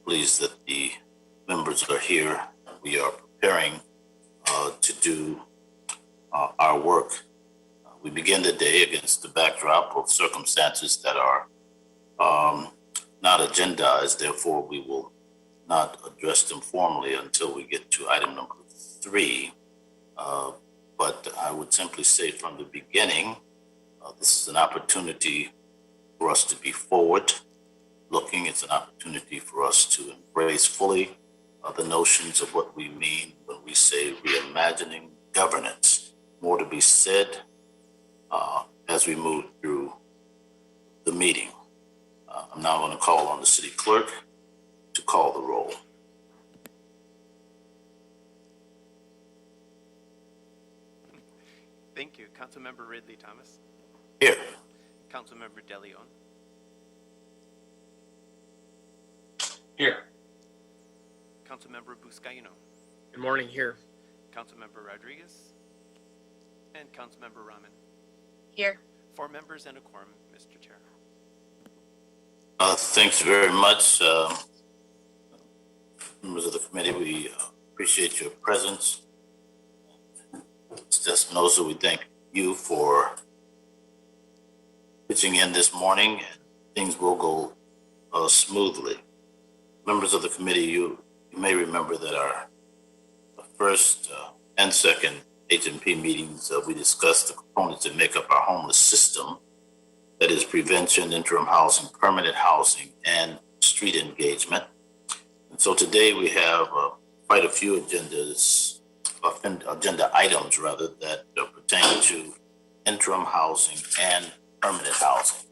pleased that the members are here. We are preparing to do our work. We begin the day against the backdrop of circumstances that are not agendized. Therefore, we will not address them formally until we get to item number 3. But I would simply say from the beginning, this is an opportunity for us to be forward looking. It's an opportunity for us to embrace fully the notions of what we mean when we say reimagining governance. More to be said as we move through the meeting. I'm now going to call on the city clerk to call the roll. Thank you. Councilmember Ridley Thomas. Here. Councilmember DeLeon. Here. Councilmember Buscaino. Good morning. Here. Councilmember Rodriguez. And Councilmember Rahman. Here. 4 members and a quorum, Mr. Chair. Thanks very much. Members of the committee, we appreciate your presence. Mr. Espinosa, we thank you for pitching in this morning, and things will go smoothly. Members of the committee, you may remember that our first and second HMP meetings, we discussed the components that make up our homeless system. That is prevention, interim housing, permanent housing, and street engagement. And so today we have quite a few agenda items rather that pertain to interim housing and permanent housing.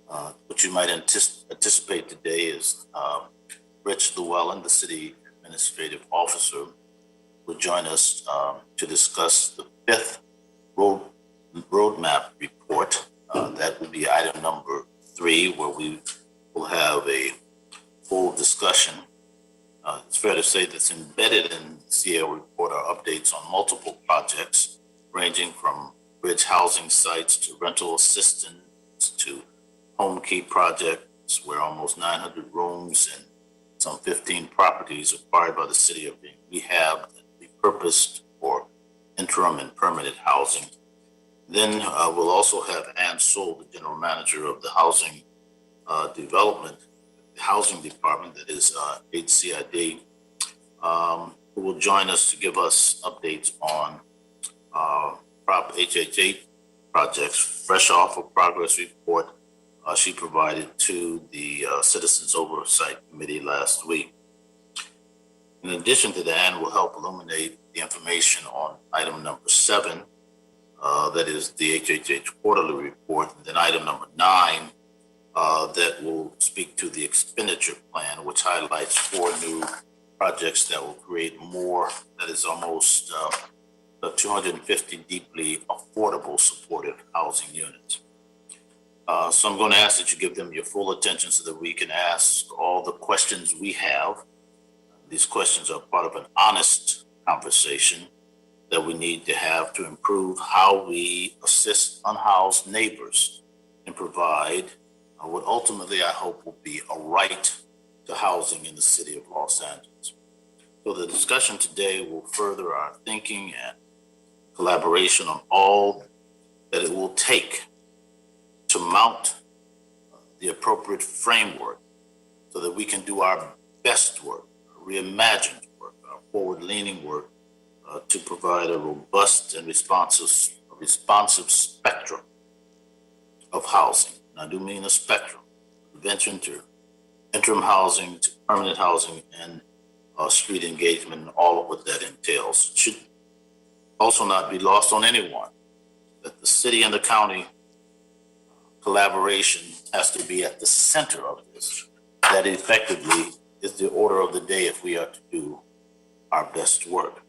What you might anticipate today is Rich Llewellyn, the city administrative officer, will join us to discuss the 5th roadmap report. That would be item number 3, where we will have a full discussion. It's fair to say that's embedded in the CL report are updates on multiple projects, ranging from bridge housing sites to rental assistance to home key projects, where almost 900 rooms and some 15 properties acquired by the city are being rehabbed and repurposed for interim and permanent housing. Then we'll also have Ann Soul, the general manager of the housing housing department, that is HCID, who will join us to give us updates on Prop HH8 projects, fresh off a progress report she provided to the Citizens Oversight Committee last week. In addition to that, Ann will help illuminate the information on item number 7, that is the HHH quarterly report, and then item number 9, that will speak to the expenditure plan, which highlights 4 new projects that will create more, that is almost 250 deeply affordable supportive housing units. So I'm going to ask that you give them your full attention so that we can ask all the questions we have. These questions are part of an honest conversation that we need to have to improve how we assist unhoused neighbors and provide what ultimately I hope will be a right to housing in the city of Los Angeles. So the discussion today will further our thinking and collaboration on all that it will take to mount the appropriate framework so that we can do our best work, reimagined work, our forward-leaning work, to provide a robust and responsive spectrum of housing. And I do mean a spectrum, prevention to interim housing, to permanent housing, and street engagement, and all of what that entails. It should also not be lost on anyone that the city and the county collaboration has to be at the center of this. That effectively is the order of the day if we are to do our best work.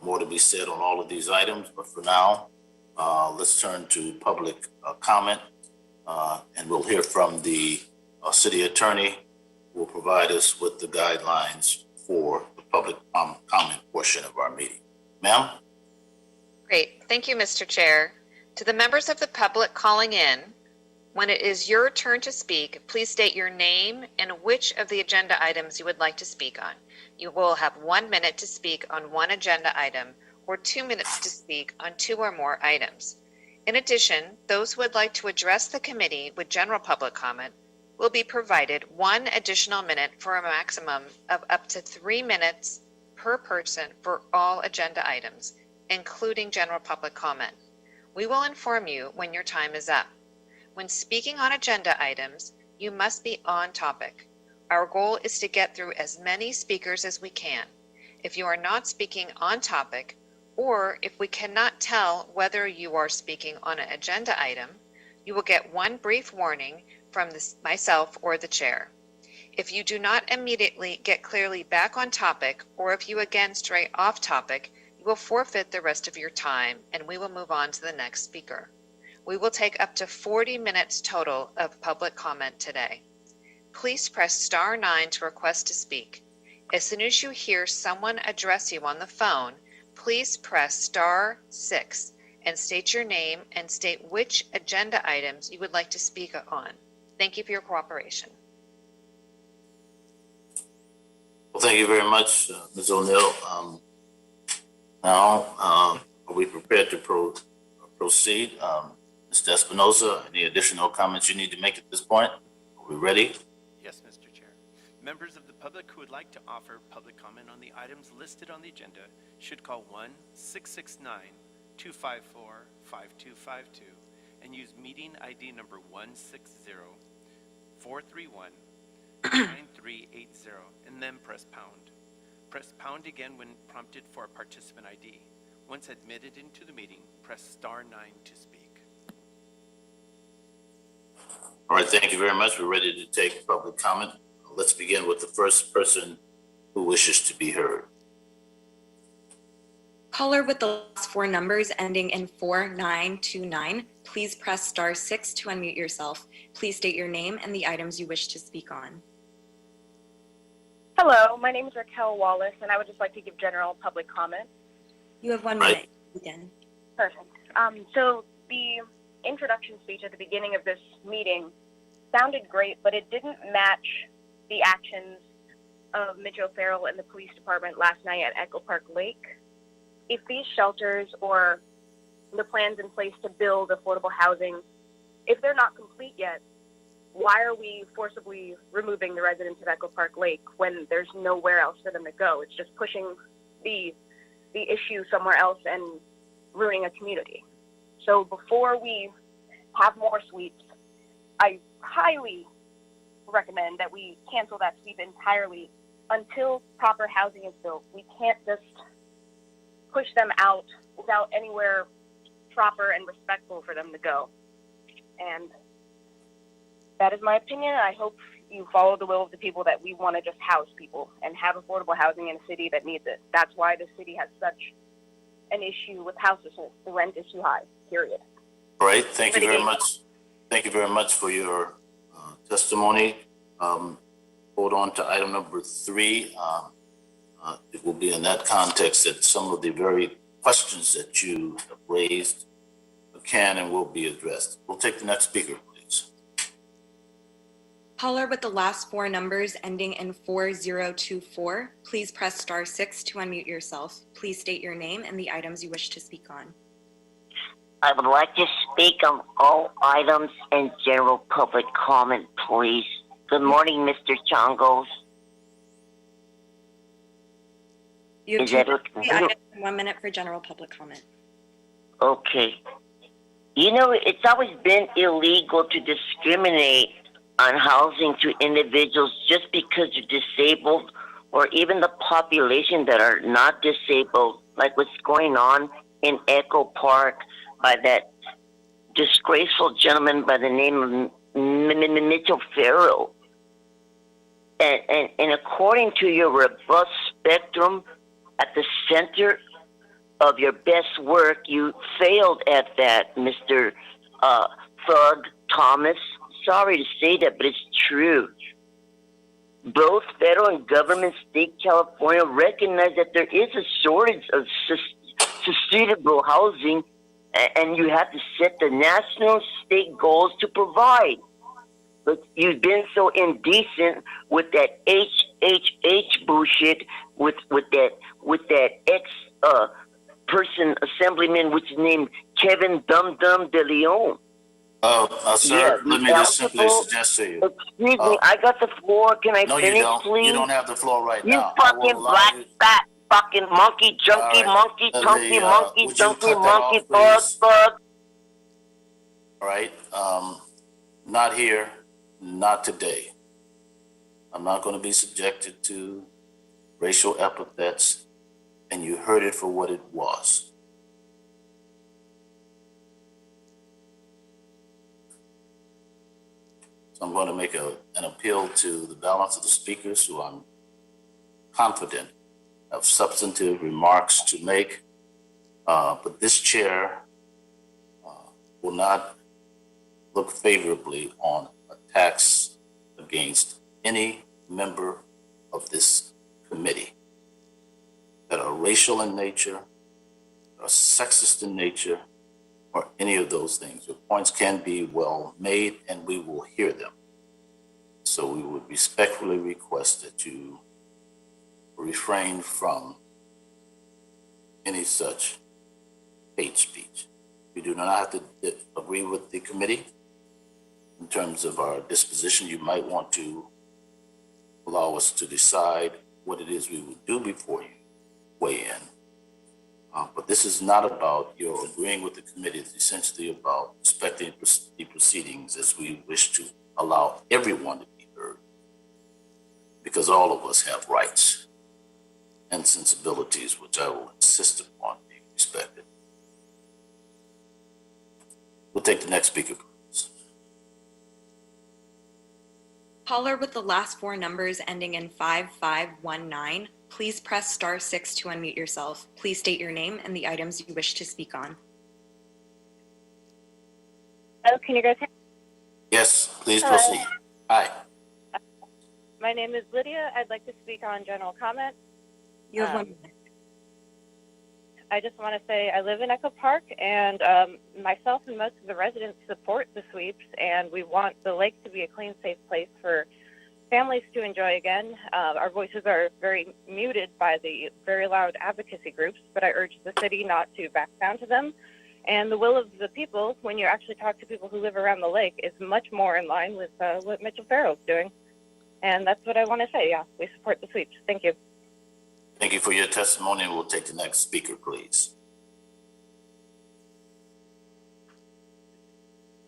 More to be said on all of these items, but for now, let's turn to public comment, and we'll hear from the city attorney, who will provide us with the guidelines for the public comment portion of our meeting. Ma'am? Great. Thank you, Mr. Chair. To the members of the public calling in, When it is your turn to speak, please state your name and which of the agenda items you would like to speak on. You will have 1 minute to speak on one agenda item or 2 minutes to speak on 2 or more items. In addition, those who would like to address the committee with general public comment will be provided 1 additional minute for a maximum of up to 3 minutes per person for all agenda items, including general public comment. We will inform you when your time is up. When speaking on agenda items, you must be on topic. Our goal is to get through as many speakers as we can. If you are not speaking on topic, or if we cannot tell whether you are speaking on an agenda item, you will get 1 brief warning from myself or the chair. If you do not immediately get clearly back on topic, or if you again stray off topic, you will forfeit the rest of your time and we will move on to the next speaker. We will take up to 40 minutes total of public comment today. Please press star 9 to request to speak. As soon as you hear someone address you on the phone, please press star 6 and state your name and state which agenda items you would like to speak on. Thank you for your cooperation. Well, thank you very much, Ms. O'Neill. Now, are we prepared to proceed? Mr. Espinoza, any additional comments you need to make at this point? Are we ready? Yes, Mr. Chair. Members of the public who would like to offer public comment on the items listed on the agenda should call 1-669-254-5252 and use meeting ID number 160-431-9380 and then press pound. Press pound again when prompted for a participant ID. Once admitted into the meeting, press star 9 to speak. All right, thank you very much. We're ready to take public comment. Let's begin with the first person who wishes to be heard. Caller with the last 4 numbers ending in 4929, please press star 6 to unmute yourself. Please state your name and the items you wish to speak on. Hello, my name is Raquel Wallace, and I would just like to give general public comment. You have 1 minute. Begin. Perfect. So the introduction speech at the beginning of this meeting sounded great, but it didn't match the actions of Mitch O'Farrell and the police department last night at Echo Park Lake. If these shelters or the plans in place to build affordable housing, if they're not complete yet, why are we forcibly removing the residents of Echo Park Lake when there's nowhere else for them to go? It's just pushing the issue somewhere else and ruining a community. So before we have more sweeps, I highly recommend that we cancel that sweep entirely until proper housing is built. We can't just push them out without anywhere proper and respectful for them to go. And that is my opinion. I hope you follow the will of the people that we want to just house people and have affordable housing in a city that needs it. That's why the city has such an issue with houselessness. The rent is too high, period. All right, thank you very much. Thank you very much for your testimony. Hold on to item number 3. It will be in that context that some of the very questions that you have raised can and will be addressed. We'll take the next speaker, please. Caller with the last 4 numbers ending in 4024, please press star 6 to unmute yourself. Please state your name and the items you wish to speak on. I would like to speak on all items and general public comment, please. Good morning, Mr. Chongos. You have Is that 2 okay? items and 1 minute for general public comment. Okay. You know, it's always been illegal to discriminate on housing to individuals just because you're disabled, or even the population that are not disabled, like what's going on in Echo Park by that disgraceful gentleman by the name of Mitch O'Farrell. And according to your robust spectrum at the center of your best work, you failed at that, Mr. Thug Thomas. Sorry to say that, but it's true. Both federal and government, state California, recognize that there is a shortage of sustainable housing and you have to set the national state goals to provide. But you've been so indecent with that HHH bullshit with that ex person assemblyman, which is named Kevin Dum Dum De Leon. Sir, let me just simply suggest to you. Excuse me, I got the floor. Can I No, finish, you don't. please? You don't have the floor right You now. I will fucking allow black you. fat fucking monkey, junkie, All right. monkey, Let chunky, me, monkey, would you junky, cut that monkey, off, bug, please? bug. All right. Not here, not today. I'm not going to be subjected to racial epithets, and you heard it for what it was. So I'm going to make an appeal to the balance of the speakers who I'm confident have substantive remarks to make. But this chair will not look favorably on attacks against any member of this committee that are racial in nature, are sexist in nature, or any of those things. Your points can be well made and we will hear them. So we would respectfully request that you refrain from any such hate speech. We do not have to agree with the committee in terms of our disposition. You might want to allow us to decide what it is we would do before you weigh in. But this is not about your agreeing with the committee. It's essentially about respecting the proceedings as we wish to allow everyone to be heard, because all of us have rights and sensibilities, which I will insist upon being respected. We'll take the next speaker, please. Caller with the last four numbers ending in 5519, please press *6 to unmute yourself. Please state your name and the items you wish to speak on. Oh, can you guys hear? Yes, please Hello. proceed. Hi. My name is Lydia. I'd like to speak on general comment. You have 1 minute. I just want to say I live in Echo Park, and myself and most of the residents support the sweeps, and we want the lake to be a clean, safe place for families to enjoy again. Our voices are very muted by the very loud advocacy groups, but I urge the city not to back down to them. And the will of the people, when you actually talk to people who live around the lake, is much more in line with what Mitchell Farrell's doing. And that's what I want to say. Yeah, we support the sweeps. Thank you. Thank you for your testimony. We'll take the next speaker, please.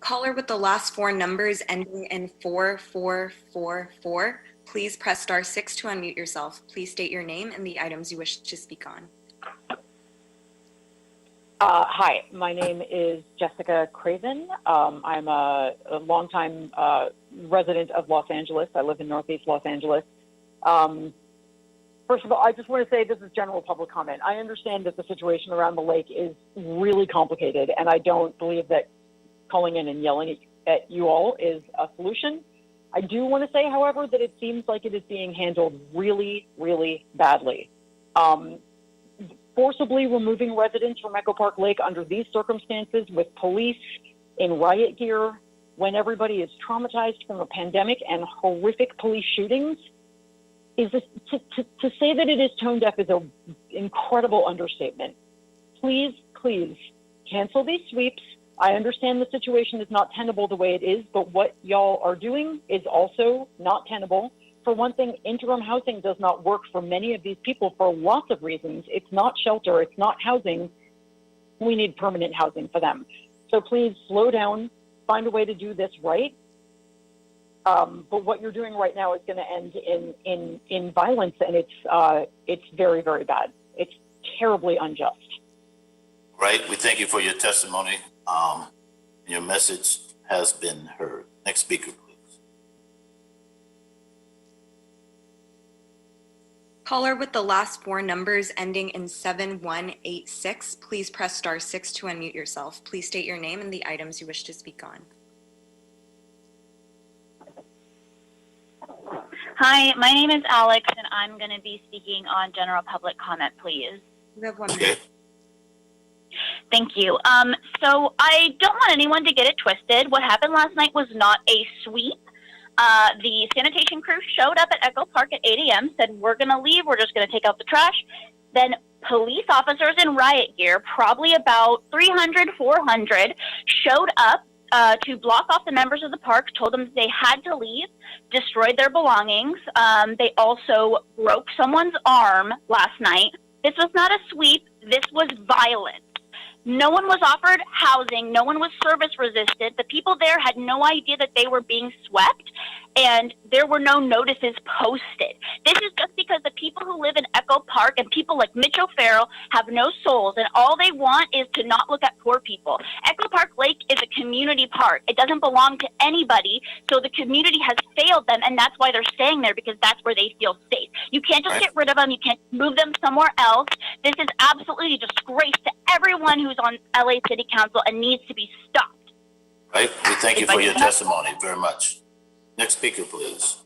Caller with the last four numbers ending in 4444, please press *6 to unmute yourself. Please state your name and the items you wish to speak on. Hi, my name is Jessica Craven. I'm a longtime resident of Los Angeles. I live in Northeast Los Angeles. First of all, I just want to say this is general public comment. I understand that the situation around the lake is really complicated, and I don't believe that calling in and yelling at you all is a solution. I do want to say, however, that it seems like it is being handled really, really badly. Forcibly removing residents from Echo Park Lake under these circumstances with police in riot gear when everybody is traumatized from a pandemic and horrific police shootings is to say that it is tone deaf is an incredible understatement. Please, please cancel these sweeps. I understand the situation is not tenable the way it is, but what y'all are doing is also not tenable. For one thing, interim housing does not work for many of these people for lots of reasons. It's not shelter, it's not housing. We need permanent housing for them. So please slow down, find a way to do this right. But what you're doing right now is going to end in violence, and it's very, very bad. It's terribly unjust. Right. We thank you for your testimony. Your message has been heard. Next speaker, please. Caller with the last four numbers ending in 7186, please press *6 to unmute yourself. Please state your name and the items you wish to speak on. Hi, my name is Alex, and I'm going to be speaking on general public comment, please. You have 1 Okay. minute. Thank you. So I don't want anyone to get it twisted. What happened last night was not a sweep. The sanitation crew showed up at Echo Park at 8 a.m., said, we're going to leave, we're just going to take out the trash. Then police officers in riot gear, probably about 300, 400, showed up to block off the members of the park, told them they had to leave, destroyed their belongings. They also broke someone's arm last night. This was not a sweep. This was violence. No one was offered housing. No one was service resisted. The people there had no idea that they were being swept, and there were no notices posted. This is just because the people who live in Echo Park and people like Mitch O'Farrell have no souls, and all they want is to not look at poor people. Echo Park Lake is a community park. It doesn't belong to anybody, so the community has failed them, and that's why they're staying there, because that's where they feel safe. You can't just get rid of them. You can't move them somewhere else. This is absolutely a disgrace to everyone who's on LA City Council and needs to be stopped. Right. We thank you for your testimony very much. Next speaker, please.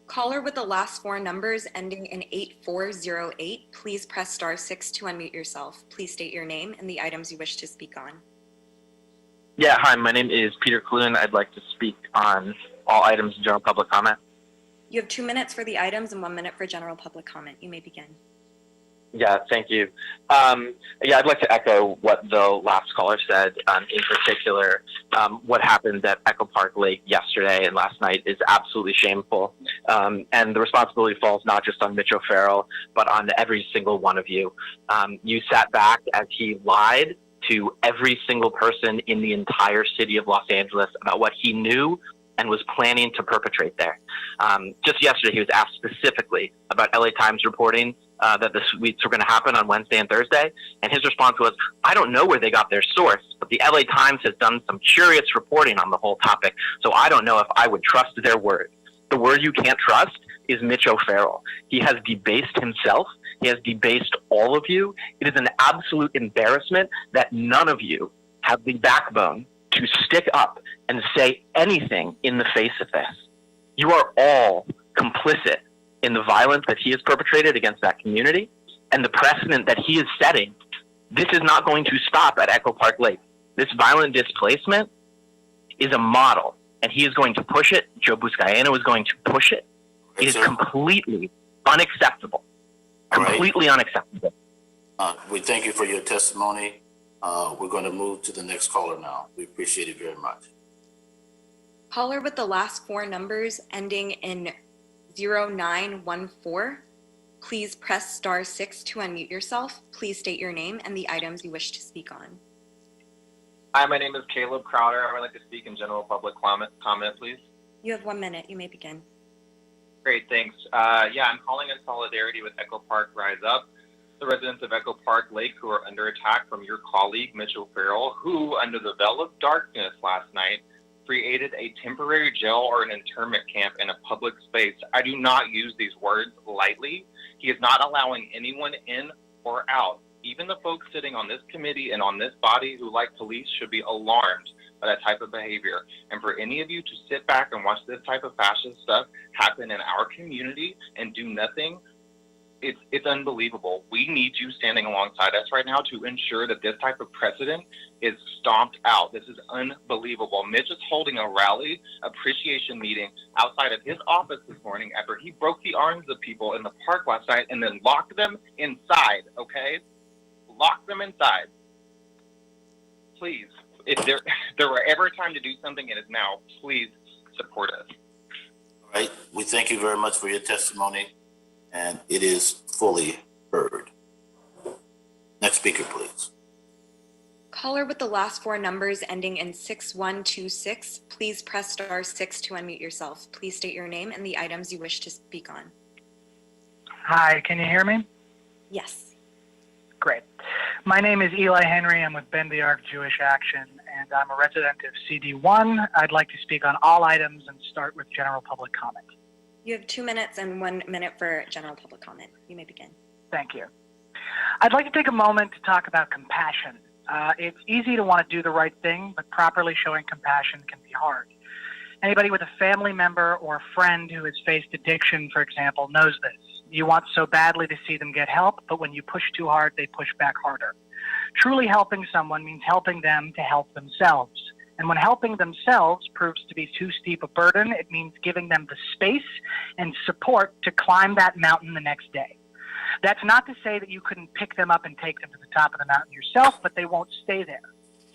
Caller with the last four numbers ending in 8408, please press star 6 to unmute yourself. Please state your name and the items you wish to speak on. Yeah, hi, my name is Peter Clune. I'd like to speak on all items in general public comment. You have 2 minutes for the items and 1 minute for general public comment. You may begin. Yeah, thank you. I'd like to echo what the last caller said. In particular, what happened at Echo Park Lake yesterday and last night is absolutely shameful. And the responsibility falls not just on Mitch O'Farrell, but on every single one of you. You sat back as he lied to every single person in the entire city of Los Angeles about what he knew and was planning to perpetrate there. Just yesterday, he was asked specifically about LA Times reporting that the sweeps were going to happen on Wednesday and Thursday, and his response was, I don't know where they got their source, but the LA Times has done some curious reporting on the whole topic, so I don't know if I would trust their word. The word you can't trust is Mitch O'Farrell. He has debased himself. He has debased all of you. It is an absolute embarrassment that none of you have the backbone to stick up and say anything in the face of this. You are all complicit in the violence that he has perpetrated against that community and the precedent that he is setting. This is not going to stop at Echo Park Lake. This violent displacement is a model, and he is going to push it. Joe Buscaino is going to push it. It is completely unacceptable. Completely unacceptable. We thank you for your testimony. We're going to move to the next caller now. We appreciate it very much. Caller with the last four numbers ending in 0914, please press star 6 to unmute yourself. Please state your name and the items you wish to speak on. Hi, my name is Caleb Crowder. I would like to speak in general public comment, please. You have 1 minute. You may begin. Great, thanks. I'm calling in solidarity with Echo Park Rise Up, the residents of Echo Park Lake who are under attack from your colleague, Mitch O'Farrell, who, under the veil of darkness last night, created a temporary jail or an internment camp in a public space. I do not use these words lightly. He is not allowing anyone in or out. Even the folks sitting on this committee and on this body who like police should be alarmed by that type of behavior. And for any of you to sit back and watch this type of fascist stuff happen in our community and do nothing, it's unbelievable. We need you standing alongside us right now to ensure that this type of precedent is stomped out. This is unbelievable. Mitch is holding a rally appreciation meeting outside of his office this morning after he broke the arms of people in the park last night and then locked them inside, okay? Lock them inside. Please, if there were ever a time to do something, it is now. Please support us. All right. We thank you very much for your testimony, and it is fully heard. Next speaker, please. Caller with the last four numbers ending in 6126, please press star 6 to unmute yourself. Please state your name and the items you wish to speak on. Hi, can you hear me? Yes. Great. My name is Eli Henry. I'm with Bend the Arc Jewish Action, and I'm a resident of CD1. I'd like to speak on all items and start with general public comment. You have 2 minutes and 1 minute for general public comment. You may begin. Thank you. I'd like to take a moment to talk about compassion. It's easy to want to do the right thing, but properly showing compassion can be hard. Anybody with a family member or friend who has faced addiction, for example, knows this. You want so badly to see them get help, but when you push too hard, they push back harder. Truly helping someone means helping them to help themselves. And when helping themselves proves to be too steep a burden, it means giving them the space and support to climb that mountain the next day. That's not to say that you couldn't pick them up and take them to the top of the mountain yourself, but they won't stay there.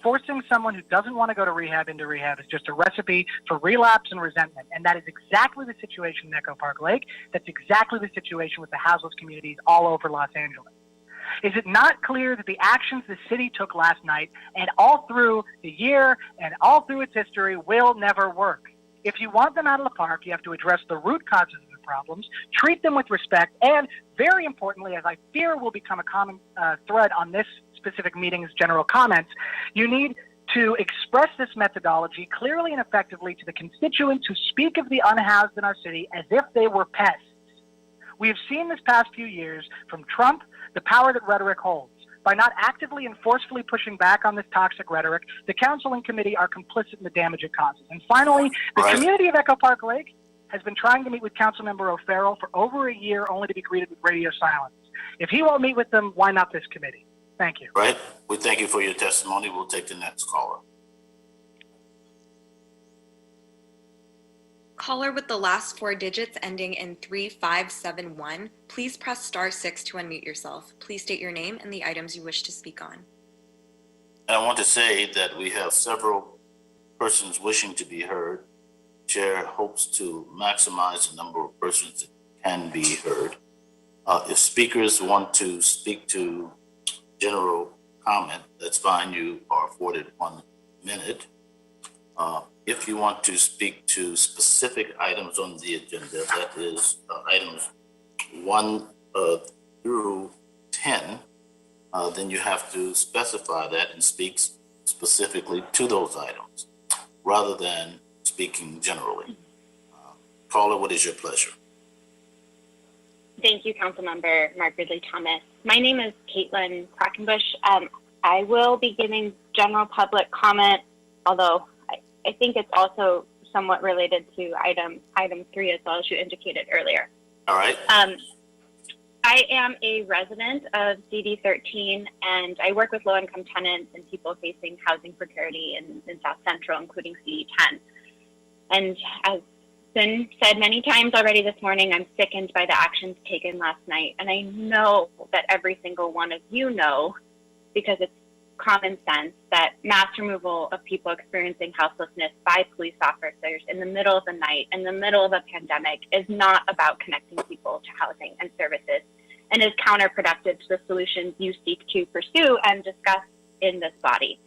Forcing someone who doesn't want to go to rehab into rehab is just a recipe for relapse and resentment. And that is exactly the situation in Echo Park Lake. That's exactly the situation with the houseless communities all over Los Angeles. Is it not clear that the actions the city took last night and all through the year and all through its history will never work? If you want them out of the park, you have to address the root causes of the problems, treat them with respect, and very importantly, as I fear will become a common thread on this specific meeting's general comments, you need to express this methodology clearly and effectively to the constituents who speak of the unhoused in our city as if they were pests. We have seen this past few years from Trump the power that rhetoric holds. By not actively and forcefully pushing back on this toxic rhetoric, the council and committee are complicit in the damage it causes. And finally, the community of Echo Park Lake has been trying to meet with Councilmember O'Farrell for over a year, only to be greeted with radio silence. If he won't meet with them, why not this committee? Thank you. Right. We thank you for your testimony. We'll take the next caller. Caller with the last four digits ending in 3571, please press star 6 to unmute yourself. Please state your name and the items you wish to speak on. I want to say that we have several persons wishing to be heard. Chair hopes to maximize the number of persons that can be heard. If speakers want to speak to general comment, that's fine. You are afforded 1 minute. If you want to speak to specific items on the agenda, that is items 1 through 10, then you have to specify that and speak specifically to those items rather than speaking generally. Caller, what is your pleasure? Thank you, Councilmember Mark Ridley Thomas. My name is Caitlin Quackenbush. I will be giving general public comment, although I think it's also somewhat related to item 3 as well, as you indicated earlier. All right. I am a resident of CD13, and I work with low-income tenants and people facing housing precarity in South Central, including CD10. And as been said many times already this morning, I'm sickened by the actions taken last night. And I know that every single one of you know, because it's common sense, that mass removal of people experiencing houselessness by police officers in the middle of the night, in the middle of a pandemic, is not about connecting people to housing and services, and is counterproductive to the solutions you seek to pursue and discuss in this body.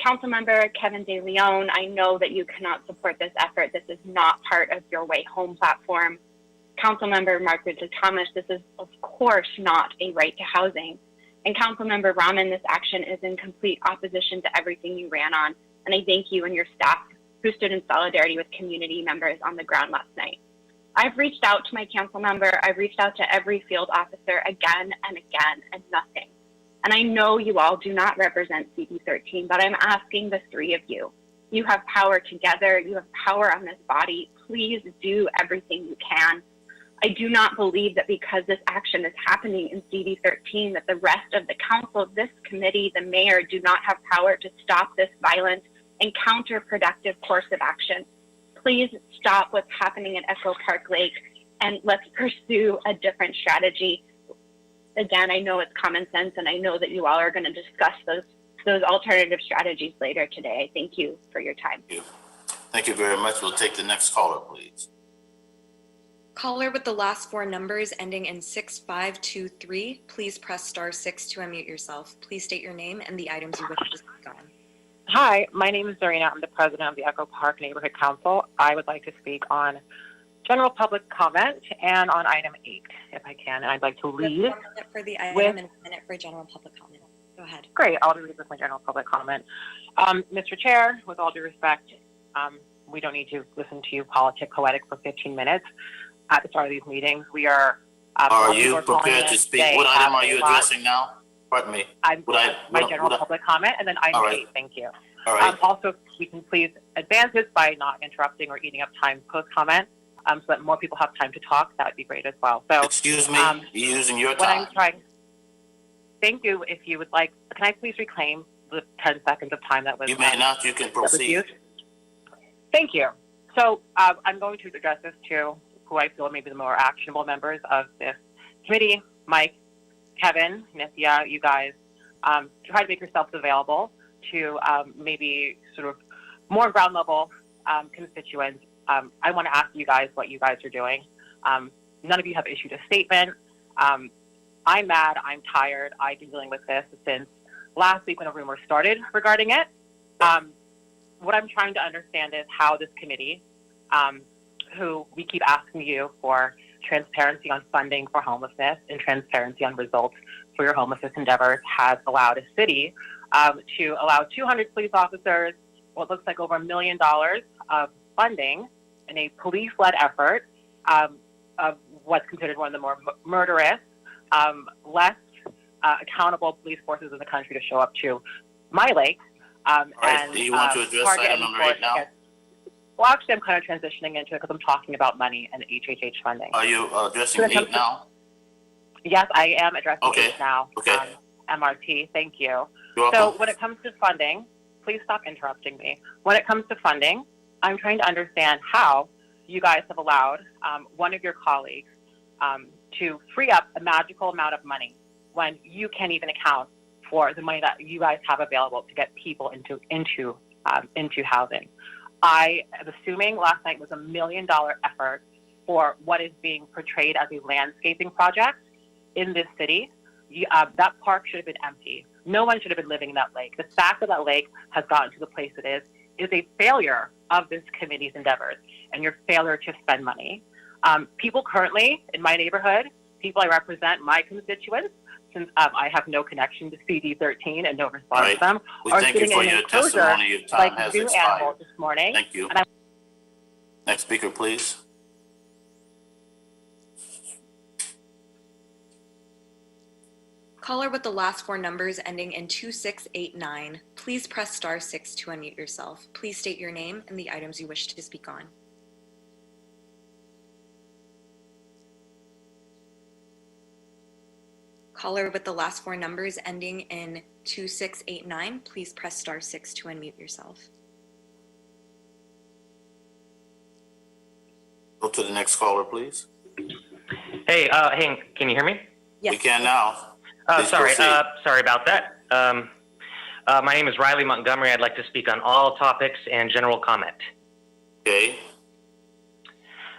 Councilmember Kevin De Leon, I know that you cannot support this effort. This is not part of your Way Home platform. Councilmember Mark Ridley Thomas, this is of course not a right to housing. And Councilmember Rahman, this action is in complete opposition to everything you ran on. And I thank you and your staff who stood in solidarity with community members on the ground last night. I've reached out to my council member. I've reached out to every field officer again and again, and nothing. And I know you all do not represent CD13, but I'm asking the three of you. You have power together. You have power on this body. Please do everything you can. I do not believe that because this action is happening in CD13, that the rest of the council, this committee, the mayor, do not have power to stop this violent and counterproductive course of action. Please stop what's happening at Echo Park Lake and let's pursue a different strategy. Again, I know it's common sense, and I know that you all are going to discuss those alternative strategies later today. Thank you for your time. Thank you. Thank you very much. We'll take the next caller, please. Caller with the last four numbers ending in 6523, please press star 6 to unmute yourself. Please state your name and the items you wish to speak on. Hi, my name is Zarina. I'm the president of the Echo Park Neighborhood Council. I would like to speak on general public comment and on item 8, if I can. And I'd like to lead 1 minute for the item and 1 minute for general public comment. Go ahead. Great. I'll lead with my general public comment. Mr. Chair, with all due respect, we don't need to listen to you politic poetic for 15 minutes at the start of these meetings. We are. Are you prepared to speak? What item are you addressing now? Pardon me. My general public comment, and then item 8. Thank you. All right. Also, we can please advance this by not interrupting or eating up time post comment. so that more people have time to talk, that would be great as well. So, Excuse me, you're using your what I'm time. trying, thank you. If you would like, can I please reclaim the 10 seconds of time that was You may not, you can that was proceed. used? Thank you. So I'm going to address this to who I feel may be the more actionable members of this committee. Mike, Kevin, Nithya, you guys, try to make yourselves available to maybe sort of more ground level constituents. I want to ask you guys what you guys are doing. None of you have issued a statement. I'm mad. I'm tired. I've been dealing with this since last week when a rumor started regarding it. What I'm trying to understand is how this committee, who we keep asking you for transparency on funding for homelessness and transparency on results for your homelessness endeavors, has allowed a city to allow 200 police officers, what looks like over $1 million of funding in a police-led effort of what's considered one of the more murderous, less accountable police forces in the country to show up to my lake. All right, do you want to address item number 8 now? Well, actually, I'm kind of transitioning into it because I'm talking about money and HHH funding. Are you addressing 8 now? Yes, I am addressing Okay. 8 now. Okay. MRT, thank you. You're So welcome. when it comes to funding, please stop interrupting me. When it comes to funding, I'm trying to understand how you guys have allowed one of your colleagues to free up a magical amount of money when you can't even account for the money that you guys have available to get people into housing. I am assuming last night was $1 million effort for what is being portrayed as a landscaping project in this city. That park should have been empty. No one should have been living in that lake. The fact that that lake has gotten to the place it is a failure of this committee's endeavors and your failure to spend money. People currently in my neighborhood, people I represent, my constituents, since I have no connection to CD13 and no response to them, We are thank you sitting for in an your enclosure testimony. Your time like has zoo expired. animals this morning. Thank you. And Next speaker, please. Caller with the last 4 numbers ending in 2689, please press star 6 to unmute yourself. Please state your name and the items you wish to speak on. Caller with the last 4 numbers ending in 2689, please press star 6 to unmute yourself. Go to the next caller, please. Hey, can you hear me? Yes. We can now. Please Sorry proceed. about that. My name is Riley Montgomery. I'd like to speak on all topics and general comment. Okay.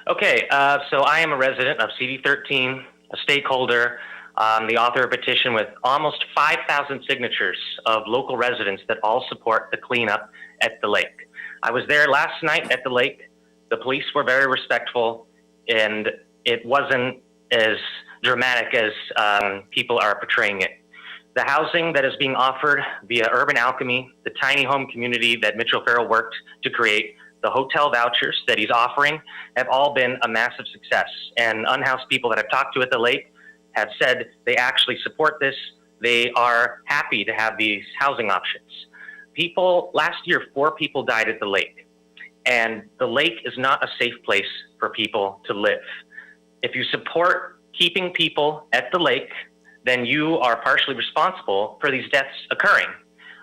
Okay, so I am a resident of CD13, a stakeholder, the author of a petition with almost 5,000 signatures of local residents that all support the cleanup at the lake. I was there last night at the lake. The police were very respectful, and it wasn't as dramatic as people are portraying it. The housing that is being offered via Urban Alchemy, the tiny home community that Mitch O'Farrell worked to create, the hotel vouchers that he's offering have all been a massive success. And unhoused people that I've talked to at the lake have said they actually support this. They are happy to have these housing options. Last year, 4 people died at the lake. And the lake is not a safe place for people to live. If you support keeping people at the lake, then you are partially responsible for these deaths occurring.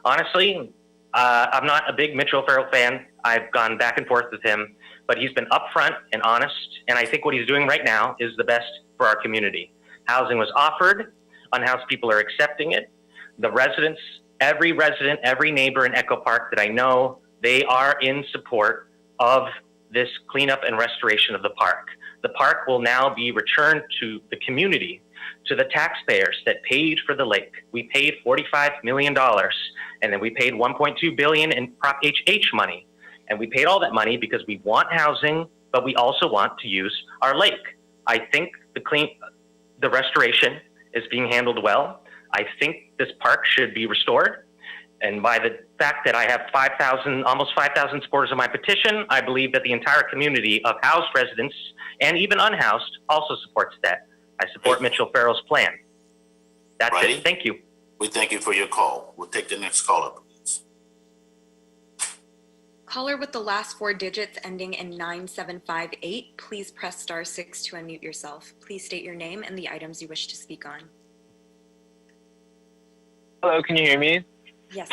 Honestly, I'm not a big Mitch O'Farrell fan. I've gone back and forth with him, but he's been upfront and honest, and I think what he's doing right now is the best for our community. Housing was offered, unhoused people are accepting it. The residents, every resident, every neighbor in Echo Park that I know, they are in support of this cleanup and restoration of the park. The park will now be returned to the community, to the taxpayers that paid for the lake. We paid $45 million, and then we paid $1.2 billion in Prop HH money. And we paid all that money because we want housing, but we also want to use our lake. I think the restoration is being handled well. I think this park should be restored. And by the fact that I have almost 5,000 supporters of my petition, I believe that the entire community of housed residents and even unhoused also supports that. I support Mitch O'Farrell's plan. That's it. Thank you. We thank you for your call. We'll take the next caller, please. Caller with the last four digits ending in 9758, please press *6 to unmute yourself. Please state your name and the items you wish to speak on. Hello, can you hear me? Yes.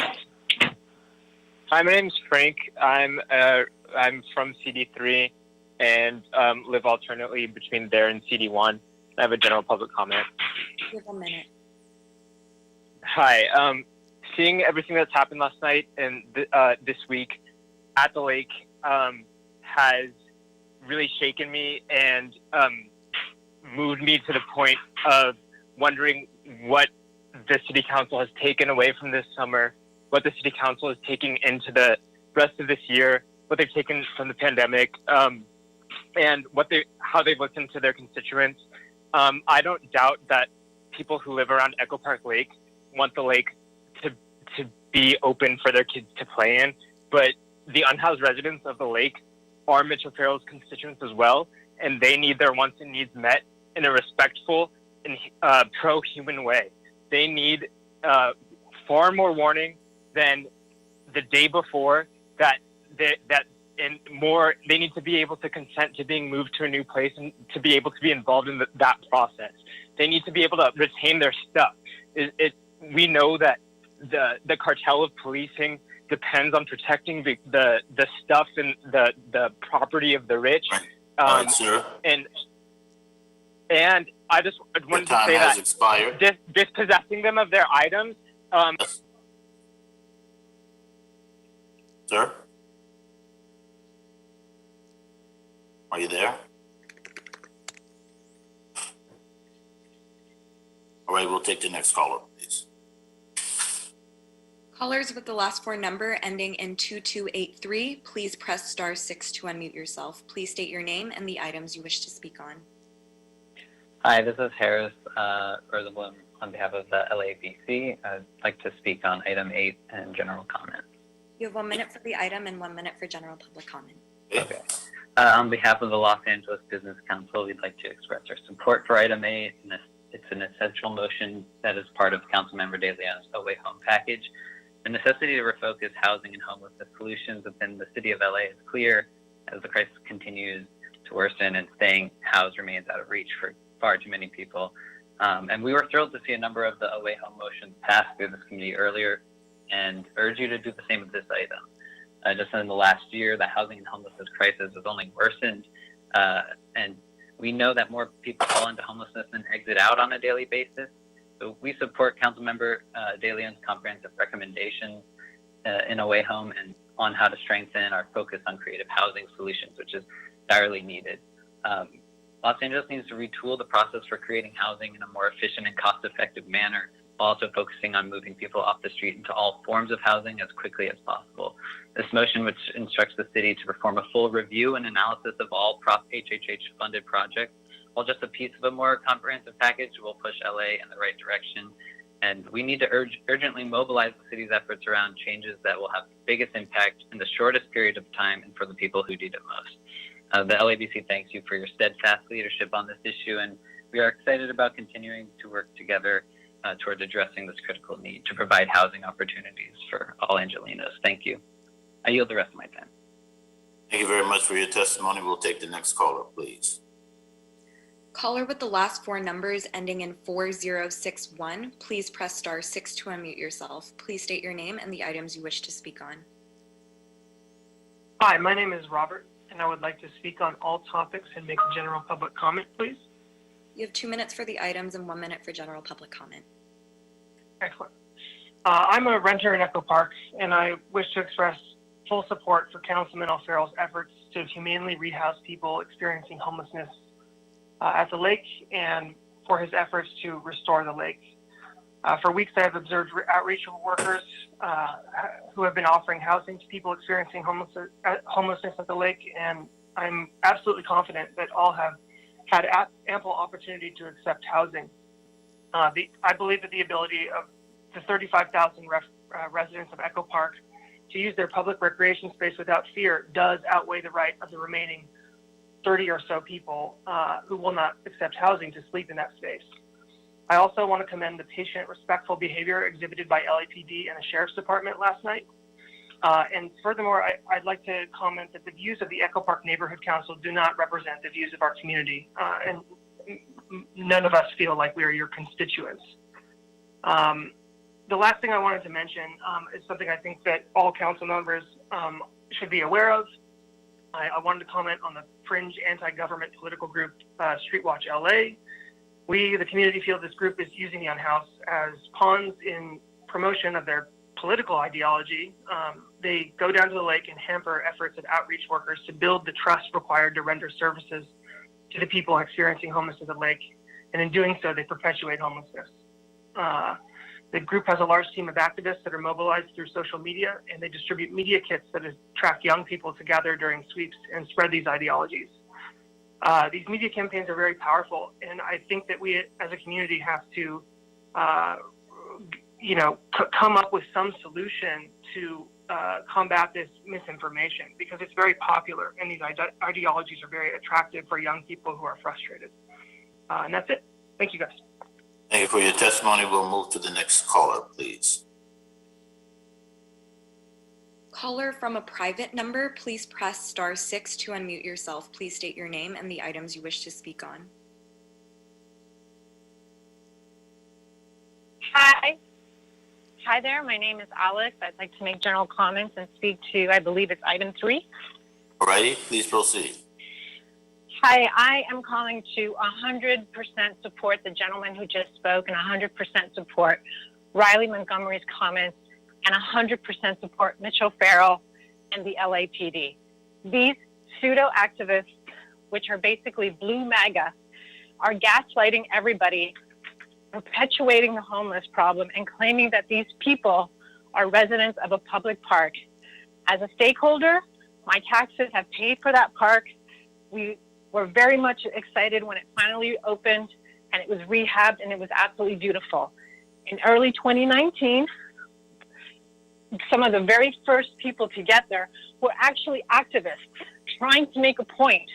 Hi, my name's Frank. I'm from CD3 and live alternately between there and CD1. I have a general public comment. You have 1 minute. Hi. Seeing everything that's happened last night and this week at the lake has really shaken me and moved me to the point of wondering what the city council has taken away from this summer, what the city council is taking into the rest of this year, what they've taken from the pandemic, and how they've listened to their constituents. I don't doubt that people who live around Echo Park Lake want the lake to be open for their kids to play in, but the unhoused residents of the lake are Mitch O'Farrell's constituents as well, and they need their wants and needs met in a respectful and pro-human way. They need far more warning than the day before they need to be able to consent to being moved to a new place and to be able to be involved in that process. They need to be able to retain their stuff. We know that the cartel of policing depends on protecting the stuff and the property of the rich. All right, sir. And I just wanted to say that expired. Dispossessing them of their items. Sir? Are you there? All right, we'll take the next caller, please. Callers with the last four number ending in 2283, please press *6 to unmute yourself. Please state your name and the items you wish to speak on. Hi, this is Harris Rosenblum on behalf of the LABC. I'd like to speak on item 8 and general comment. You have 1 minute for the item and 1 minute for general public comment. Okay. On behalf of the Los Angeles Business Council, we'd like to express our support for item 8. It's an essential motion that is part of Councilmember De Leon's Away Home package. The necessity to refocus housing and homelessness solutions within the city of LA is clear as the crisis continues to worsen and staying housed remains out of reach for far too many people. And we were thrilled to see a number of the Away Home motions pass through this committee earlier and urge you to do the same with this item. Just in the last year, the housing and homelessness crisis has only worsened. And we know that more people fall into homelessness than exit out on a daily basis. So we support Councilmember De Leon's comprehensive recommendations in Away Home and on how to strengthen our focus on creative housing solutions, which is direly needed. Los Angeles needs to retool the process for creating housing in a more efficient and cost-effective manner, while also focusing on moving people off the street into all forms of housing as quickly as possible. This motion, which instructs the city to perform a full review and analysis of all Prop HHH-funded projects, while just a piece of a more comprehensive package will push LA in the right direction. And we need to urgently mobilize the city's efforts around changes that will have the biggest impact in the shortest period of time and for the people who need it most. The LABC thanks you for your steadfast leadership on this issue, and we are excited about continuing to work together towards addressing this critical need to provide housing opportunities for all Angelinos. Thank you. I yield the rest of my time. Thank you very much for your testimony. We'll take the next caller, please. Caller with the last four numbers ending in 4061, please press *6 to unmute yourself. Please state your name and the items you wish to speak on. Hi, my name is Robert, and I would like to speak on all topics and make a general public comment, please. You have 2 minutes for the items and 1 minute for general public comment. Excellent. I'm a renter in Echo Park, and I wish to express full support for Councilman O'Farrell's efforts to humanely rehouse people experiencing homelessness at the lake and for his efforts to restore the lake. For weeks, I have observed outreach workers who have been offering housing to people experiencing homelessness at the lake, and I'm absolutely confident that all have had ample opportunity to accept housing. I believe that the ability of the 35,000 residents of Echo Park to use their public recreation space without fear does outweigh the right of the remaining 30 or so people who will not accept housing to sleep in that space. I also want to commend the patient, respectful behavior exhibited by LAPD and the Sheriff's Department last night. And furthermore, I'd like to comment that the views of the Echo Park Neighborhood Council do not represent the views of our community, and none of us feel like we are your constituents. The last thing I wanted to mention is something I think that all council members should be aware of. I wanted to comment on the fringe anti-government political group Streetwatch LA. We, the community, feel this group is using the unhoused as pawns in promotion of their political ideology. They go down to the lake and hamper efforts of outreach workers to build the trust required to render services to the people experiencing homelessness at the lake. And in doing so, they perpetuate homelessness. The group has a large team of activists that are mobilized through social media, and they distribute media kits that attract young people to gather during sweeps and spread these ideologies. These media campaigns are very powerful, and I think that we as a community have to come up with some solution to combat this misinformation, because it's very popular and these ideologies are very attractive for young people who are frustrated. And that's it. Thank you, guys. Thank you for your testimony. We'll move to the next caller, please. Caller from a private number, please press *6 to unmute yourself. Please state your name and the items you wish to speak on. Hi there, my name is Alex. I'd like to make general comments and speak to, I believe it's item 3. All righty, please proceed. Hi, I am calling to 100% support the gentleman who just spoke and 100% support Riley Montgomery's comments and 100% support Mitchell Farrell and the LAPD. These pseudo-activists, which are basically blue MAGA, are gaslighting everybody, perpetuating the homeless problem and claiming that these people are residents of a public park. As a stakeholder, my taxes have paid for that park. We were very much excited when it finally opened and it was rehabbed and it was absolutely beautiful. In early 2019, some of the very first people to get there were actually activists trying to make a point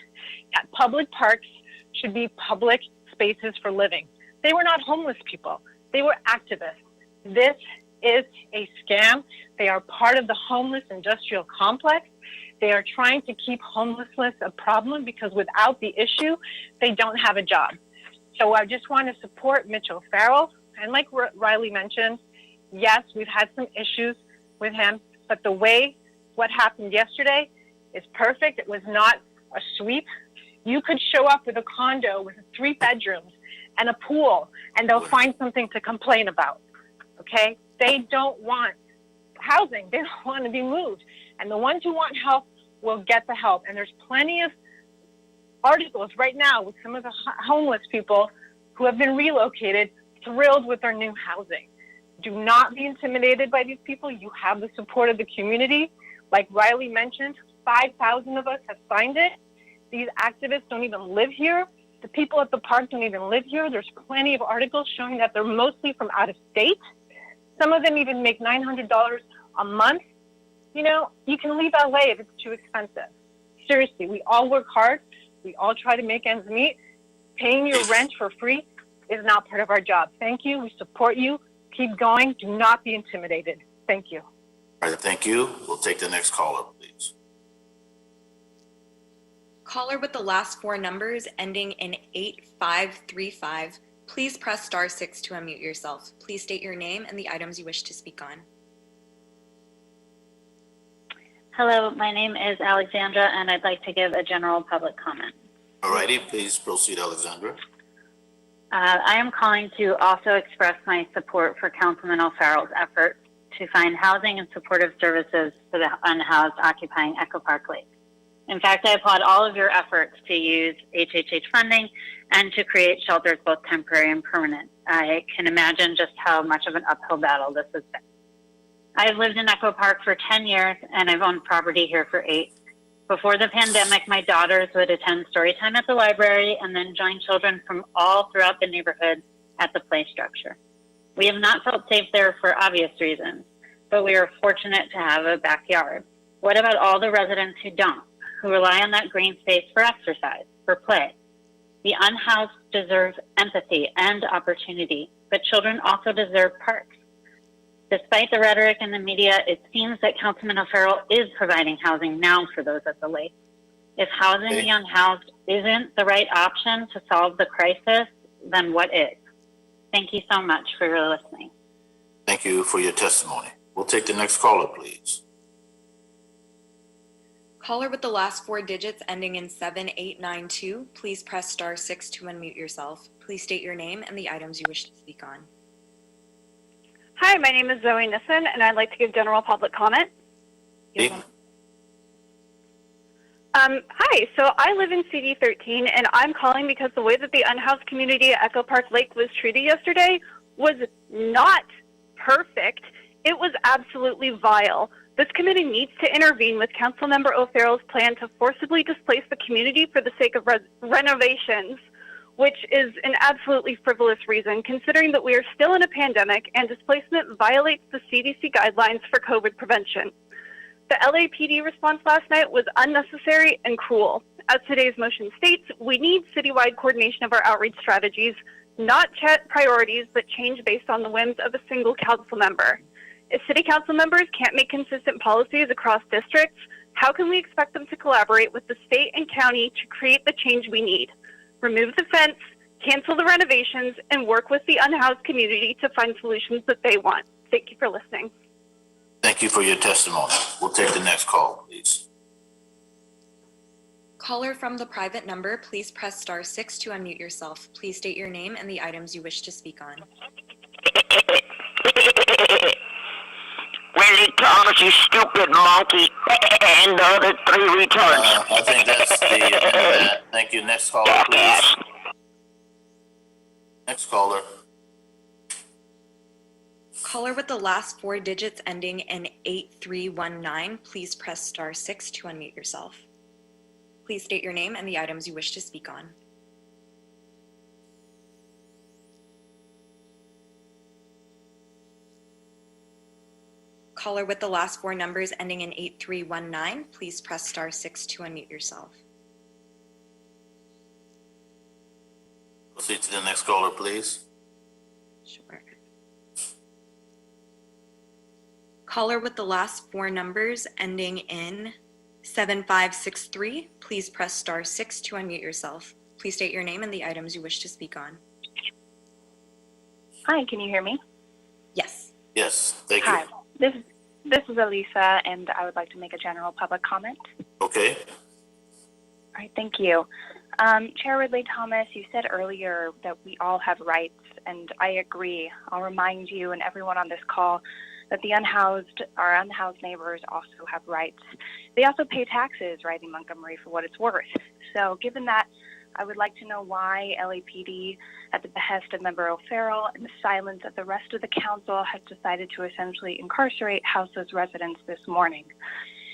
that public parks should be public spaces for living. They were not homeless people. They were activists. This is a scam. They are part of the homeless industrial complex. They are trying to keep homelessness a problem because without the issue, they don't have a job. So I just want to support Mitchell Farrell. And like Riley mentioned, yes, we've had some issues with him, but the way what happened yesterday is perfect. It was not a sweep. You could show up with a condo with 3 bedrooms and a pool, and they'll find something to complain about, okay? They don't want housing. They don't want to be moved. And the ones who want help will get the help. And there's plenty of articles right now with some of the homeless people who have been relocated, thrilled with their new housing. Do not be intimidated by these people. You have the support of the community. Like Riley mentioned, 5,000 of us have signed it. These activists don't even live here. The people at the park don't even live here. There's plenty of articles showing that they're mostly from out of state. Some of them even make $900 a month. You know, you can leave LA if it's too expensive. Seriously, we all work hard. We all try to make ends meet. Paying your rent for free is not part of our job. Thank you. We support you. Keep going. Do not be intimidated. Thank you. All right, thank you. We'll take the next caller, please. Caller with the last 4 numbers ending in 8535, please press *6 to unmute yourself. Please state your name and the items you wish to speak on. Hello, my name is Alexandra, and I'd like to give a general public comment. All righty, please proceed, Alexandra. I am calling to also express my support for Councilman O'Farrell's efforts to find housing and supportive services for the unhoused occupying Echo Park Lake. In fact, I applaud all of your efforts to use HHH funding and to create shelters both temporary and permanent. I can imagine just how much of an uphill battle this has been. I've lived in Echo Park for 10 years, and I've owned property here for 8. Before the pandemic, my daughters would attend story time at the library and then join children from all throughout the neighborhood at the play structure. We have not felt safe there for obvious reasons, but we are fortunate to have a backyard. What about all the residents who don't, who rely on that green space for exercise, for play? The unhoused deserve empathy and opportunity, but children also deserve parks. Despite the rhetoric in the media, it seems that Councilman O'Farrell is providing housing now for those at the lake. If housing the unhoused isn't the right option to solve the crisis, then what is? Thank you so much for your listening. Thank you for your testimony. We'll take the next caller, please. Caller with the last 4 digits ending in 7892, please press *6 to unmute yourself. Please state your name and the items you wish to speak on. Hi, my name is Zoe Nissen, and I'd like to give general public comment. Hey. Hi, so I live in CD13, and I'm calling because the way that the unhoused community at Echo Park Lake was treated yesterday was not perfect. It was absolutely vile. This committee needs to intervene with Councilmember O'Farrell's plan to forcibly displace the community for the sake of renovations, which is an absolutely frivolous reason, considering that we are still in a pandemic and displacement violates the CDC guidelines for COVID prevention. The LAPD response last night was unnecessary and cruel. As today's motion states, we need citywide coordination of our outreach strategies, not set priorities that change based on the whims of a single council member. If city council members can't make consistent policies across districts, how can we expect them to collaborate with the state and county to create the change we need? Remove the fence, cancel the renovations, and work with the unhoused community to find solutions that they want. Thank you for listening. Thank you for your testimony. We'll take the next call, please. Caller from the private number, please press *6 to unmute yourself. Please state your name and the items you wish to speak on. Willie Thomas, you stupid monkey, and the other 3 retards. I think that's the end of that. Thank you. Next caller, please. Next caller. Caller with the last 4 digits ending in 8319, please press *6 to unmute yourself. Please state your name and the items you wish to speak on. Caller with the last 4 numbers ending in 8319, please press *6 to unmute yourself. Proceed to the next caller, please. Sure. Caller with the last 4 numbers ending in 7563, please press *6 to unmute yourself. Please state your name and the items you wish to speak on. Hi, can you hear me? Yes. Yes, thank you. Hi, this is Elisa, and I would like to make a general public comment. Okay. All right, thank you. Chair Ridley Thomas, you said earlier that we all have rights, and I agree. I'll remind you and everyone on this call that our unhoused neighbors also have rights. They also pay taxes, right, in Montgomery, for what it's worth. So given that, I would like to know why LAPD, at the behest of Member O'Farrell and the silence of the rest of the council, has decided to essentially incarcerate houseless residents this morning.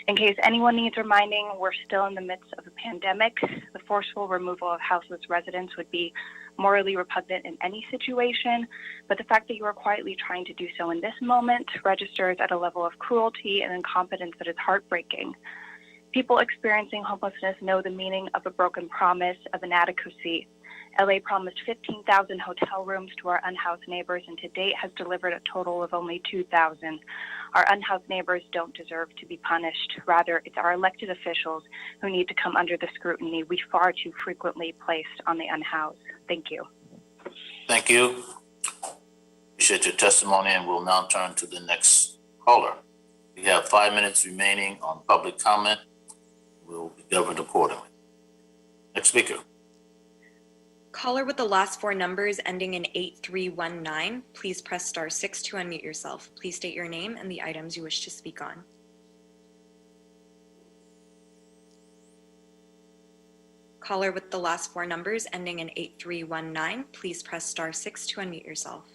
In case anyone needs reminding, we're still in the midst of a pandemic. The forceful removal of houseless residents would be morally repugnant in any situation, but the fact that you are quietly trying to do so in this moment registers at a level of cruelty and incompetence that is heartbreaking. People experiencing homelessness know the meaning of a broken promise of inadequacy. LA promised 15,000 hotel rooms to our unhoused neighbors and to date has delivered a total of only 2,000. Our unhoused neighbors don't deserve to be punished. Rather, it's our elected officials who need to come under the scrutiny we far too frequently placed on the unhoused. Thank you. Thank you. Appreciate your testimony, and we'll now turn to the next caller. We have 5 minutes remaining on public comment. We'll be governed accordingly. Next speaker. Caller with the last 4 numbers ending in 8319, please press *6 to unmute yourself. Please state your name and the items you wish to speak on. Caller with the last 4 numbers ending in 8319, please press *6 to unmute yourself.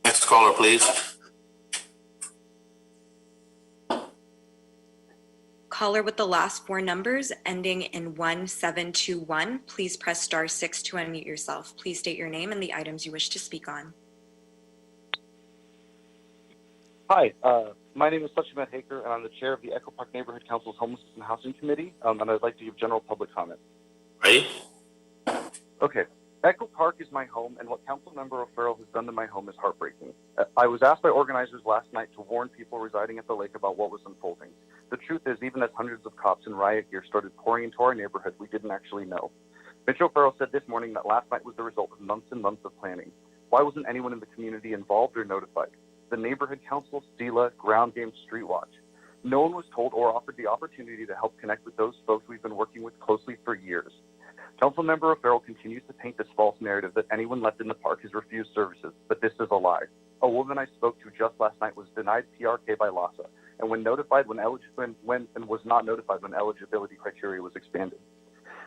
Next caller, please. Caller with the last 4 numbers ending in 1721, please press *6 to unmute yourself. Please state your name and the items you wish to speak on. Hi, my name is Sachimad Haker, and I'm the chair of the Echo Park Neighborhood Council's Homelessness and Housing Committee, and I'd like to give general public comment. Ready? Okay. Echo Park is my home, and what Councilmember O'Farrell has done to my home is heartbreaking. I was asked by organizers last night to warn people residing at the lake about what was unfolding. The truth is, even as hundreds of cops in riot gear started pouring into our neighborhood, we didn't actually know. Mitch O'Farrell said this morning that last night was the result of months and months of planning. Why wasn't anyone in the community involved or notified? The neighborhood council, STILA, Ground Game, Street Watch. No one was told or offered the opportunity to help connect with those folks we've been working with closely for years. Councilmember O'Farrell continues to paint this false narrative that anyone left in the park has refused services, but this is a lie. A woman I spoke to just last night was denied PRK by LASA, and was not notified when eligibility criteria was expanded.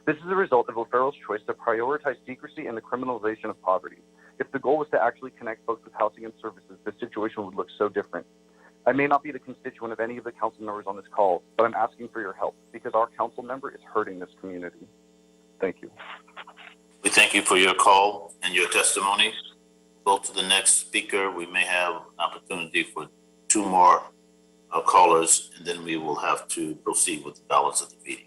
This is a result of O'Farrell's choice to prioritize secrecy and the criminalization of poverty. If the goal was to actually connect folks with housing and services, this situation would look so different. I may not be the constituent of any of the council members on this call, but I'm asking for your help because our council member is hurting this community. Thank you. We thank you for your call and your testimony. Go to the next speaker. We may have an opportunity for two more callers, and then we will have to proceed with the balance of the meeting.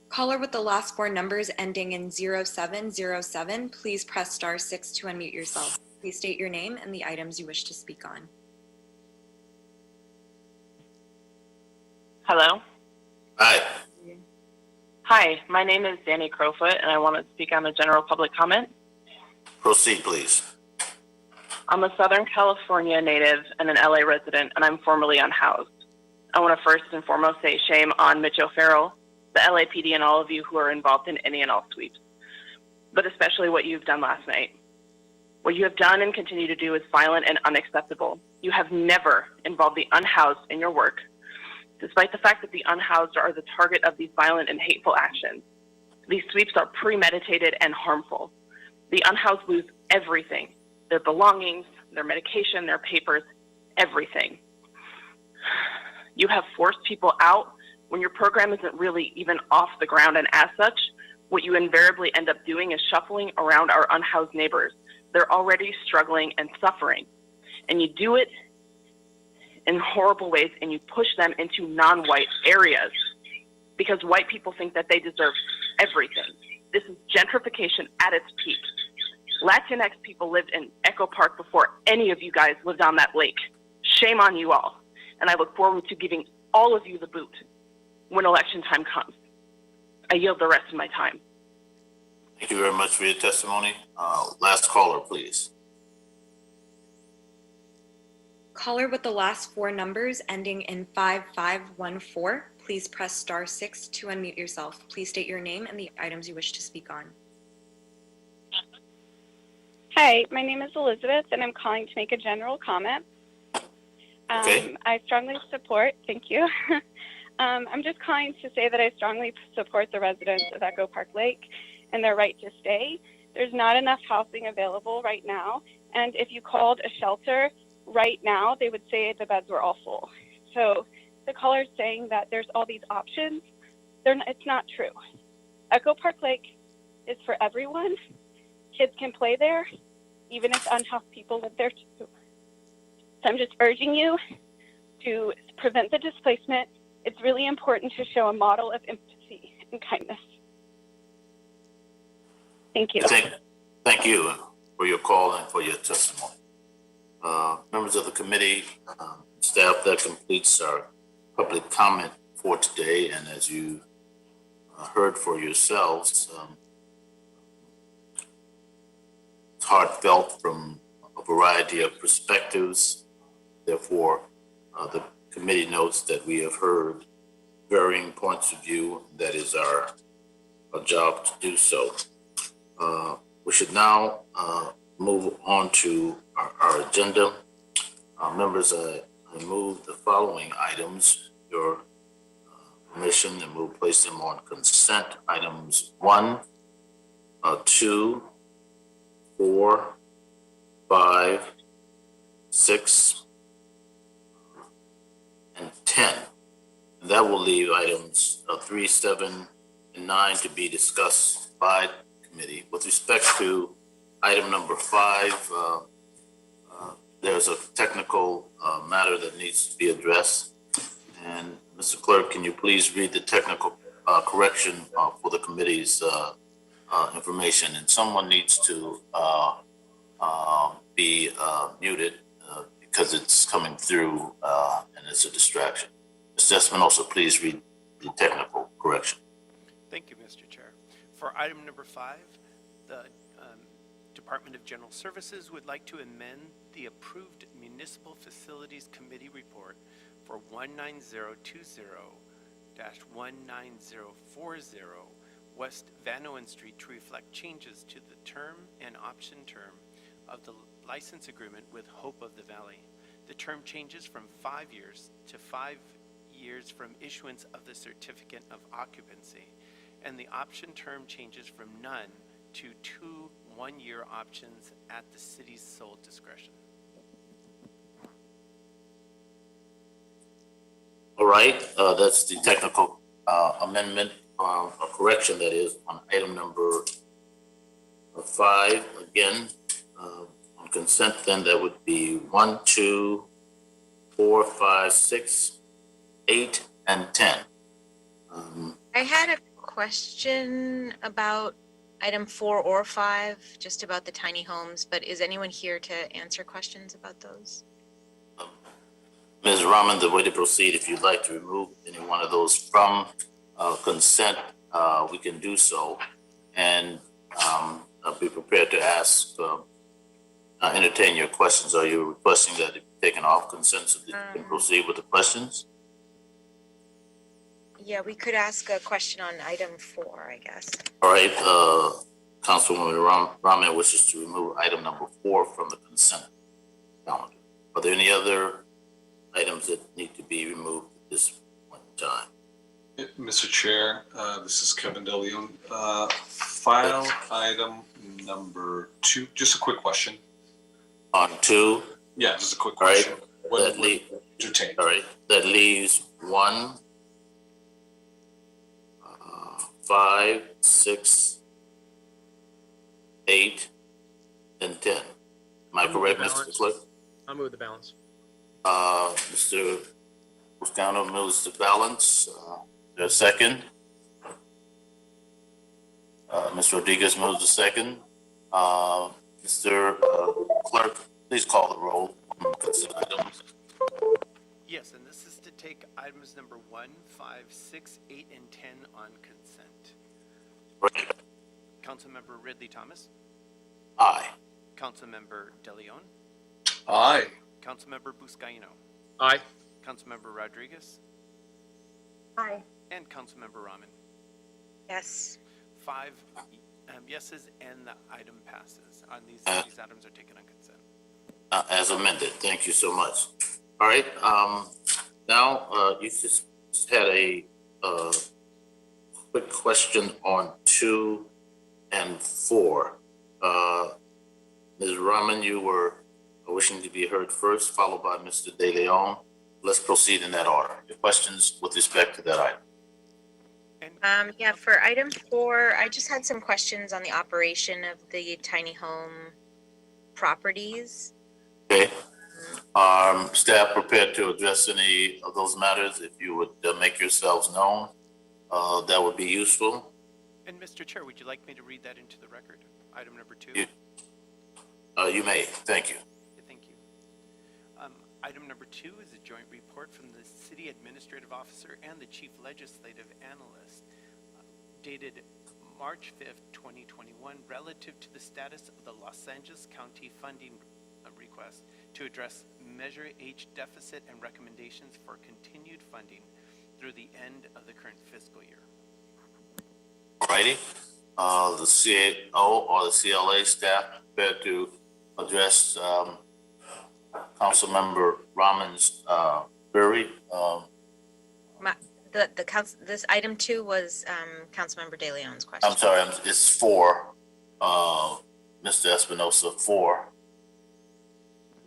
Caller with the last four numbers ending in 0707, please press *6 to unmute yourself. Please state your name and the items you wish to speak on. Hello. Hi. Hi, my name is Danny Crowfoot, and I want to speak on a general public comment. Proceed, please. I'm a Southern California native and an LA resident, and I'm formerly unhoused. I want to first and foremost say shame on Mitch O'Farrell, the LAPD, and all of you who are involved in any and all sweeps, but especially what you've done last night. What you have done and continue to do is violent and unacceptable. You have never involved the unhoused in your work, despite the fact that the unhoused are the target of these violent and hateful actions. These sweeps are premeditated and harmful. The unhoused lose everything: their belongings, their medication, their papers, everything. You have forced people out when your program isn't really even off the ground, and as such, what you invariably end up doing is shuffling around our unhoused neighbors. They're already struggling and suffering, and you do it in horrible ways, and you push them into non-white areas because white people think that they deserve everything. This is gentrification at its peak. Latinx people lived in Echo Park before any of you guys lived on that lake. Shame on you all, and I look forward to giving all of you the boot when election time comes. I yield the rest of my time. Thank you very much for your testimony. Last caller, please. Caller with the last four numbers ending in 5514, please press *6 to unmute yourself. Please state your name and the items you wish to speak on. Hi, my name is Elizabeth, and I'm calling to make a general comment. Okay. I strongly support, thank you. I'm just calling to say that I strongly support the residents of Echo Park Lake and their right to stay. There's not enough housing available right now, and if you called a shelter right now, they would say the beds were all full. So the caller's saying that there's all these options. It's not true. Echo Park Lake is for everyone. Kids can play there, even if unhoused people live there too. So I'm just urging you to prevent the displacement. It's really important to show a model of empathy and kindness. Thank you. Thank you for your call and for your testimony. Members of the committee, staff, that completes our public comment for today. And as you heard for yourselves, it's heartfelt from a variety of perspectives. Therefore, the committee notes that we have heard varying points of view. That is our job to do so. We should now move on to our agenda. Members, I move the following items. Your permission, and we'll place them on consent. Items 1, 2, 4, 5, 6, and 10. And that will leave items 3, 7, and 9 to be discussed by the committee. With respect to item number 5, there's a technical matter that needs to be addressed. And Mr. Clerk, can you please read the technical correction for the committee's information, and someone needs to be muted because it's coming through and it's a distraction. Mr. Espinosa, please read the technical correction. Thank you, Mr. Chair. For item number 5, the Department of General Services would like to amend the approved Municipal Facilities Committee report for 19020-19040 West Van Owen Street to reflect changes to the term and option term of the license agreement with Hope of the Valley. The term changes from 5 years to 5 years from issuance of the certificate of occupancy, and the option term changes from none to 2 one-year options at the city's sole discretion. All right, that's the technical amendment, or correction that is, on item number 5. Again, on consent, then that would be 1, 2, 4, 5, 6, 8, and 10. I had a question about item 4 or 5, just about the tiny homes, but is anyone here to answer questions about those? Ms. Rahman, the way to proceed, if you'd like to remove any one of those from consent, we can do so. And I'll be prepared to ask, entertain your questions. Are you requesting that it be taken off consent so that you can proceed with the questions? Yeah, we could ask a question on item 4, I guess. All right, Councilwoman Rahman wishes to remove item number 4 from the consent calendar. Are there any other items that need to be removed at this point in time? Mr. Chair, this is Kevin DeLeon. File item number 2, just a quick question. On 2? Yeah, just a quick question. All right, all right, that leaves 1, 5, 6, 8, and 10. Am I correct, Mr. Clerk? I'll move the balance. Mr. Buscano moves the balance. There's a second. Ms. Rodriguez moves the second. Mr. Clerk, please call the roll on consent items. Yes, and this is to take items number 1, 5, 6, 8, and 10 on consent. Right. Councilmember Ridley Thomas. Aye. Councilmember DeLeon. Aye. Councilmember Buscaino. Aye. Councilmember Rodriguez. Aye. And Councilmember Rahman. Yes. 5 yeses, and the item passes. On these items are taken on consent. As amended. Thank you so much. All right. Now, you just had a quick question on 2 and 4. Ms. Rahman, you were wishing to be heard first, followed by Mr. De Leon. Let's proceed in that order. Your questions with respect to that item. Yeah, for item 4, I just had some questions on the operation of the tiny home properties. Okay. Staff prepared to address any of those matters. If you would make yourselves known, that would be useful. And Mr. Chair, would you like me to read that into the record? Item number 2. You may. Thank you. Thank you. Item number 2 is a joint report from the City Administrative Officer and the Chief Legislative Analyst dated March 5th, 2021, relative to the status of the Los Angeles County funding request to address Measure H deficit and recommendations for continued funding through the end of the current fiscal year. Alrighty. The CAO or the CLA staff prepared to address Councilmember Rahman's query. The council, this item 2 was Councilmember De Leon's question. I'm sorry, it's 4. Mr. Espinosa, 4.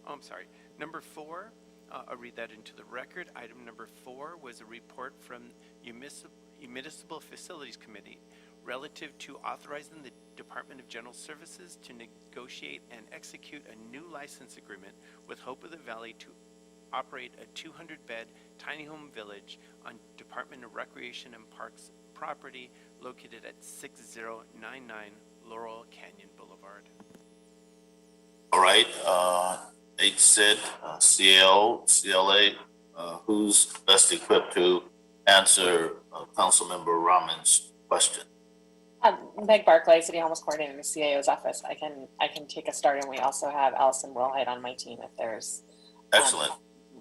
Oh, I'm sorry. Number 4, I'll read that into the record. Item number 4 was a report from Municipal Facilities Committee relative to authorizing the Department of General Services to negotiate and execute a new license agreement with Hope of the Valley to operate a 200-bed tiny home village on Department of Recreation and Parks property located at 6099 Laurel Canyon Boulevard. All right, HSID, CAO, CLA, who's best equipped to answer Councilmember Rahman's question? Meg Barclay, City Homeless Coordinator in the CAO's office. I can take a start, and we also have Allison Wilhite on my team if there's. Excellent.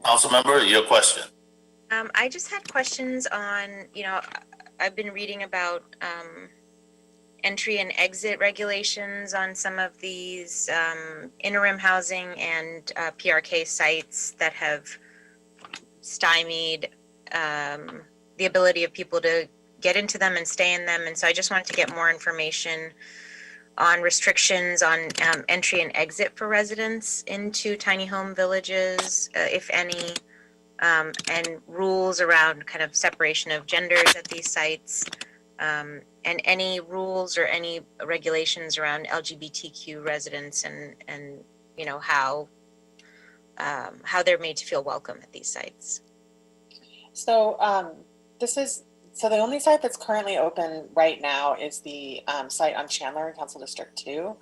Councilmember, your question. I just had questions on, I've been reading about entry and exit regulations on some of these interim housing and PRK sites that have stymied the ability of people to get into them and stay in them. And so I just wanted to get more information on restrictions on entry and exit for residents into tiny home villages, if any, and rules around kind of separation of genders at these sites, and any rules or any regulations around LGBTQ residents and how they're made to feel welcome at these sites. So the only site that's currently open right now is the site on Chandler in Council District 2.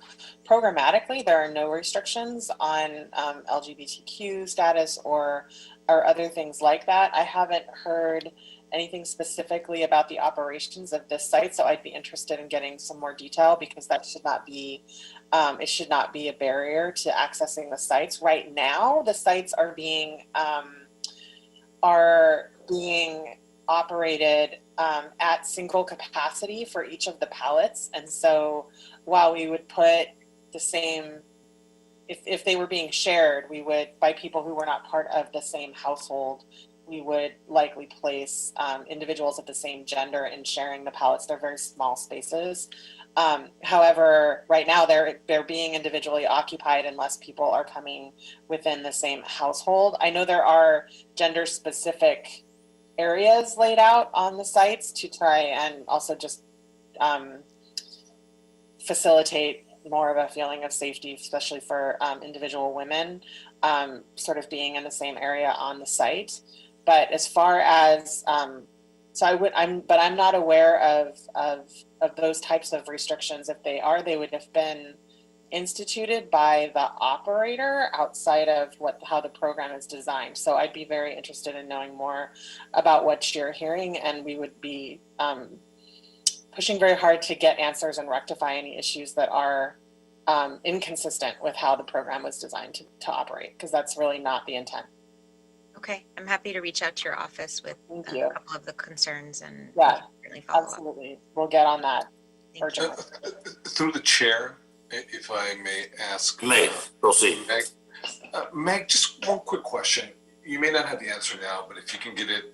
Programmatically, there are no restrictions on LGBTQ status or other things like that. I haven't heard anything specifically about the operations of this site, so I'd be interested in getting some more detail, because that should not be it should not be a barrier to accessing the sites. Right now, the sites are being operated at single capacity for each of the pallets. And so while we would put the same, if they were being shared, we would, by people who were not part of the same household, we would likely place individuals of the same gender in sharing the pallets. They're very small spaces. However, right now they're being individually occupied unless people are coming within the same household. I know there are gender specific areas laid out on the sites to try and also just facilitate more of a feeling of safety, especially for individual women, sort of being in the same area on the site. But as far as I'm not aware of those types of restrictions. If they are, they would have been instituted by the operator outside of how the program is designed. So I'd be very interested in knowing more about what you're hearing, and we would be pushing very hard to get answers and rectify any issues that are inconsistent with how the program was designed to operate, because that's really not the intent. Okay, I'm happy to reach out to your office with a couple of the concerns and really follow absolutely. We'll get on that. Through the chair, if I may ask. May, proceed. Meg, just one quick question. You may not have the answer now, but if you can get it,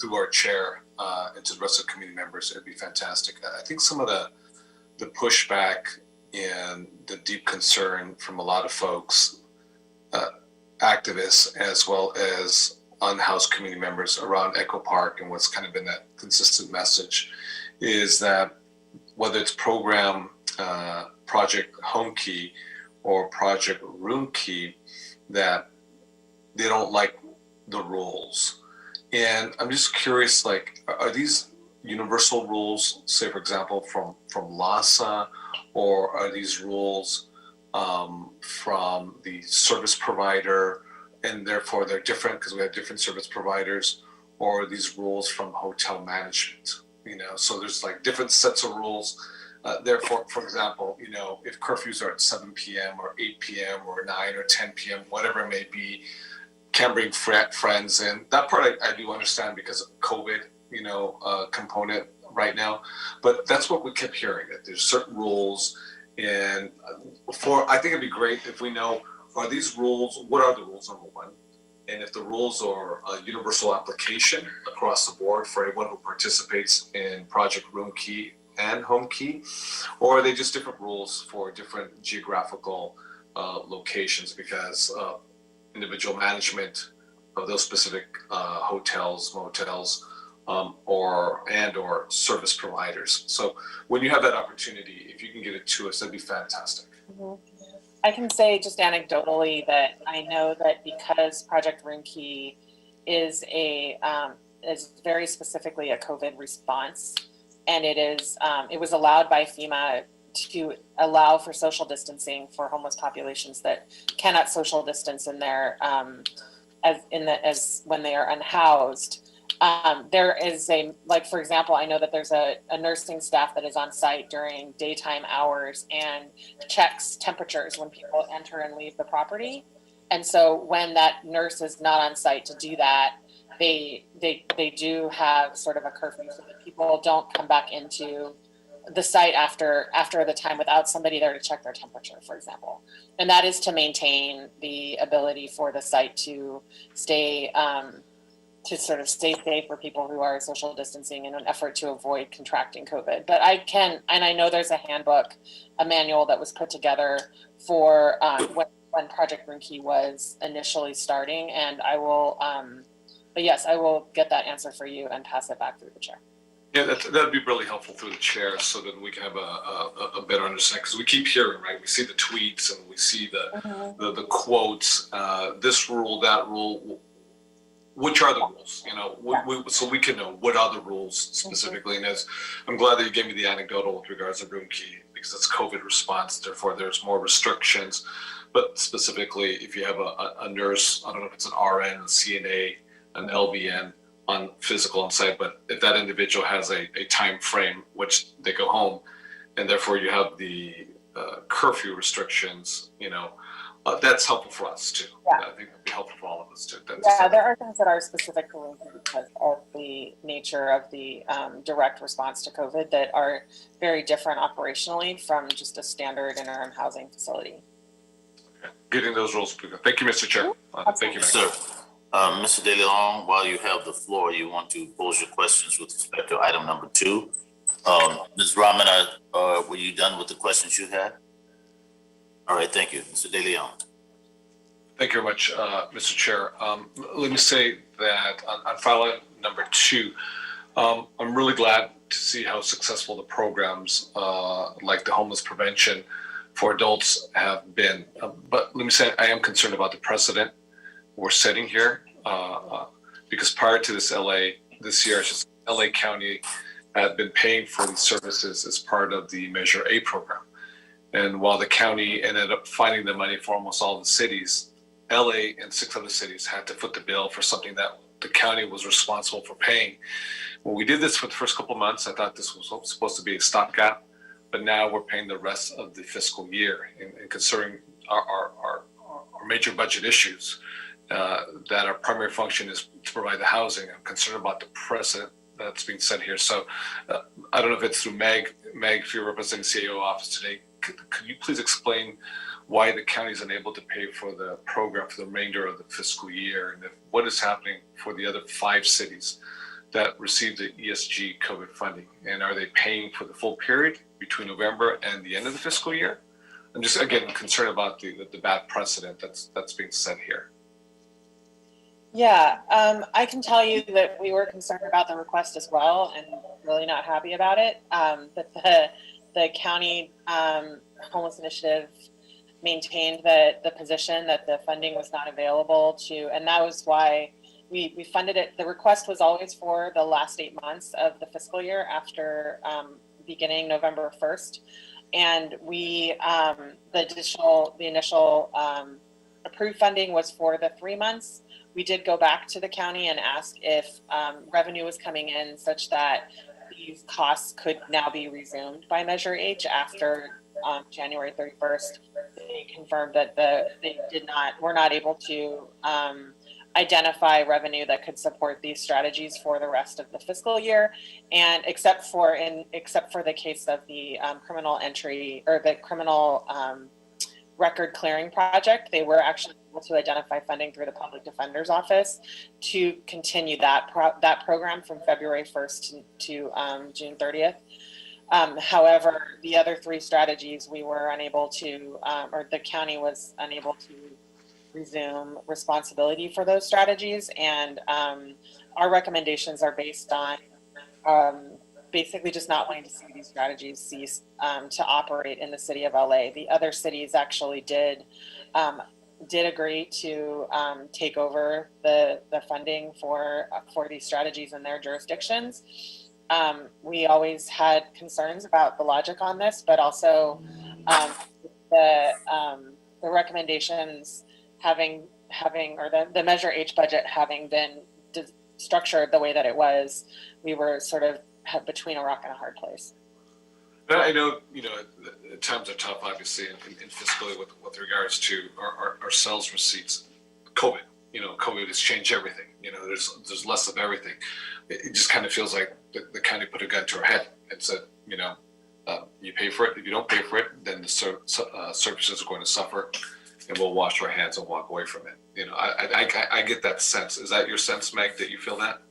through our chair and to the rest of the community members, it'd be fantastic. I think some of the pushback and the deep concern from a lot of folks, activists as well as unhoused community members around Echo Park, and what's kind of been that consistent message is that whether it's program Project Home Key or Project Room Key, that they don't like the rules. And I'm just curious, are these universal rules, say for example from LASA, or are these rules from the service provider, and therefore they're different because we have different service providers, or these rules from hotel management, so there's different sets of rules. Therefore, for example, if curfews are at 7 p.m. or 8 p.m. or 9 or 10 p.m., whatever it may be, can bring friends in. That part I do understand because of COVID, component right now. But that's what we kept hearing, that there's certain rules. And I think it'd be great if we know, are these rules, what are the rules, number one? And if the rules are a universal application across the board for anyone who participates in Project Room Key and Home Key, or are they just different rules for different geographical locations because individual management of those specific hotels, motels, or service providers? So when you have that opportunity, if you can get it to us, that'd be fantastic. Mm-hmm. I can say just anecdotally that I know that because Project Room Key is very specifically a COVID response and it was allowed by FEMA to allow for social distancing for homeless populations that cannot social distance in their as when they are unhoused. There is for example, I know that there's a nursing staff that is on site during daytime hours and checks temperatures when people enter and leave the property. And so when that nurse is not on site to do that, they do have sort of a curfew so that people don't come back into the site after the time without somebody there to check their temperature, for example. And that is to maintain the ability for the site to stay safe for people who are social distancing in an effort to avoid contracting COVID. But I know there's a handbook, a manual that was put together for when Project Room Key was initially starting, and I will, but yes, I will get that answer for you and pass it back through the chair. Yeah, that'd be really helpful through the chair so that we can have a better understanding, because we keep hearing, right? We see the tweets and we see the quotes, this rule, that rule. Which are the rules? You know, so we can know what are the rules specifically. And as I'm glad that you gave me the anecdotal with regards to Room Key, because it's COVID response, therefore there's more restrictions. But specifically, if you have a nurse, I don't know if it's an RN, a CNA, an LVN on physical on site, but if that individual has a time frame which they go home, and therefore you have the curfew restrictions, you know, that's helpful for us too. Yeah. I think that'd be helpful for all of us too. There are things that are specific for Room Key because of the nature of the direct response to COVID that are very different operationally from just a standard interim housing facility. Getting those rules. Thank you, Mr. Chair. Thank you, sir. Mr. De Leon, while you have the floor, you want to pose your questions with respect to item number 2. Ms. Rahman, were you done with the questions you had? All right, thank you. Mr. De Leon. Thank you very much, Mr. Chair. Let me say that on file item number 2, I'm really glad to see how successful the programs like the homeless prevention for adults have been. But let me say, I am concerned about the precedent we're setting here, because prior to this year, LA County had been paying for these services as part of the Measure A program. And while the county ended up finding the money for almost all the cities, LA and 6 other cities had to foot the bill for something that the county was responsible for paying. When we did this for the first couple of months, I thought this was supposed to be a stopgap, but now we're paying the rest of the fiscal year. And considering our major budget issues, that our primary function is to provide the housing, I'm concerned about the precedent that's being set here. So I don't know if it's through Meg, if you're representing the CAO office today, could you please explain why the county is unable to pay for the program for the remainder of the fiscal year, and what is happening for the other 5 cities that received the ESG COVID funding, and are they paying for the full period between November and the end of the fiscal year? I'm just again concerned about the bad precedent that's being set here. Yeah, I can tell you that we were concerned about the request as well, and really not happy about it. But the county homeless initiative maintained the position that the funding was not available to, and that was why we funded it. The request was always for the last 8 months of the fiscal year after beginning November 1st, and the initial approved funding was for the 3 months. We did go back to the county and ask if revenue was coming in such that these costs could now be resumed by Measure H after January 31st. They confirmed that they were not able to identify revenue that could support these strategies for the rest of the fiscal year, and except for the case of the criminal entry or the criminal record clearing project, they were actually able to identify funding through the Public Defender's Office to continue that program from February 1st to June 30th. However, the other 3 strategies we were unable to, or the county was unable to resume responsibility for those strategies, and our recommendations are based on basically just not wanting to see these strategies cease to operate in the city of LA. The other cities actually did agree to take over the funding for these strategies in their jurisdictions. we always had concerns about the logic on this, but also the recommendations having or the Measure H budget having been structured the way that it was, we were sort of between a rock and a hard place. I know, times are tough, obviously, in fiscally with regards to our sales receipts. COVID, COVID has changed everything. There's less of everything. It just kind of feels like the county put a gun to our head and said, you pay for it. If you don't pay for it, then the services are going to suffer, and we'll wash our hands and walk away from it. I get that sense. Is that your sense, Meg, that you feel that?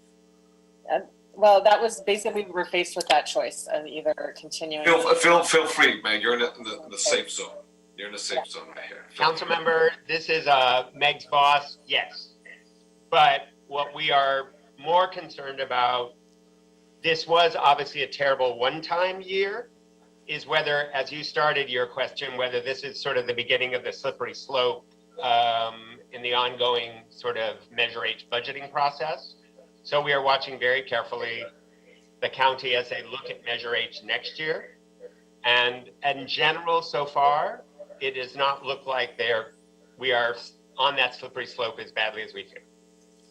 Well, that was basically, we were faced with that choice of either continuing. Feel free, Meg. You're in the safe zone. You're in the safe zone right here. Councilmember, this is Meg's boss, yes. But what we are more concerned about, this was obviously a terrible one-time year, is whether, as you started your question, whether this is sort of the beginning of the slippery slope in the ongoing sort of Measure H budgeting process. So we are watching very carefully the county as they look at Measure H next year. And in general, so far, it does not look like we are on that slippery slope as badly as we feel.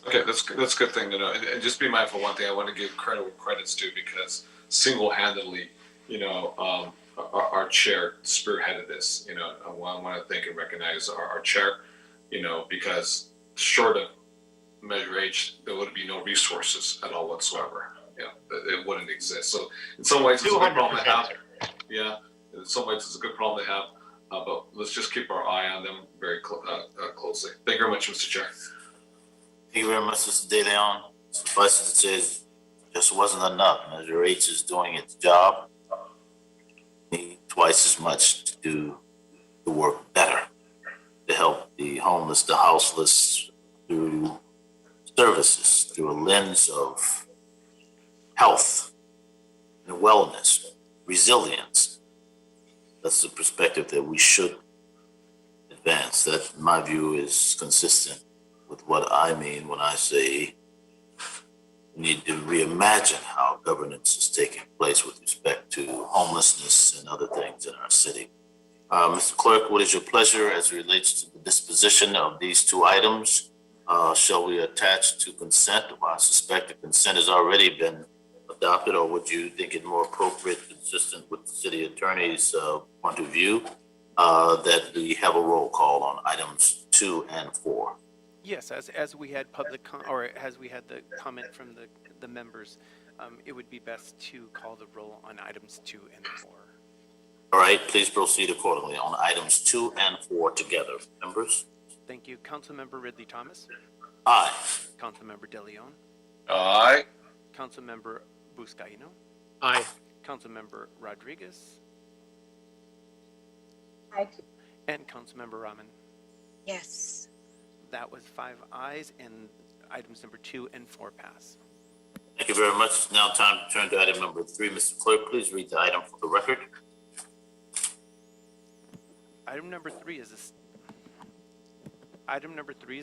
Okay, that's a good thing to know. And just be mindful, one thing I want to give credit where credit's due, because single-handedly, our chair spearheaded this. I want to thank and recognize our chair, because short of Measure H, there would be no resources at all whatsoever. It wouldn't exist. So in some ways, it's a good problem to have. Yeah, in some ways, it's a good problem to have. But let's just keep our eye on them very closely. Thank you very much, Mr. Chair. Thank you very much, Mr. De Leon. Suffice it to say, it just wasn't enough. Measure H is doing its job. We need twice as much to do the work better, to help the homeless, the houseless, through services, through a lens of health and wellness, resilience. That's the perspective that we should advance. That, in my view, is consistent with what I mean when I say we need to reimagine how governance is taking place with respect to homelessness and other things in our city. Mr. Clerk, what is your pleasure as it relates to the disposition of these two items? Shall we attach to consent? Well, I suspect the consent has already been adopted, or would you think it more appropriate, consistent with the city attorney's point of view, that we have a roll call on items 2 and 4? Yes, as we had as we had the comment from the members, it would be best to call the roll on items 2 and 4. All right, please proceed accordingly on items 2 and 4 together. Members? Thank you. Councilmember Ridley Thomas? Aye. Councilmember De Leon? Aye. Councilmember Buscaino? Aye. Councilmember Rodriguez? Aye. And Councilmember Rahman? Yes. That was 5 ayes, and items number 2 and 4 pass. Thank you very much. It's now time to turn to item number 3. Mr. Clerk, please read the item for the record. Item number 3 is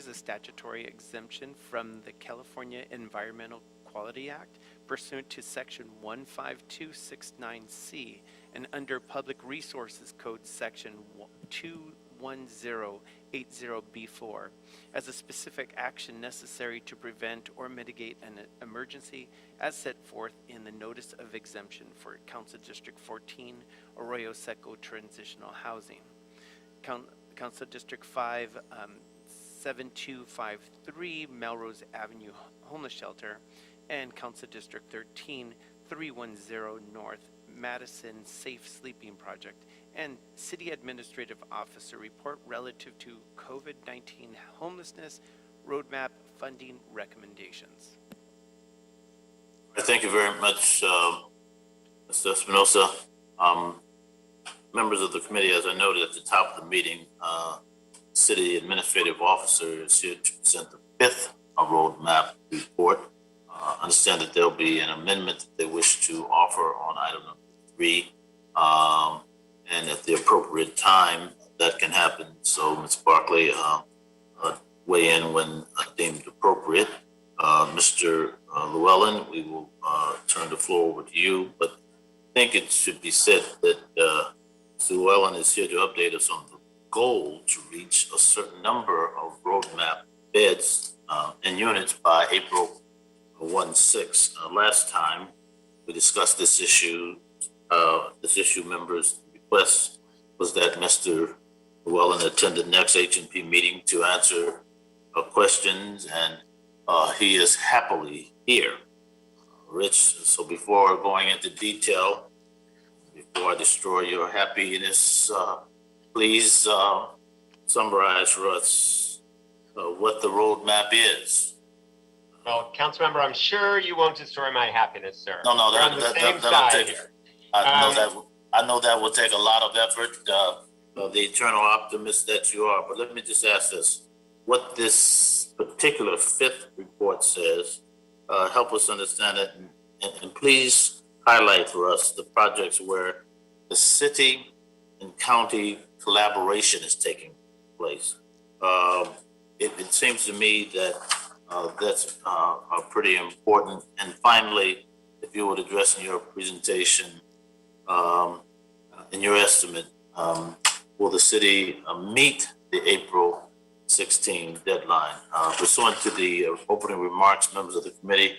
a statutory exemption from the California Environmental Quality Act pursuant to Section 15269C and under Public Resources Code Section 21080B4 as a specific action necessary to prevent or mitigate an emergency as set forth in the Notice of Exemption for Council District 14, Arroyo Seco Transitional Housing. Council District 5, 7253 Melrose Avenue Homeless Shelter, and Council District 13, 310 North Madison Safe Sleeping Project, and City Administrative Officer report relative to COVID-19 homelessness roadmap funding recommendations. Thank you very much, Mr. Espinosa. Members of the committee, as I noted at the top of the meeting, City Administrative Officer is here to present the 5th roadmap report. I understand that there'll be an amendment that they wish to offer on item number 3, and at the appropriate time that can happen. So, Ms. Barclay, weigh in when deemed appropriate. Mr. Llewellyn, we will turn the floor over to you, but I think it should be said that Mr. Llewellyn is here to update us on the goal to reach a certain number of roadmap beds and units by April 16. Last time we discussed this issue, members' request was that Mr. Llewellyn attend the next H&P meeting to answer questions, and he is happily here. Rich, so before going into detail, before I destroy your happiness, please summarize for us what the roadmap is. Well, Councilmember, I'm sure you won't destroy my happiness, sir. No, We're on the same that'll side take here. I know that will take a lot of effort, the eternal optimist that you are. But let me just ask this: what this particular fifth report says, help us understand it, and please highlight for us the projects where the city and county collaboration is taking place. It seems to me that that's pretty important. And finally, if you would address in your presentation, in your estimate, will the city meet the April 16 deadline? Pursuant to the opening remarks, members of the committee,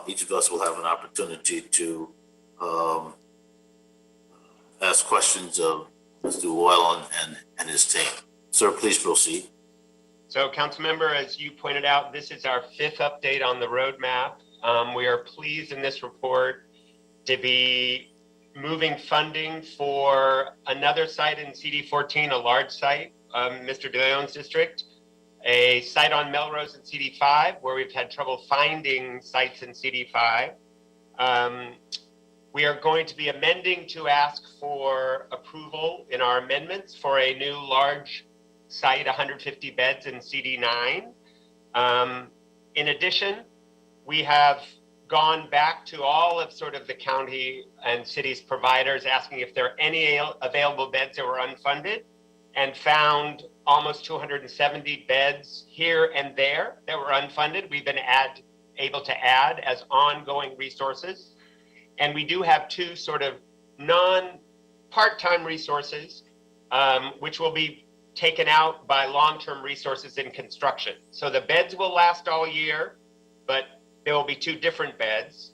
each of us will have an opportunity to ask questions of Mr. Llewellyn and his team. Sir, please proceed. So, Councilmember, as you pointed out, this is our fifth update on the roadmap. We are pleased in this report to be moving funding for another site in CD14, a large site, Mr. De Leon's district, a site on Melrose in CD5, where we've had trouble finding sites in CD5. We are going to be amending to ask for approval in our amendments for a new large site, 150 beds in CD9. In addition, we have gone back to all of sort of the county and city's providers asking if there are any available beds that were unfunded, and found almost 270 beds here and there that were unfunded. We've been able to add as ongoing resources. And we do have two sort of part-time resources, which will be taken out by long-term resources in construction. So the beds will last all year, but there will be two different beds,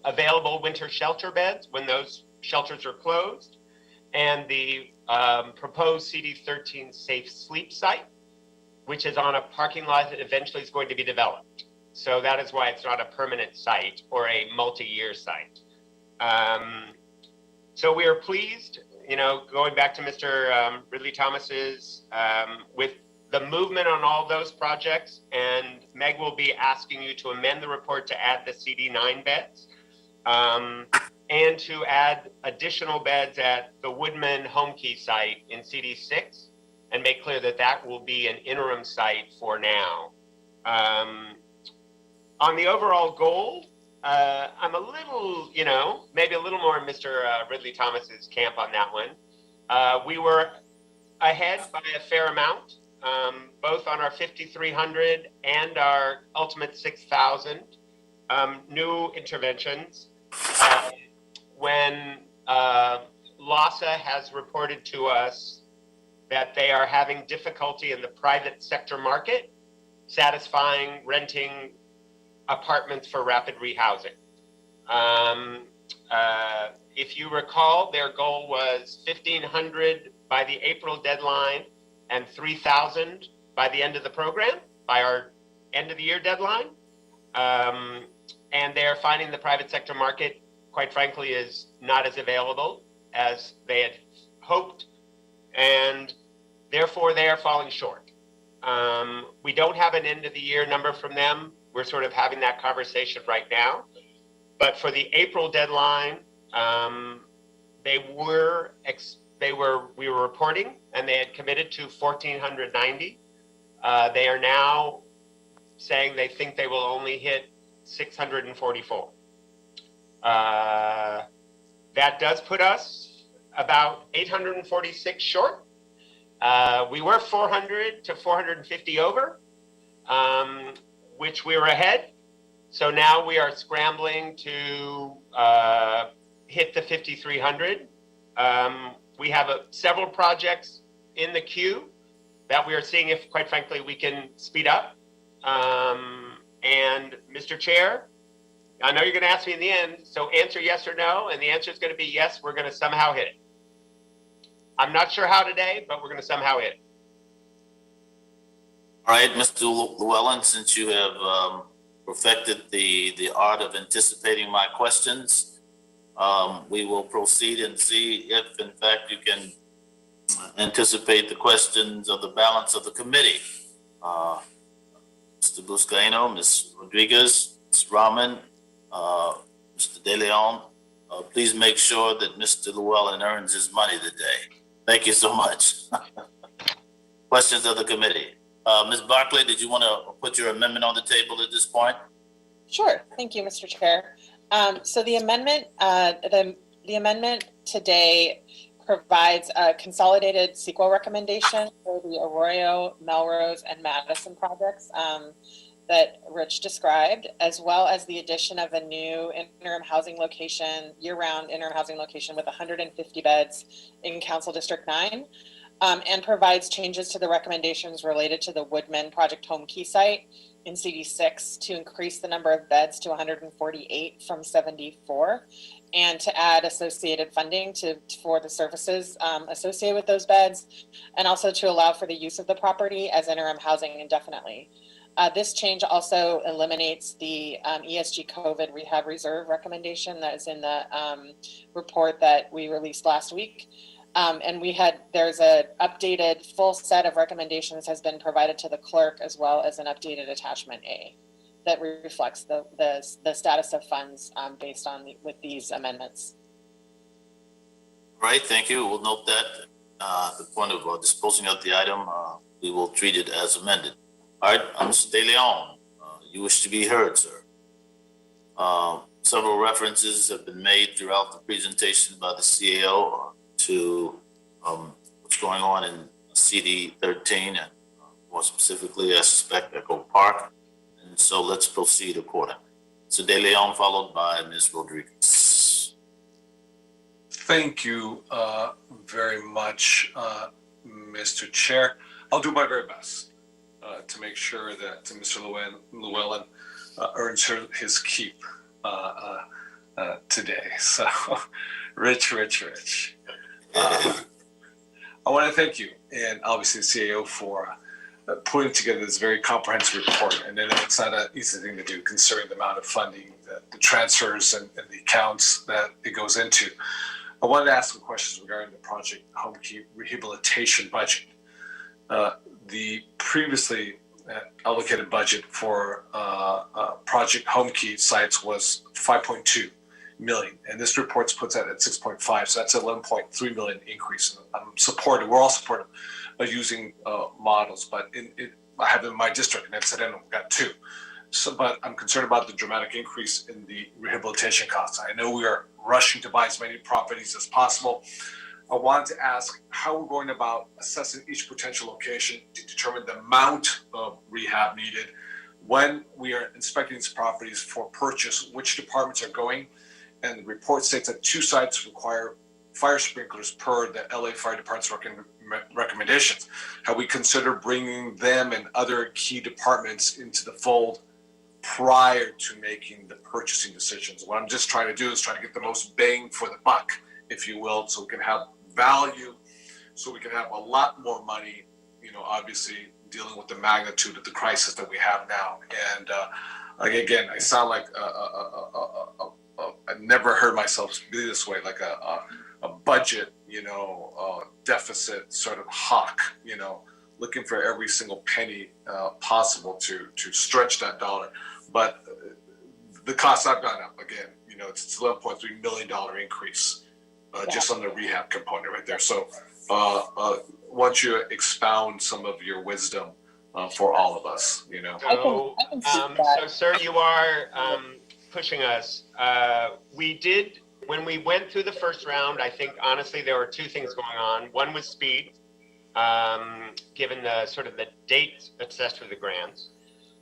available winter shelter beds when those shelters are closed, and the proposed CD13 safe sleep site, which is on a parking lot that eventually is going to be developed. So that is why it's not a permanent site or a multi-year site. So we are pleased, going back to Mr. Ridley Thomas's, with the movement on all those projects, and Meg will be asking you to amend the report to add the CD9 beds, and to add additional beds at the Woodman Home Key site in CD6, and make clear that that will be an interim site for now. On the overall goal, I'm a little, maybe a little more in Mr. Ridley Thomas's camp on that one. We were ahead by a fair amount, both on our 5,300 and our ultimate 6,000 new interventions. When LASA has reported to us that they are having difficulty in the private sector market, satisfying renting apartments for rapid rehousing. If you recall, their goal was 1,500 by the April deadline and 3,000 by the end of the program, by our end of the year deadline. And they're finding the private sector market, quite frankly, is not as available as they had hoped, and therefore they are falling short. We don't have an end of the year number from them. We're sort of having that conversation right now. But for the April deadline, we were reporting, and they had committed to 1,490. They are now saying they think they will only hit 644. That does put us about 846 short. We were 400 to 450 over. which we were ahead. So now we are scrambling to hit the 5,300. We have several projects in the queue that we are seeing if, quite frankly, we can speed up. And Mr. Chair, I know you're going to ask me in the end, so answer yes or no, and the answer is going to be yes, we're going to somehow hit it. I'm not sure how today, but we're going to somehow hit it. All right, Mr. Llewellyn, since you have perfected the art of anticipating my questions, we will proceed and see if, in fact, you can anticipate the questions of the balance of the committee. Mr. Buscaino, Ms. Rodriguez, Ms. Rahman, Mr. De Leon, please make sure that Mr. Llewellyn earns his money today. Thank you so much. Questions of the committee. Ms. Barclay, did you want to put your amendment on the table at this point? Sure. Thank you, Mr. Chair. So the amendment, the amendment today provides a consolidated CEQA recommendation for the Arroyo, Melrose, and Madison projects that Rich described, as well as the addition of a new interim housing location, year-round interim housing location with 150 beds in Council District 9, and provides changes to the recommendations related to the Woodman Project Home Key site in CD6 to increase the number of beds to 148 from 74, and to add associated funding for the services associated with those beds, and also to allow for the use of the property as interim housing indefinitely. This change also eliminates the ESG COVID Rehab Reserve recommendation that is in the report that we released last week. And there's an updated full set of recommendations has been provided to the clerk, as well as an updated attachment A that reflects the status of funds based on with these amendments. All right, thank you. We'll note that at the point of disposing of the item, we will treat it as amended. All right, Mr. De Leon, you wish to be heard, sir. Several references have been made throughout the presentation by the CAO to what's going on in CD 13 and more specifically, I suspect, Echo Park. And so let's proceed accordingly. So De Leon, followed by Ms. Rodriguez. Thank you very much, Mr. Chair. I'll do my very best to make sure that Mr. Llewellyn earns his keep today. So, Rich. I want to thank you and obviously the CAO for putting together this very comprehensive report. And then it's not an easy thing to do considering the amount of funding, the transfers and the accounts that it goes into. I wanted to ask some questions regarding the Project Home Key rehabilitation budget. The previously allocated budget for Project Home Key sites was 5.2 million, and this report puts that at 6.5, so that's 11.3 million increase. I'm supportive. We're all supportive of using models, but I have in my district, and that's we've got two. So, but I'm concerned about the dramatic increase in the rehabilitation costs. I know we are rushing to buy as many properties as possible. I wanted to ask how we're going about assessing each potential location to determine the amount of rehab needed. When we are inspecting these properties for purchase, which departments are going, and the report states that 2 sites require fire sprinklers per the LA Fire Department's recommendations. Have we considered bringing them and other key departments into the fold prior to making the purchasing decisions? What I'm just trying to do is try to get the most bang for the buck, if you will, so we can have value, so we can have a lot more money, obviously dealing with the magnitude of the crisis that we have now. And again, I sound like I never heard myself be this way, like a budget, deficit sort of hawk, looking for every single penny possible to stretch that dollar. But the costs have gone up again. It's $11.3 million increase just on the rehab component right there. So once you expound some of your wisdom for all of us, So, sir, you are pushing us. We did, when we went through the first round, I think honestly there were 2 things going on. One was speed, given the sort of the dates assessed for the grants.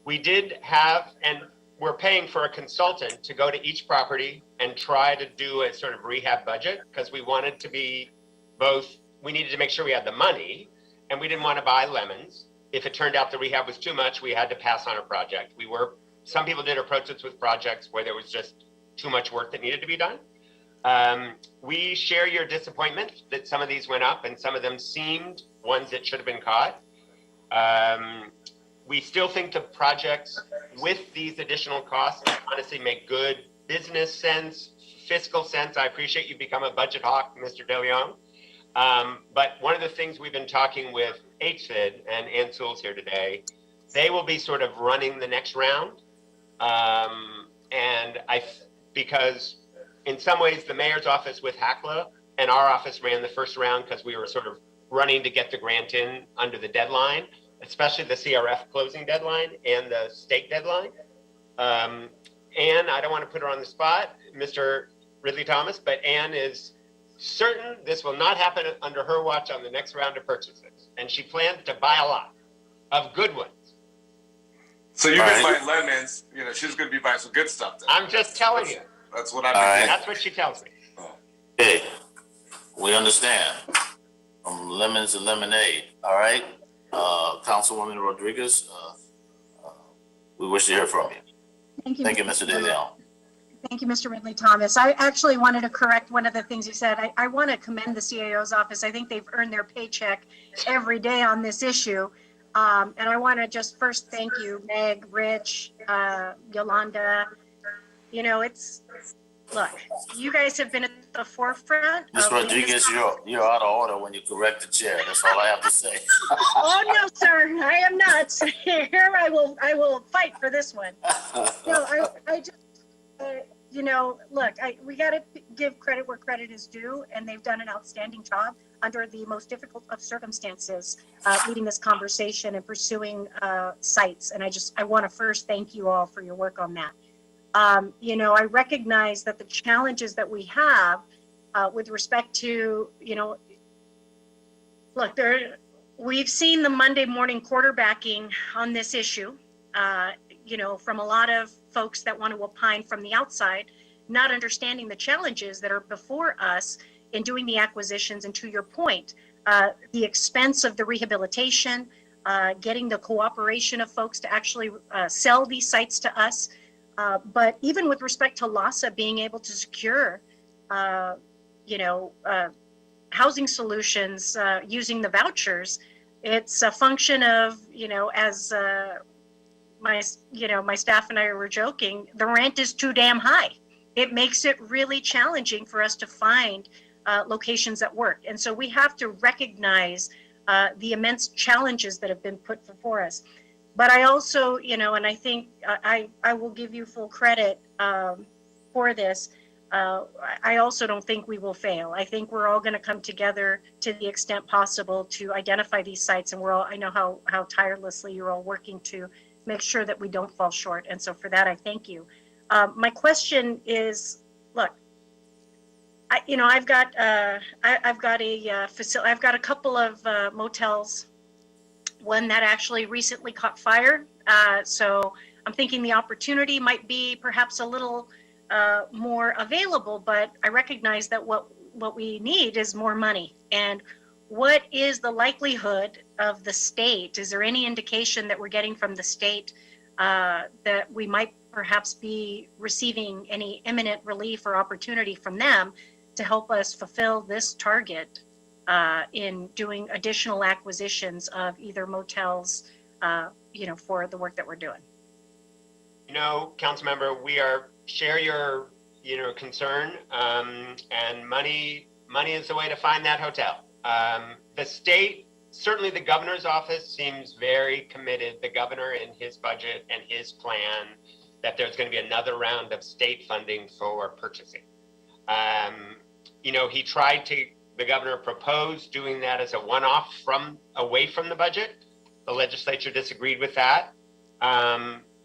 We did have, and we're paying for a consultant to go to each property and try to do a sort of rehab budget, because we wanted to be both, we needed to make sure we had the money, and we didn't want to buy lemons. If it turned out the rehab was too much, we had to pass on a project. Some people did approach us with projects where there was just too much work that needed to be done. We share your disappointment that some of these went up and some of them seemed ones that should have been caught. We still think the projects with these additional costs honestly make good business sense, fiscal sense. I appreciate you become a budget hawk, Mr. De Leon. But one of the things we've been talking with HFID, and Ann Sewell's here today, they will be sort of running the next round. Because in some ways the mayor's office with HACLA and our office ran the first round because we were sort of running to get the grant in under the deadline, especially the CRF closing deadline and the state deadline. Ann, I don't want to put her on the spot, Mr. Ridley Thomas, but Ann is certain this will not happen under her watch on the next round of purchases. And she plans to buy a lot of good ones. So you're going to buy lemons, she's going to be buying some good stuff then. I'm just telling you. That's what I've been thinking. That's what she tells me. Okay, we understand. From lemons and lemonade, all right? Councilwoman Rodriguez, we wish to hear from you. Thank you. Thank you, Mr. De Leon. Thank you, Mr. Ridley Thomas. I actually wanted to correct one of the things you said. I want to commend the CAO's office. I think they've earned their paycheck every day on this issue. And I want to just first thank you, Meg, Rich, Yolanda. Look, you guys have been at the forefront. Ms. Rodriguez, you're out of order when you correct the chair. That's all I have to say. Oh, no, sir, I am not. Here, I will fight for this one. No, I just, look, we got to give credit where credit is due, and they've done an outstanding job under the most difficult of circumstances, leading this conversation and pursuing sites. And I want to first thank you all for your work on that. I recognize that the challenges that we have with respect to, look, we've seen the Monday morning quarterbacking on this issue, from a lot of folks that want to opine from the outside, not understanding the challenges that are before us in doing the acquisitions. And to your point, the expense of the rehabilitation, getting the cooperation of folks to actually sell these sites to us. But even with respect to LASA being able to secure, housing solutions using the vouchers, it's a function of, as my staff and I were joking, the rent is too damn high. It makes it really challenging for us to find locations that work. And so we have to recognize the immense challenges that have been put before us. But I also, and I think I will give you full credit for this. I also don't think we will fail. I think we're all going to come together to the extent possible to identify these sites. And I know how tirelessly you're all working to make sure that we don't fall short. And so for that, I thank you. My question is, look, I've got a facility. I've got a couple of motels. One that actually recently caught fire. So I'm thinking the opportunity might be perhaps a little more available, but I recognize that what we need is more money. And what is the likelihood of the state? Is there any indication that we're getting from the state that we might perhaps be receiving any imminent relief or opportunity from them to help us fulfill this target in doing additional acquisitions of either motels, for the work that we're doing? Council member, we share your, concern, and money is the way to find that hotel. The state, certainly the governor's office seems very committed, the governor in his budget and his plan, that there's going to be another round of state funding for purchasing. The governor proposed doing that as a one-off away from the budget. The legislature disagreed with that.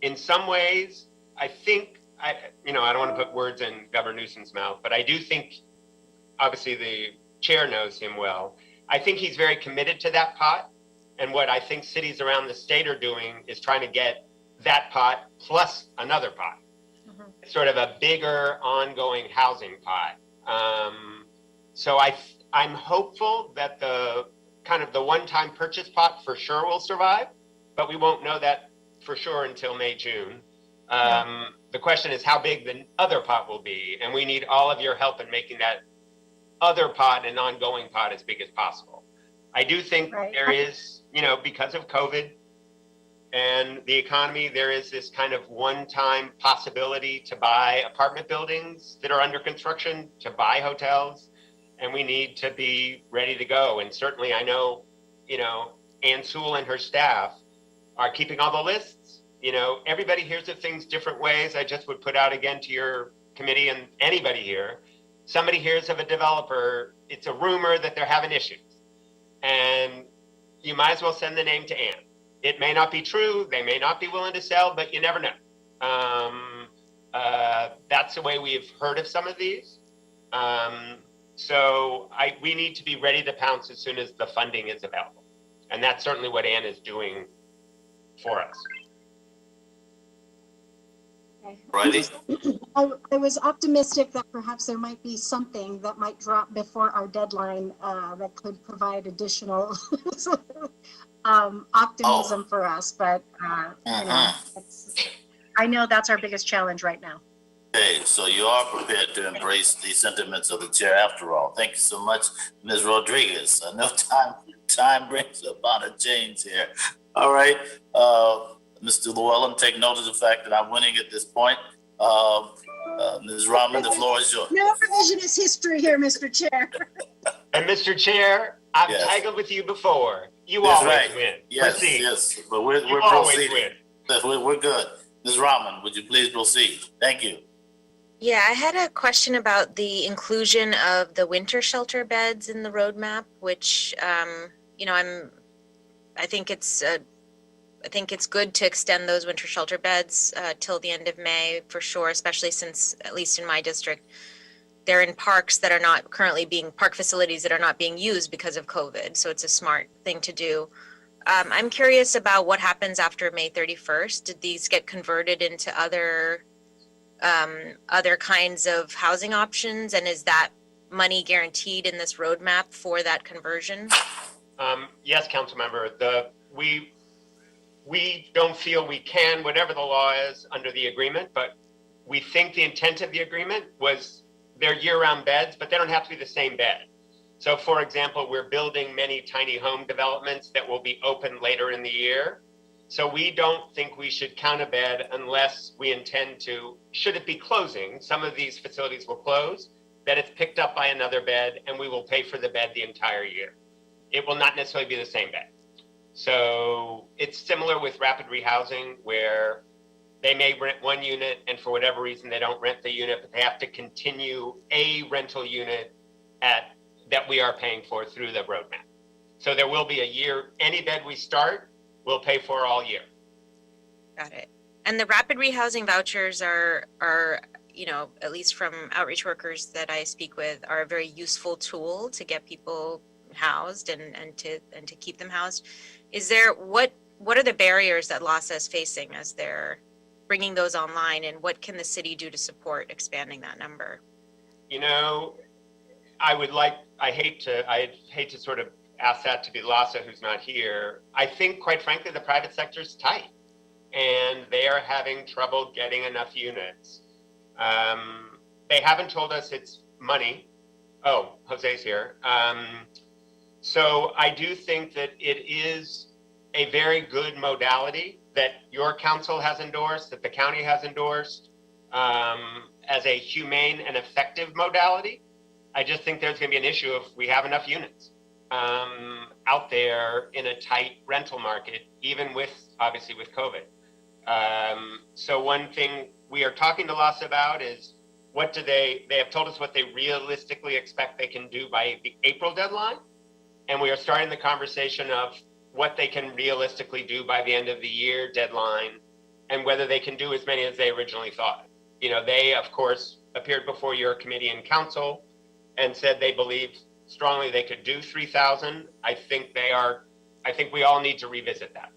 In some ways, I think, I don't want to put words in Governor Newsom's mouth, but I do think, obviously the chair knows him well. I think he's very committed to that pot. And what I think cities around the state are doing is trying to get that pot plus another pot. It's sort of a bigger ongoing housing pot. So I'm hopeful that the kind of the one-time purchase pot for sure will survive, but we won't know that for sure until May, June. The question is how big the other pot will be, and we need all of your help in making that other pot an ongoing pot as big as possible. I do think there is, you know, because of COVID and the economy, there is this kind of one-time possibility to buy apartment buildings that are under construction, to buy hotels, and we need to be ready to go. And certainly I know, you know, Ann Sewell and her staff are keeping all the lists. You know, everybody hears of things different ways. I just would put out again to your committee and anybody here, somebody hears of a developer, it's a rumor that they're having issues. And you might as well send the name to Ann. It may not be true, they may not be willing to sell, but you never know. That's the way we've heard of some of these. So we need to be ready to pounce as soon as the funding is available. And that's certainly what Ann is doing for us. Righty. I was optimistic that perhaps there might be something that might drop before our deadline that could provide additional optimism for us. But you know, I know that's our biggest challenge right now. Okay, so you are prepared to embrace the sentiments of the chair after all. Thank you so much, Ms. Rodriguez. I know time brings about a change here. All right, Mr. Llewellyn, take note of the fact that I'm winning at this point. Ms. Rahman, the floor is yours. No revisionist history here, Mr. Chair. And Mr. Chair, I've taggled with you before. You always win. Yes, proceed. yes, but we're always proceeding. We're good. Ms. Rahman, would you please proceed? Thank you. Yeah, I had a question about the inclusion of the winter shelter beds in the roadmap, which, you know, I think it's good to extend those winter shelter beds till the end of May for sure, especially since, at least in my district, they're in parks that are not currently park facilities that are not being used because of COVID. So it's a smart thing to do. I'm curious about what happens after May 31st. Did these get converted into other kinds of housing options? And is that money guaranteed in this roadmap for that conversion? Yes, council member, we don't feel we can, whatever the law is under the agreement, but we think the intent of the agreement was they're year-round beds, but they don't have to be the same bed. So for example, we're building many tiny home developments that will be open later in the year. So we don't think we should count a bed unless we intend to, should it be closing, some of these facilities will close, that it's picked up by another bed and we will pay for the bed the entire year. It will not necessarily be the same bed. So it's similar with rapid rehousing where they may rent one unit and for whatever reason they don't rent the unit, but they have to continue a rental unit that we are paying for through the roadmap. So there will be a year, any bed we start, we'll pay for all year. Got it. And the rapid rehousing vouchers are, you know, at least from outreach workers that I speak with, are a very useful tool to get people housed and to keep them housed. Is there, what are the barriers that LAHSA is facing as they're bringing those online, and what can the city do to support expanding that number? You know, I hate to sort of ask that to be LAHSA, who's not here. I think, quite frankly, the private sector is tight and they are having trouble getting enough units. They haven't told us it's money. Oh, Jose's here. So I do think that it is a very good modality that your council has endorsed, that the county has endorsed as a humane and effective modality. I just think there's going to be an issue if we have enough units out there in a tight rental market, even with, obviously, with COVID. So one thing we are talking to LAHSA about is what do they have told us what they realistically expect they can do by the April deadline. And we are starting the conversation of what they can realistically do by the end of the year deadline and whether they can do as many as they originally thought. You know, they, of course, appeared before your committee and council and said they believed strongly they could do 3,000. I think we all need to revisit that.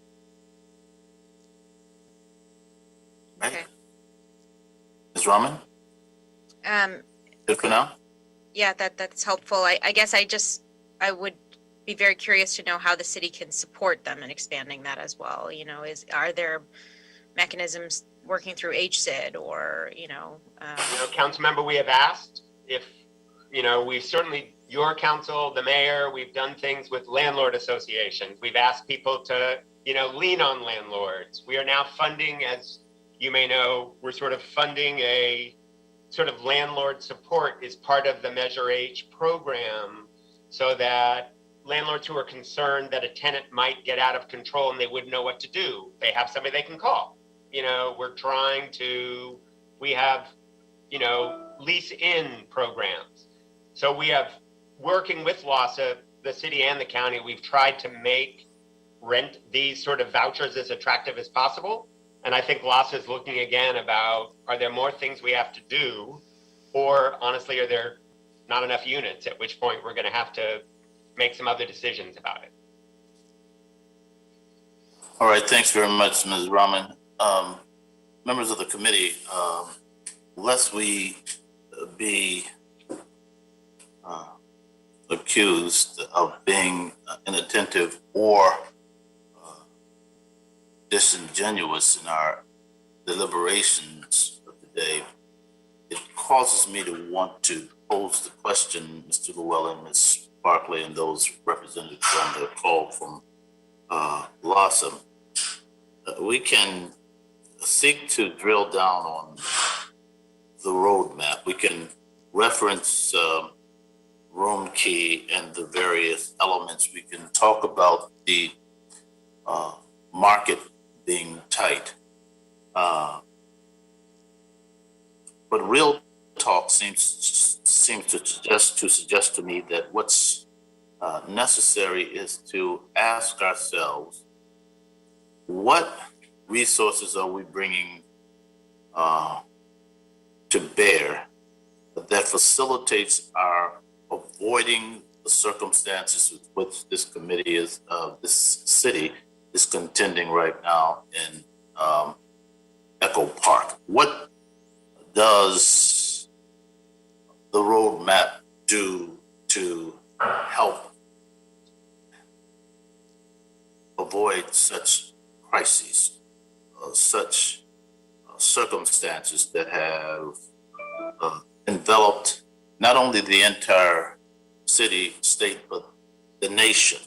Right? Okay. Ms. Rahman, good for now? Yeah, that's helpful. I guess I would be very curious to know how the city can support them in expanding that as well. You know, are there mechanisms working through HSID or, Council member, we have asked if, we've certainly, your council, the mayor, we've done things with landlord associations. We've asked people to, lean on landlords. We are now funding, as you may know, we're sort of funding a sort of landlord support is part of the Measure H program, so that landlords who are concerned that a tenant might get out of control and they wouldn't know what to do, they have somebody they can call. We have, lease in programs. So we have, working with LASA, the city and the county, we've tried to make rent these sort of vouchers as attractive as possible. And I think LASA is looking again about, are there more things we have to do? Or honestly, are there not enough units, at which point we're going to have to make some other decisions about it. All right, thanks very much, Ms. Rahman. Members of the committee, lest we be accused of being inattentive or disingenuous in our deliberations of the day, it causes me to want to pose the question, Mr. Llewellyn, Ms. Barkley, and those represented on the call from LASA. We can seek to drill down on the roadmap. We can reference room key and the various elements. We can talk about the market being tight. But real talk seems to suggest to me that what's necessary is to ask ourselves, what resources are we bringing to bear that facilitates our avoiding the circumstances with which this committee is, this city is contending right now in Echo Park? What does the roadmap do to help avoid such crises, such circumstances that have enveloped not only the entire city, state, but the nation?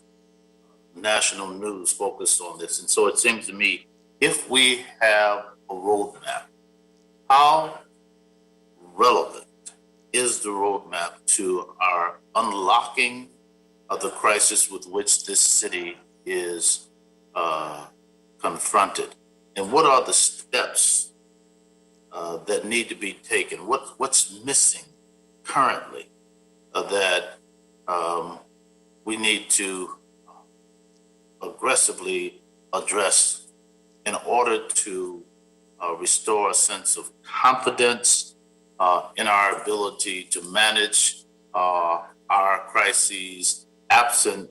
National news focused on this. And so it seems to me, if we have a roadmap, how relevant is the roadmap to our unlocking of the crisis with which this city is confronted? And what are the steps that need to be taken? What's missing currently that we need to aggressively address in order to restore a sense of confidence in our ability to manage our crises, absent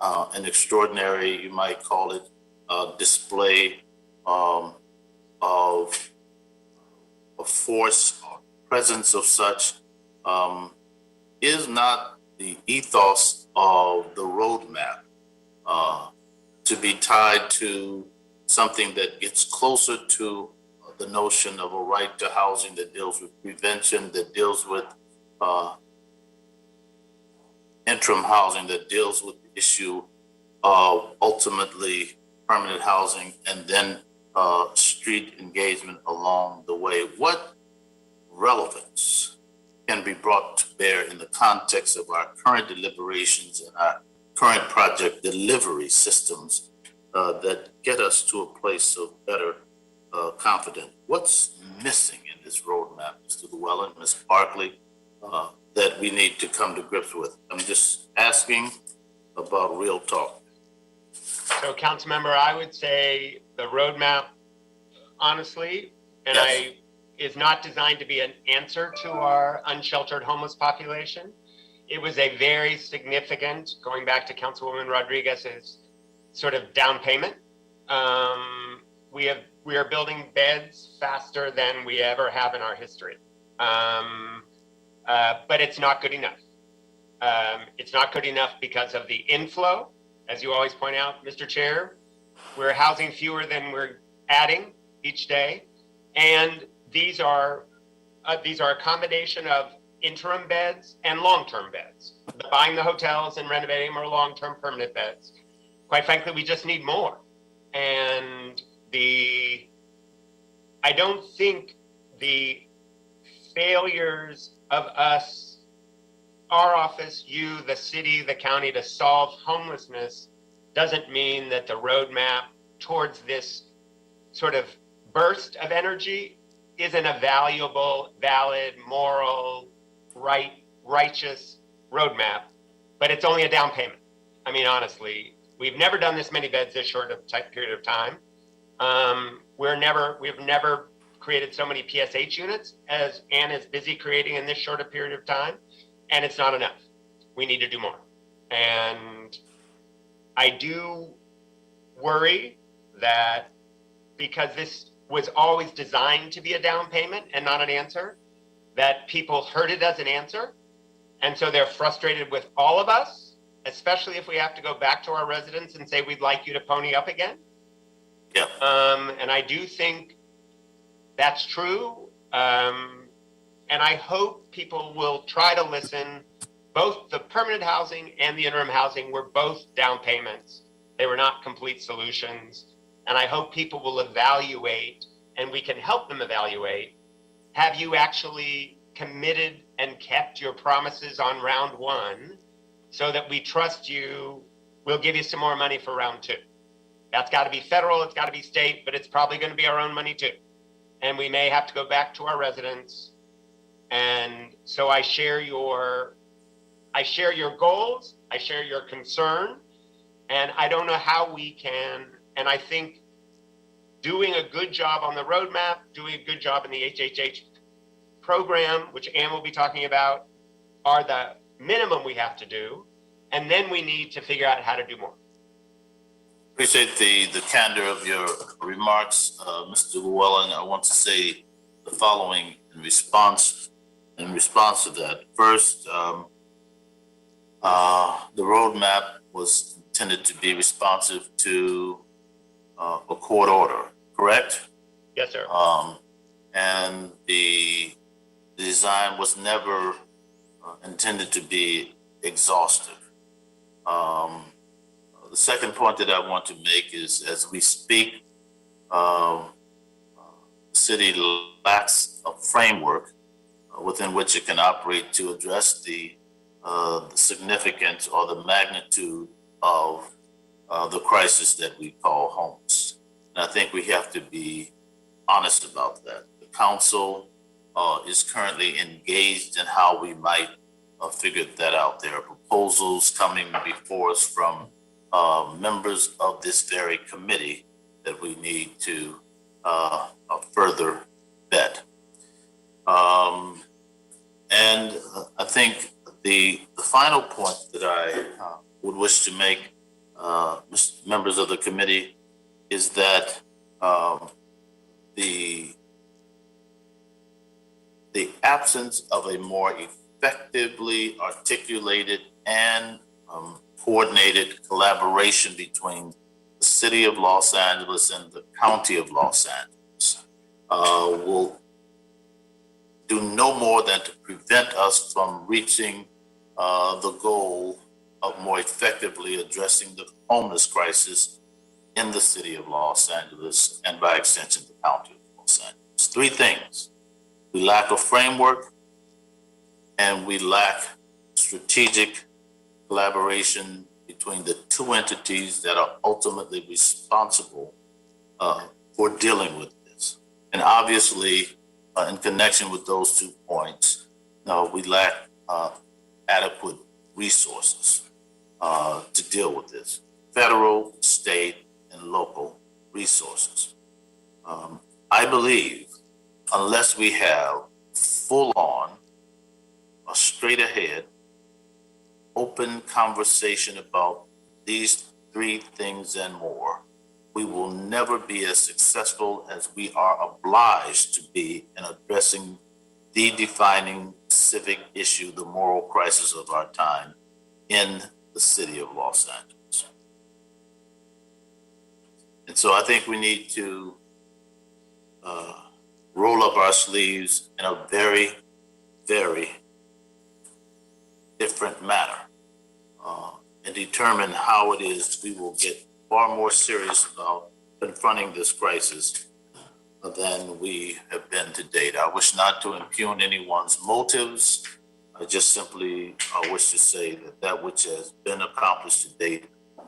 an extraordinary, you might call it, display of force, presence of such, is not the ethos of the roadmap to be tied to something that gets closer to the notion of a right to housing, that deals with prevention, that deals with interim housing, that deals with the issue of ultimately permanent housing, and then street engagement along the way? What relevance can be brought to bear in the context of our current deliberations and our current project delivery systems that get us to a place of better confidence? What's missing in this roadmap, Mr. Llewellyn, Ms. Barkley, that we need to come to grips with? I'm just asking about real talk. So, council member, I would say the roadmap, honestly, and Yes. is not designed to be an answer to our unsheltered homeless population. It was a very significant, going back to Councilwoman Rodriguez's sort of down payment. We have we are building beds faster than we ever have in our history. But it's not good enough. It's not good enough because of the inflow, as you always point out, Mr. Chair. We're housing fewer than we're adding each day. And these are a combination of interim beds and long-term beds. Buying the hotels and renovating them are long-term permanent beds. Quite frankly, we just need more. And I don't think the failures of us, our office, you, the city, the county, to solve homelessness doesn't mean that the roadmap towards this sort of burst of energy isn't a valuable, valid, moral, righteous roadmap, but it's only a down payment. I mean, honestly, we've never done this many beds this short of period of time. We've never created so many PSH units as Ann is busy creating in this short a period of time, and it's not enough. We need to do more. And I do worry that because this was always designed to be a down payment and not an answer, that people heard it as an answer. And so they're frustrated with all of us, especially if we have to go back to our residents and say, we'd like you to pony up again. Yeah. And I do think that's true. And I hope people will try to listen. Both the permanent housing and the interim housing were both down payments. They were not complete solutions. And I hope people will evaluate, and we can help them evaluate, have you actually committed and kept your promises on round one so that we trust you, we'll give you some more money for round two. That's got to be federal, it's got to be state, but it's probably going to be our own money too. And we may have to go back to our residents. And so I share your goals, I share your concern, and I don't know how we can, and I think doing a good job on the roadmap, doing a good job in the HHH program, which Ann will be talking about, are the minimum we have to do, and then we need to figure out how to do more. Appreciate the candor of your remarks, Mr. Llewellyn. I want to say the following in response to that. First, the roadmap was intended to be responsive to a court order, correct? Yes, sir. And the design was never intended to be exhaustive. The second point that I want to make is, as we speak, the city lacks a framework within which it can operate to address the significance or the magnitude of the crisis that we call homeless. And I think we have to be honest about that. The council is currently engaged in how we might figure that out. There are proposals coming before us from members of this very committee that we need to further vet. And I think the final point that I would wish to make, members of the committee, is that the absence of a more effectively articulated and coordinated collaboration between the city of Los Angeles and the county of Los Angeles will do no more than to prevent us from reaching the goal of more effectively addressing the homeless crisis in the city of Los Angeles and by extension the county of Los Angeles. Three things: we lack a framework, and we lack strategic collaboration between the two entities that are ultimately responsible for dealing with this. And obviously, in connection with those 2 points, we lack adequate resources to deal with this: federal, state, and local resources. I believe unless we have full-on, a straight-ahead, open conversation about these three things and more, we will never be as successful as we are obliged to be in addressing the defining civic issue, the moral crisis of our time in the city of Los Angeles. And so I think we need to roll up our sleeves in a very, very different manner and determine how it is we will get far more serious about confronting this crisis than we have been to date. I wish not to impugn anyone's motives. I just simply wish to say that that which has been accomplished to date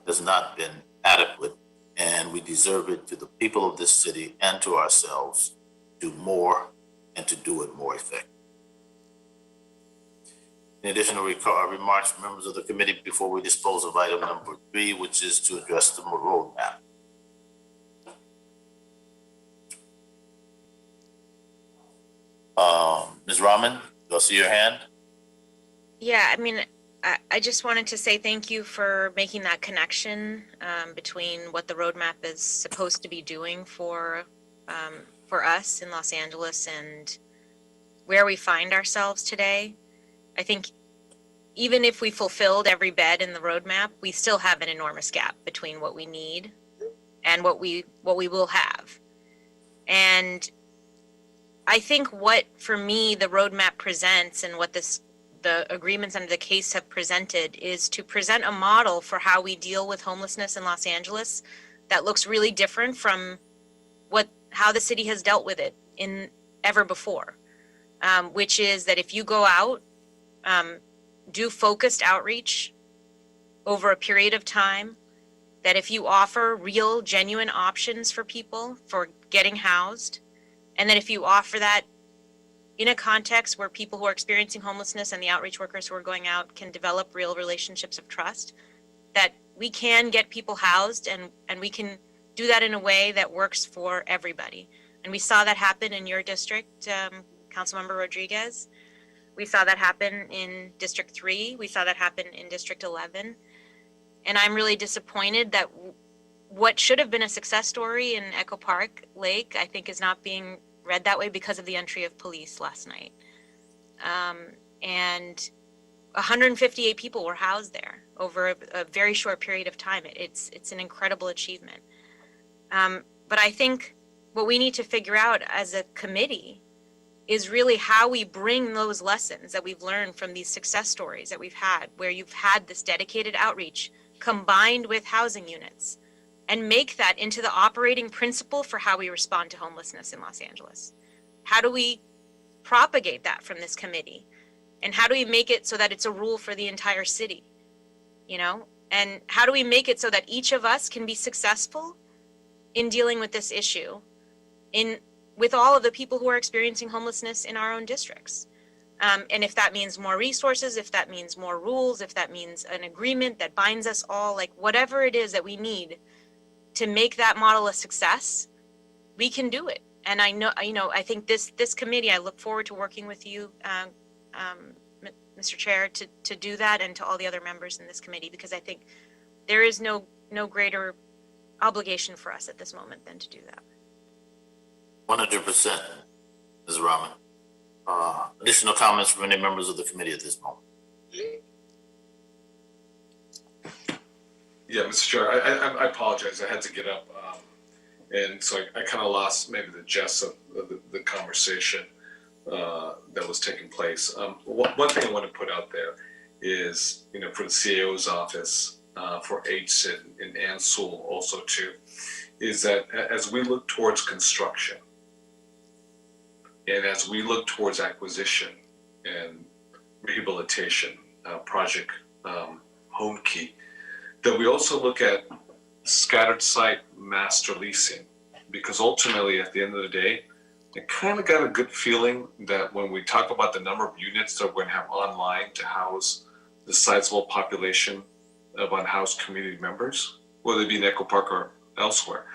has not been adequate, and we deserve it to the people of this city and to ourselves to do more and to do it more effectively. In addition to remarks from members of the committee before we dispose of item number 3, which is to address the roadmap. Ms. Rahman, do I see your hand? Yeah, I mean, I just wanted to say thank you for making that connection between what the roadmap is supposed to be doing for us in Los Angeles and where we find ourselves today. I think even if we fulfilled every bed in the roadmap, we still have an enormous gap between what we need and what we will have. And I think what, for me, the roadmap presents and what the agreements under the case have presented is to present a model for how we deal with homelessness in Los Angeles that looks really different from how the city has dealt with it in ever before, which is that if you go out, do focused outreach over a period of time, that if you offer real, genuine options for people for getting housed, and that if you offer that in a context where people who are experiencing homelessness and the outreach workers who are going out can develop real relationships of trust, that we can get people housed and we can do that in a way that works for everybody. And we saw that happen in your district, Councilmember Rodriguez. We saw that happen in District 3. We saw that happen in District 11. And I'm really disappointed that what should have been a success story in Echo Park Lake, I think, is not being read that way because of the entry of police last night. And 158 people were housed there over a very short period of time. It's an incredible achievement. But I think what we need to figure out as a committee is really how we bring those lessons that we've learned from these success stories that we've had, where you've had this dedicated outreach combined with housing units, and make that into the operating principle for how we respond to homelessness in Los Angeles. How do we propagate that from this committee? And how do we make it so that it's a rule for the entire city? You know, and how do we make it so that each of us can be successful in dealing with this issue with all of the people who are experiencing homelessness in our own districts? And if that means more resources, if that means more rules, if that means an agreement that binds us all, like whatever it is that we need to make that model a success, we can do it. And I know, I think this committee, I look forward to working with you, Mr. Chair, to do that, and to all the other members in this committee, because I think there is no greater obligation for us at this moment than to do that. 100%, Ms. Rahman. Additional comments from any members of the committee at this moment? Yeah, Mr. Chair, I apologize. I had to get up. And so I kind of lost maybe the gist of the conversation that was taking place. One thing I want to put out there is, for the CAO's office, for HSID and ANSUL also too, is that as we look towards construction and as we look towards acquisition and rehabilitation, project Home Key, that we also look at scattered site master leasing, because ultimately at the end of the day, I kind of got a good feeling that when we talk about the number of units that we're going to have online to house the sizable population of unhoused community members, whether it be in Echo Park or elsewhere,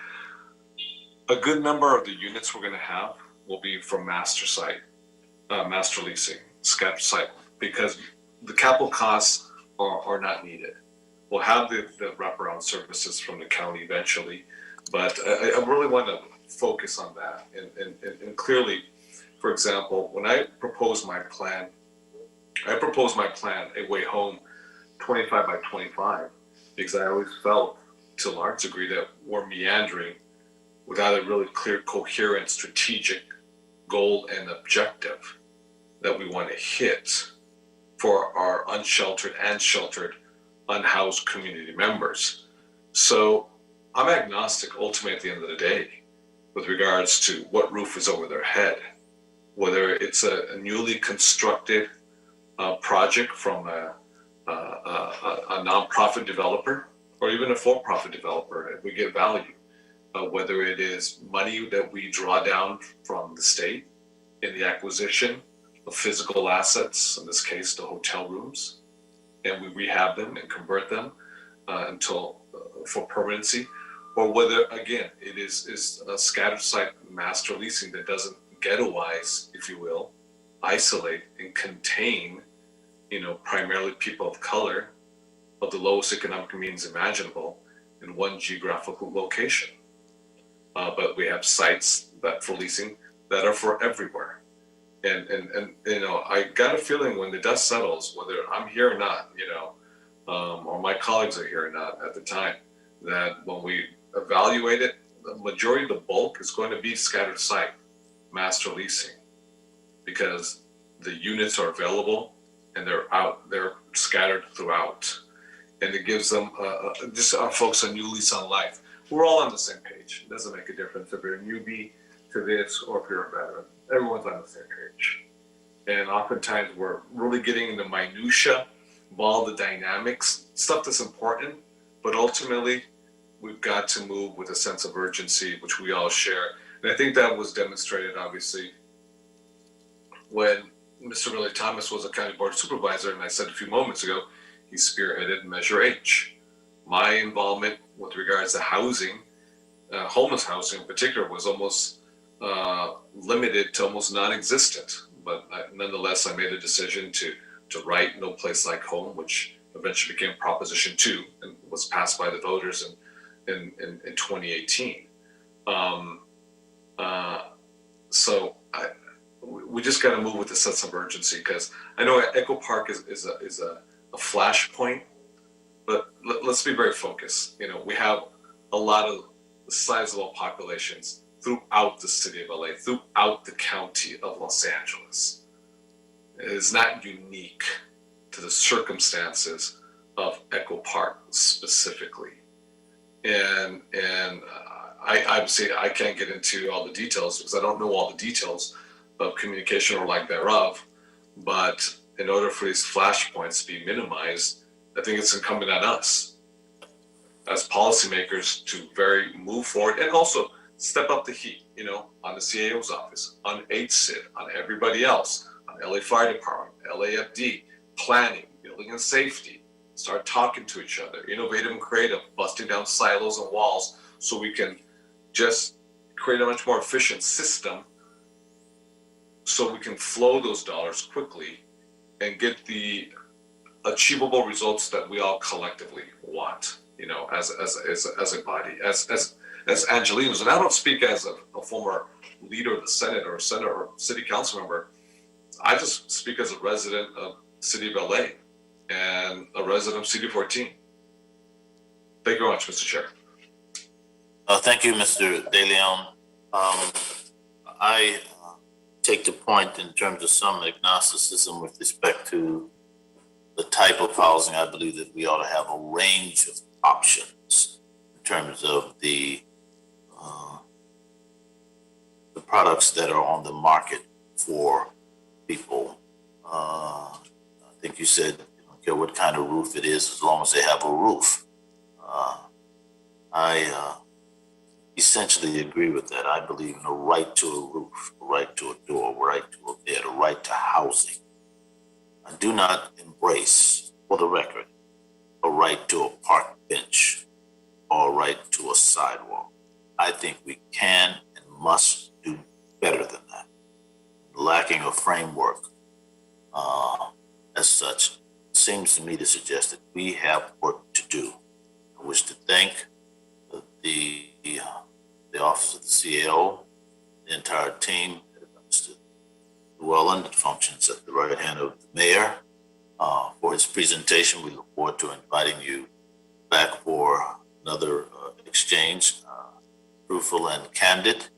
a good number of the units we're going to have will be from master leasing, scattered site, because the capital costs are not needed. We'll have the wraparound services from the county eventually, But I really want to focus on that. And clearly, for example, when I proposed my plan, A Way Home 25 by 25, because I always felt to a large degree that we're meandering without a really clear, coherent, strategic goal and objective that we want to hit for our unsheltered and sheltered unhoused community members. So I'm agnostic ultimately at the end of the day with regards to what roof is over their head, whether it's a newly constructed project from a nonprofit developer or even a for-profit developer, and we get value. Whether it is money that we draw down from the state in the acquisition of physical assets, in this case, the hotel rooms, and we rehab them and convert them for permanency, or whether, again, it is a scattered site master leasing that doesn't ghettoize, if you will, isolate and contain, primarily people of color of the lowest economic means imaginable in one geographical location. But we have sites that for leasing that are for everywhere. And I got a feeling when the dust settles, whether I'm here or not, or my colleagues are here or not at the time, that when we evaluate it, the majority of the bulk is going to be scattered site master leasing, because the units are available and they're scattered throughout. And it gives them, just our folks a new lease on life. We're all on the same page. It doesn't make a difference if you're a newbie to this or if you're a veteran. Everyone's on the same page. And oftentimes we're really getting into minutia of all the dynamics, stuff that's important, but ultimately we've got to move with a sense of urgency, which we all share. And I think that was demonstrated, obviously, when Mr. Riley Thomas was a county board supervisor, and I said a few moments ago, he spearheaded Measure H. My involvement with regards to housing, homeless housing in particular, was almost limited to almost non-existent. But nonetheless, I made a decision to write No Place Like Home, which eventually became Proposition 2 and was passed by the voters in 2018. So we just got to move with a sense of urgency, because I know Echo Park is a flashpoint, but let's be very focused. We have a lot of sizable populations throughout the city of LA, throughout the county of Los Angeles. It is not unique to the circumstances of Echo Park specifically. And I obviously I can't get into all the details because I don't know all the details of communication or lack thereof. But in order for these flashpoints to be minimized, I think it's incumbent on us as policymakers to move forward and also step up the heat, on the CAO's office, on HCID, on everybody else, on LA Fire Department, LAFD, planning, building and safety, start talking to each other, innovative and creative, busting down silos and walls so we can just create a much more efficient system so we can flow those dollars quickly and get the achievable results that we all collectively want, as a body, as Angelenos. And I don't speak as a former leader of the Senate or senator or city council member. I just speak as a resident of the city of LA and a resident of City 14. Thank you very much, Mr. Chair. Thank you, Mr. De Leon. I take the point in terms of some agnosticism with respect to the type of housing. I believe that we ought to have a range of options in terms of the products that are on the market for people. I think you said you don't care what kind of roof it is as long as they have a roof. I essentially agree with that. I believe in a right to a roof, a right to a door, a right to a bed, a right to housing. I do not embrace, for the record, a right to a park bench or a right to a sidewalk. I think we can and must do better than that. Lacking a framework as such seems to me to suggest that we have work to do. I wish to thank the CAO, the entire team, Mr. Llewellyn, that functions at the right hand of the mayor, for his presentation. We look forward to inviting you back for another exchange, truthful and candid,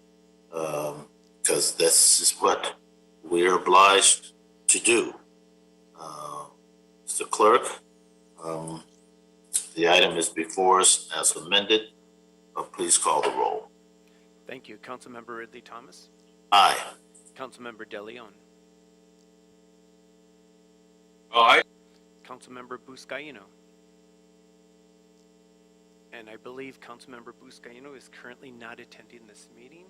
because this is what we're obliged to do. Mr. Clerk, the item is before us as amended. Please call the roll. Thank you. Councilmember Ridley Thomas. Aye. Councilmember De Leon. Aye. Councilmember Buscaino. And I believe Councilmember Buscaino is currently not attending this meeting.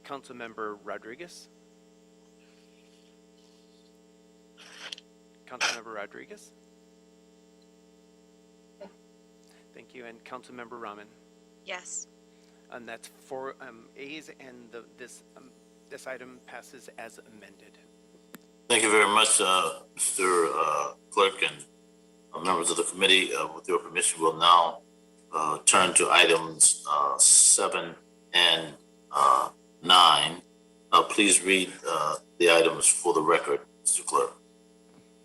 Councilmember Rodriguez. Councilmember Rodriguez. Thank you. And Councilmember Rahman. Yes. And that's 4 ayes, and this item passes as amended. Thank you very much, Mr. Clerk and members of the committee. With your permission, we'll now turn to items 7 and 9. Please read the items for the record, Mr. Clerk.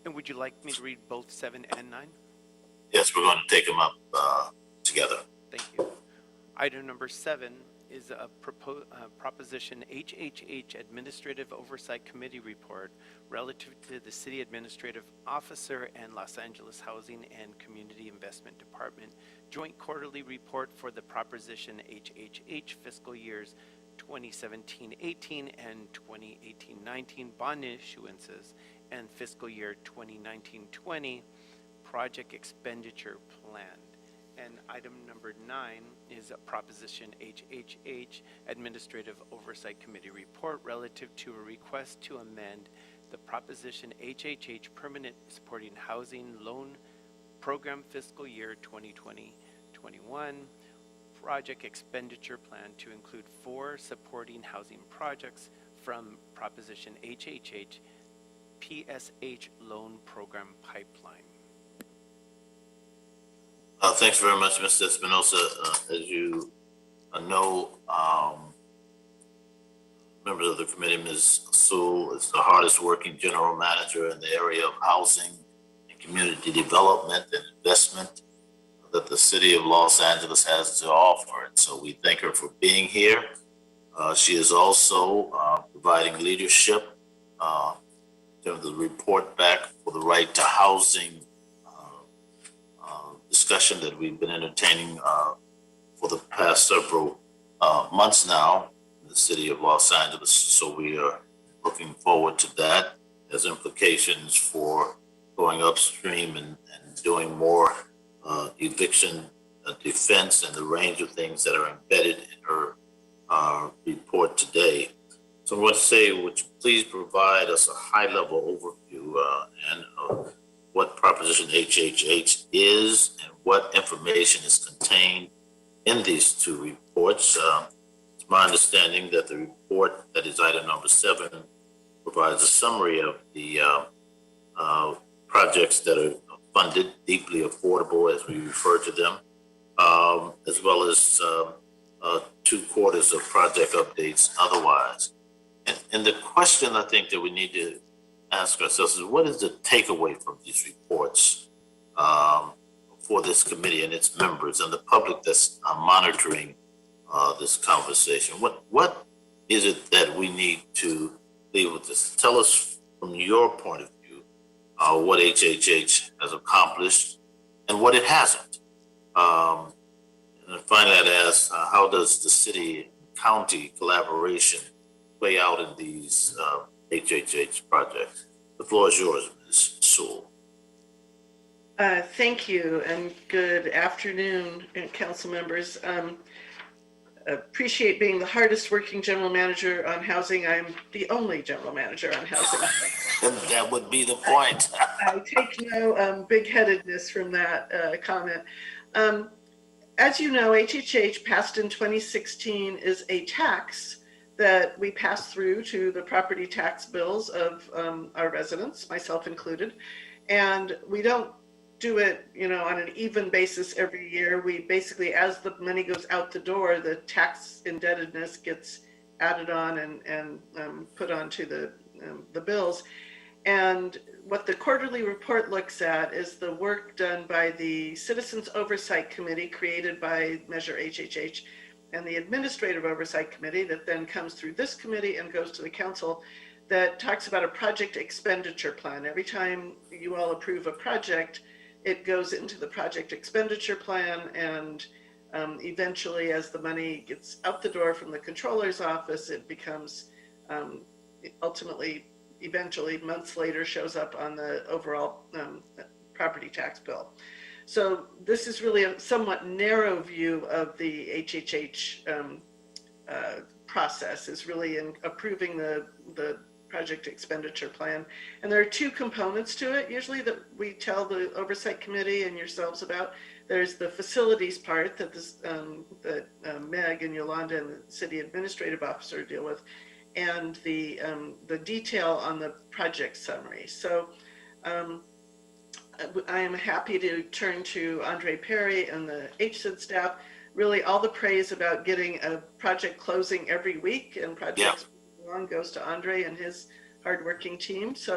And would you like me to read both 7 and 9? Yes, we're going to take them up together. Thank you. Item number 7 is a proposition HHH Administrative Oversight Committee report relative to the City Administrative Officer and Los Angeles Housing and Community Investment Department joint quarterly report for the proposition HHH fiscal years 2017-18 and 2018-19 bond issuances and fiscal year 2019-20 project expenditure plan. And item number 9 is a proposition HHH Administrative Oversight Committee report relative to a request to amend the proposition HHH Permanent Supporting Housing Loan Program fiscal year 2020-21 project expenditure plan to include 4 supporting housing projects from proposition HHH PSH Loan Program pipeline. Thanks very much, Mr. Espinosa. As you know, members of the committee, Ms. Sewell is the hardest working general manager in the area of housing and community development and investment that the city of Los Angeles has to offer. And so we thank her for being here. She is also providing leadership in terms of the report back for the right to housing discussion that we've been entertaining for the past several months now in the city of Los Angeles. So we are looking forward to that. There's implications for going upstream and doing more eviction defense and the range of things that are embedded in her report today. So I want to say, would you please provide us a high-level overview and what Proposition HHH is and what information is contained in these 2 reports. It's my understanding that the report, that is item number 7, provides a summary of the projects that are funded, deeply affordable as we refer to them, as well as 2 quarters of project updates otherwise. And the question I think that we need to ask ourselves is, what is the takeaway from these reports for this committee and its members and the public that's monitoring this conversation? What is it that we need to leave with this? Tell us from your point of view what HHH has accomplished and what it hasn't. And finally, I'd ask, how does the city county collaboration play out in these HHH projects? The floor is yours, Ms. Sewell. Thank you, and good afternoon, council members. Appreciate being the hardest working general manager on housing. I'm the only general manager on housing. That would be the point. I take no big-headedness from that comment. As you know, HHH passed in 2016 is a tax that we pass through to the property tax bills of our residents, myself included. And we don't do it, on an even basis every year. We basically, as the money goes out the door, the tax indebtedness gets added on and put onto the bills. And what the quarterly report looks at is the work done by the Citizens Oversight Committee created by Measure HHH and the Administrative Oversight Committee that then comes through this committee and goes to the council, that talks about a project expenditure plan. Every time you all approve a project, it goes into the project expenditure plan, and eventually, as the money gets out the door from the controller's office, it becomes eventually months later shows up on the overall property tax bill. So this is really a somewhat narrow view of the HHH process, is really in approving the project expenditure plan. And there are two components to it, usually, that we tell the Oversight Committee and yourselves about. There's the facilities part that Meg and Yolanda and the City Administrative Officer deal with, and the detail on the project summary. So I am happy to turn to Andre Perry and the HSID staff. Really, all the praise about getting a project closing every week and projects on goes to Andre and his hardworking team. So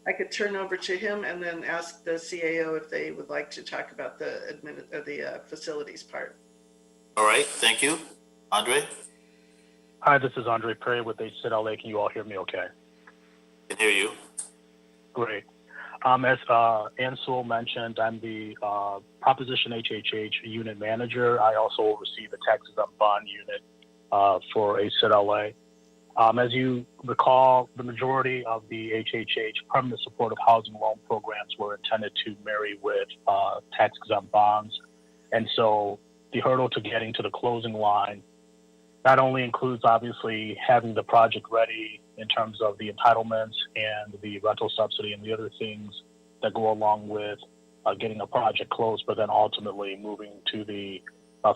I could turn over to him and then ask the CAO if they would like to talk about the facilities part. All right, thank you. Andre? Hi, this is Andre Perry with HSID LA. Can you all hear me okay? Can hear you. Great. As Ansel mentioned, I'm the Proposition HHH unit manager. I also oversee the taxes on bond unit for HSID LA. As you recall, the majority of the HHH permanent supportive housing loan programs were intended to marry with taxes on bonds. And so the hurdle to getting to the closing line not only includes obviously having the project ready in terms of the entitlements and the rental subsidy and the other things that go along with getting a project closed, but then ultimately moving to the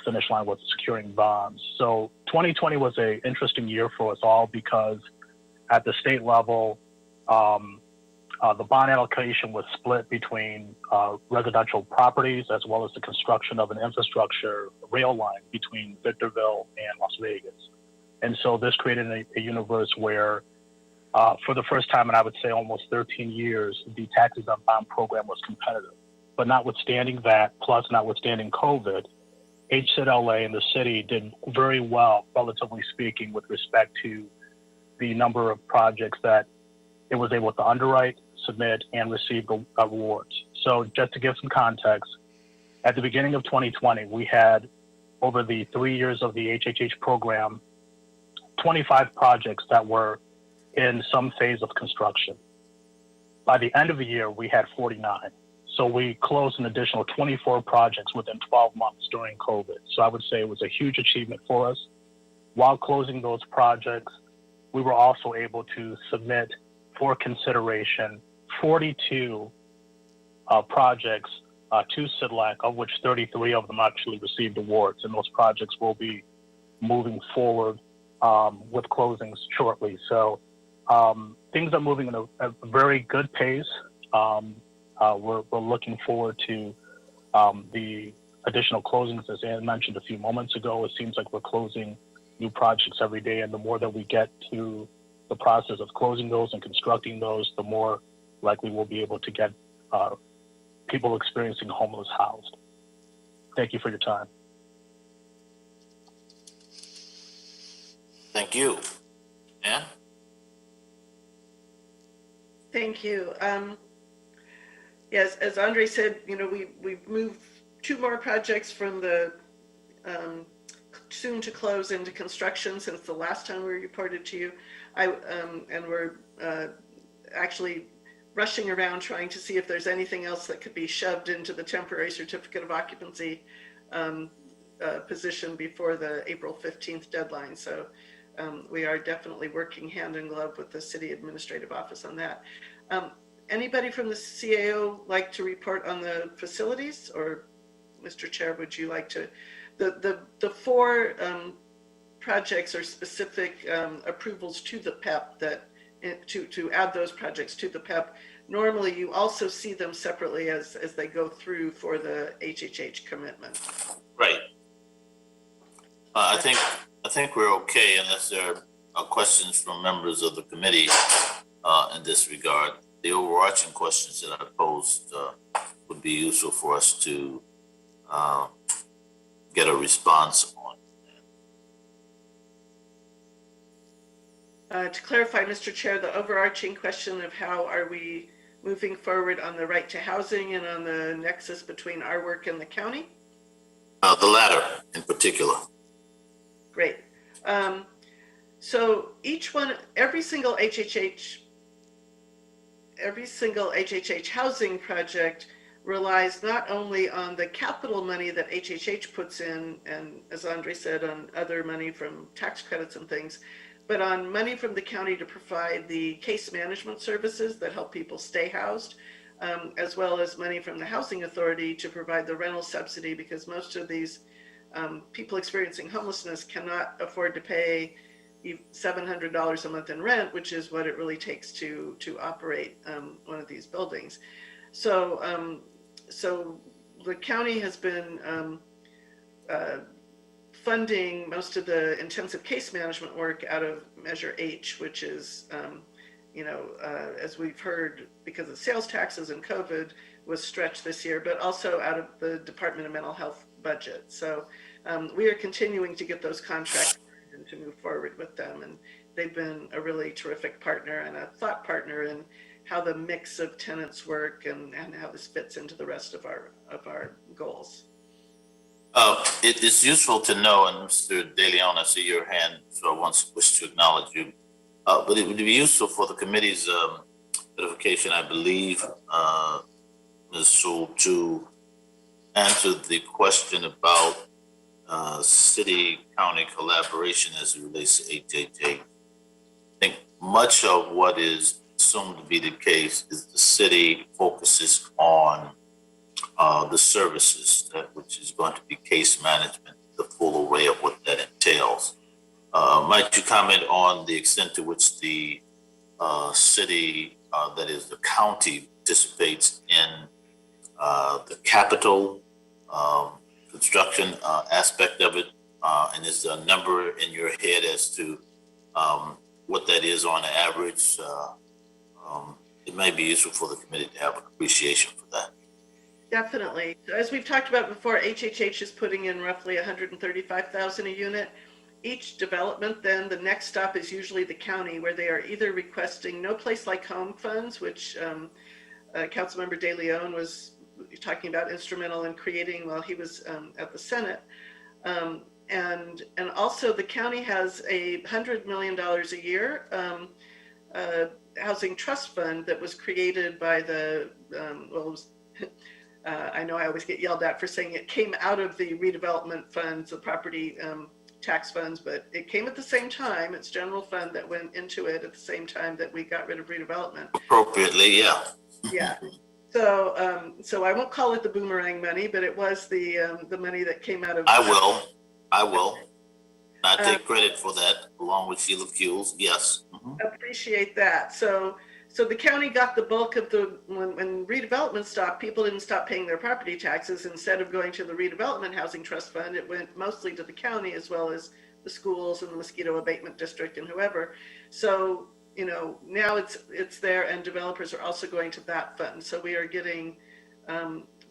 finish line with securing bonds. So 2020 was an interesting year for us all because at the state level, the bond allocation was split between residential properties as well as the construction of an infrastructure rail line between Victorville and Las Vegas. And so this created a universe where for the first time in, I would say, almost 13 years, the taxes on bond program was competitive. But notwithstanding that, plus notwithstanding COVID, HSID LA and the city did very well, relatively speaking, with respect to the number of projects that it was able to underwrite, submit, and receive awards. So just to give some context, at the beginning of 2020, we had, over the 3 years of the HHH program, 25 projects that were in some phase of construction. By the end of the year, we had 49. So we closed an additional 24 projects within 12 months during COVID. So I would say it was a huge achievement for us. While closing those projects, we were also able to submit for consideration 42 projects to CIDLAC, of which 33 of them actually received awards. And those projects will be moving forward with closings shortly. So things are moving at a very good pace. We're looking forward to the additional closings. As Ann mentioned a few moments ago, it seems like we're closing new projects every day. And the more that we get to the process of closing those and constructing those, the more likely we'll be able to get people experiencing homeless housed. Thank you for your time. Thank you. Ann? Thank you. Yes, as Andre said, we've moved 2 more projects from the soon to close into construction since the last time we reported to you. And we're actually rushing around trying to see if there's anything else that could be shoved into the temporary certificate of occupancy position before the April 15th deadline. So we are definitely working hand in glove with the City Administrative Office on that. Anybody from the CAO like to report on the facilities? Or Mr. Chair, would you like to? The 4 projects are specific approvals to the PEP that to add those projects to the PEP normally you also see them separately as they go through for the HHH commitment. Right. I think we're okay unless there are questions from members of the committee in this regard. The overarching questions that I posed would be useful for us to get a response on. To clarify, Mr. Chair, the overarching question of how are we moving forward on the right to housing and on the nexus between our work and the county? The latter in particular. Great. So each one, every single HHH housing project relies not only on the capital money that HHH puts in, and as Andre said, on other money from tax credits and things, but on money from the county to provide the case management services that help people stay housed, as well as money from the housing authority to provide the rental subsidy, because most of these people experiencing homelessness cannot afford to pay $700 a month in rent, which is what it really takes to operate one of these buildings. So, so the county has been funding most of the intensive case management work out of Measure H, which is, as we've heard, because of sales taxes and COVID, was stretched this year, but also out of the Department of Mental Health budget. So we are continuing to get those contracts and to move forward with them. And they've been a really terrific partner and a thought partner in how the mix of tenants work and how this fits into the rest of our goals. It is useful to know, and Mr. De Leon, I see your hand, so I once wish to acknowledge you. But it would be useful for the committee's edification, I believe, Ms. Sewell, to answer the question about city-county collaboration as it relates to HHA. I think much of what is assumed to be the case is the city focuses on the services, which is going to be case management, the full array of what that entails. Might you comment on the extent to which the city, that is the county, participates in the capital construction aspect of it? And is there a number in your head as to what that is on average? It may be useful for the committee to have an appreciation for that. Definitely. As we've talked about before, HHH is putting in roughly $135,000 a unit. Each development, then the next stop is usually the county, where they are either requesting No Place Like Home funds, which Councilmember De Leon was talking about, instrumental in creating while he was at the Senate. And also the county has $100 million a year housing trust fund that was created by the, I know I always get yelled at for saying it came out of the redevelopment funds, the property tax funds, but it came at the same time. It's general fund that went into it at the same time that we got rid of redevelopment. Appropriately, yeah. Yeah. So, so I won't call it the boomerang money, but it was the money that came out of. I will. I take credit for that, along with Sheila Fuels. Yes. Appreciate that. So the county got the bulk of the, when redevelopment stopped, people didn't stop paying their property taxes. Instead of going to the redevelopment housing trust fund, it went mostly to the county, as well as the schools and the mosquito abatement district and whoever. So, now it's there, and developers are also going to that fund. So we are getting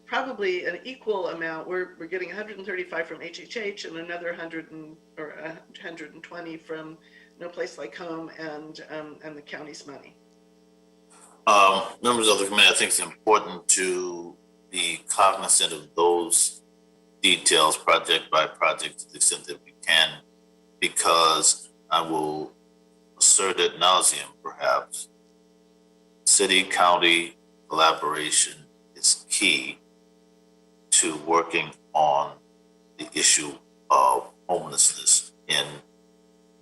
probably an equal amount. We're getting 135 from HHH and another 120 from No Place Like Home and the county's money. Members of the committee, I think it's important to be cognizant of those details, project by project, to the extent that we can, because I will assert ad nauseum, perhaps, city-county collaboration is key to working on the issue of homelessness in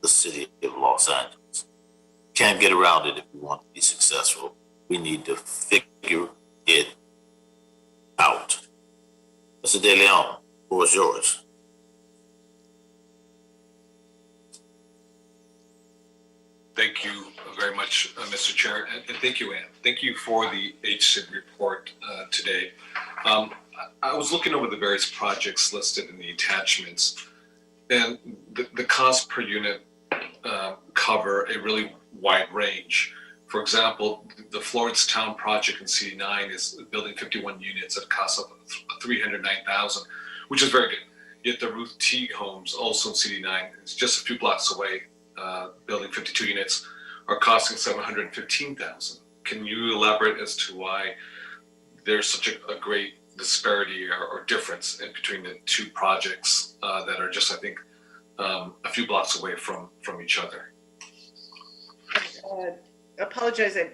the city of Los Angeles. Can't get around it if we want to be successful. We need to figure it out. Mr. De Leon, the floor is yours. Thank you very much, Mr. Chair, and thank you, Ann. Thank you for the HSID report today. I was looking over the various projects listed in the attachments, and the cost per unit cover a really wide range. For example, the Florence Town project in CD9 is building 51 units at a cost of $309,000, which is very good. Yet the Ruth Teague homes, also in CD9, is just a few blocks away, building 52 units, are costing $715,000. Can you elaborate as to why there's such a great disparity or difference in between the two projects that are just, I think, a few blocks away from each other? Apologize. I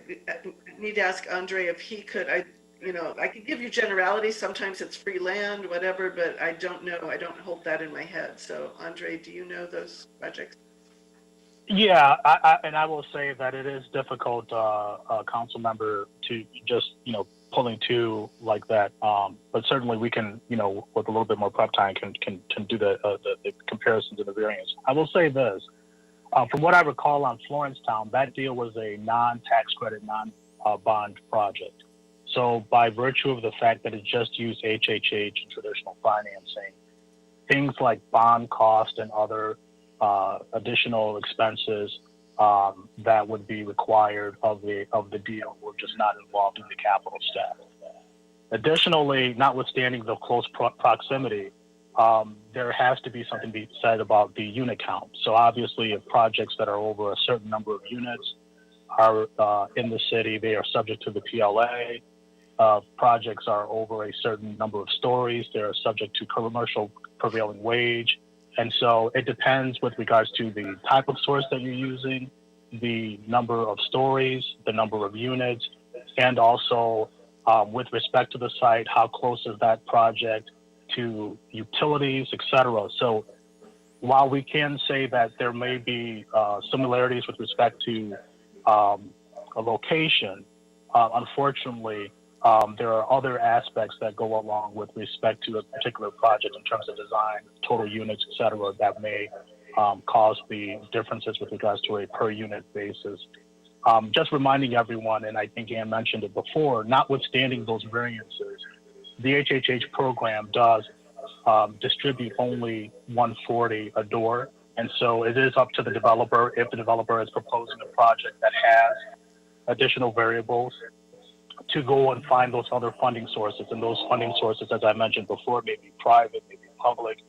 need to ask Andre if he could. I could give you generalities. Sometimes it's free land, whatever, but I don't know. I don't hold that in my head. So, Andre, do you know those projects? Yeah, I will say that it is difficult, council member, to just pulling two like that. But certainly we can, with a little bit more prep time, can do the comparisons and the variance. I will say this. From what I recall on Florence Town, that deal was a non-tax credit, non-bond project. So by virtue of the fact that it just used HHH and traditional financing, things like bond cost and other additional expenses that would be required of the deal were just not involved in the capital stack. Additionally, notwithstanding the close proximity, there has to be something to be said about the unit count. So obviously, if projects that are over a certain number of units are in the city, they are subject to the PLA. Projects are over a certain number of stories, they are subject to commercial prevailing wage. And so it depends with regards to the type of source that you're using, the number of stories, the number of units, and also with respect to the site, how close is that project to utilities, et cetera. So while we can say that there may be similarities with respect to a location, unfortunately, there are other aspects that go along with respect to a particular project in terms of design, total units, et cetera, that may cause the differences with regards to a per unit basis. Just reminding everyone, and I think Ann mentioned it before, notwithstanding those variances, the HHH program does distribute only 140 a door. And so it is up to the developer, if the developer is proposing a project that has additional variables, to go and find those other funding sources. And those funding sources, as I mentioned before, may be private, may be public.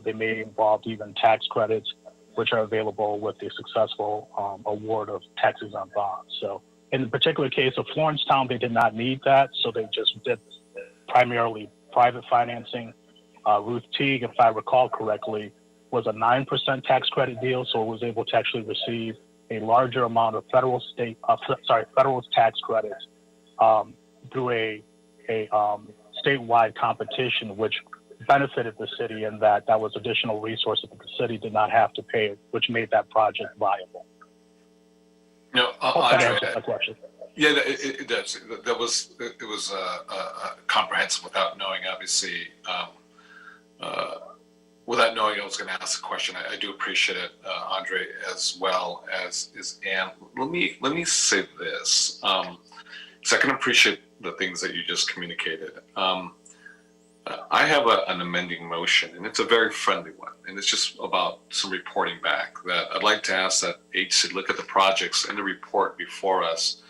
They may involve even tax credits, which are available with the successful award of taxes on bonds. So in the particular case of Florence Town, they did not need that. So they just did primarily private financing. Ruth Teague, if I recall correctly, was a 9% tax credit deal. So it was able to actually receive a larger amount of federal tax credits through a statewide competition, which benefited the city in that was additional resources that the city did not have to pay, which made that project viable. No, That answers my question. Yeah, it does. It was comprehensive without knowing, obviously. Without knowing, I was going to ask the question. I do appreciate it, Andre, as well as is Ann. Let me say this. So I can appreciate the things that you just communicated. I have an amending motion, and it's a very friendly one, and it's just about some reporting back that I'd like to ask that HSID look at the projects and the report before us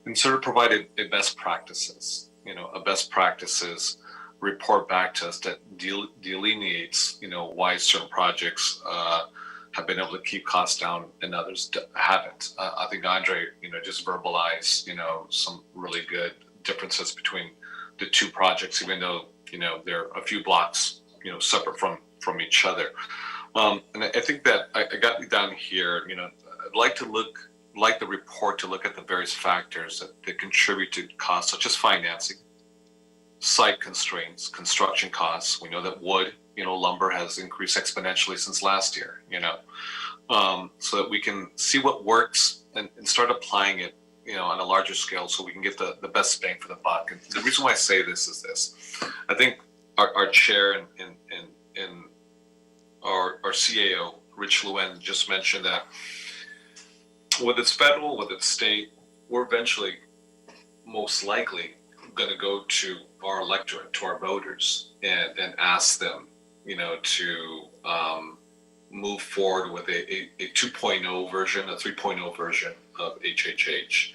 and sort of provide a best practices, a best practices report back to us that delineates, why certain projects have been able to keep costs down and others haven't. I think Andre, just verbalized, some really good differences between the two projects, even though, they're a few blocks, separate from each other. And I think that I got down here, I'd like the report to look at the various factors that contribute to costs, such as financing, site constraints, construction costs. We know that wood, lumber has increased exponentially since last year, so that we can see what works and start applying it, on a larger scale so we can get the best bang for the buck. And the reason why I say this is this. I think our chair and our CAO, Rich Lewin, just mentioned that whether it's federal, whether it's state, we're eventually most likely going to go to our electorate, to our voters, and ask them, to move forward with a 2.0 version, a 3.0 version of HHH.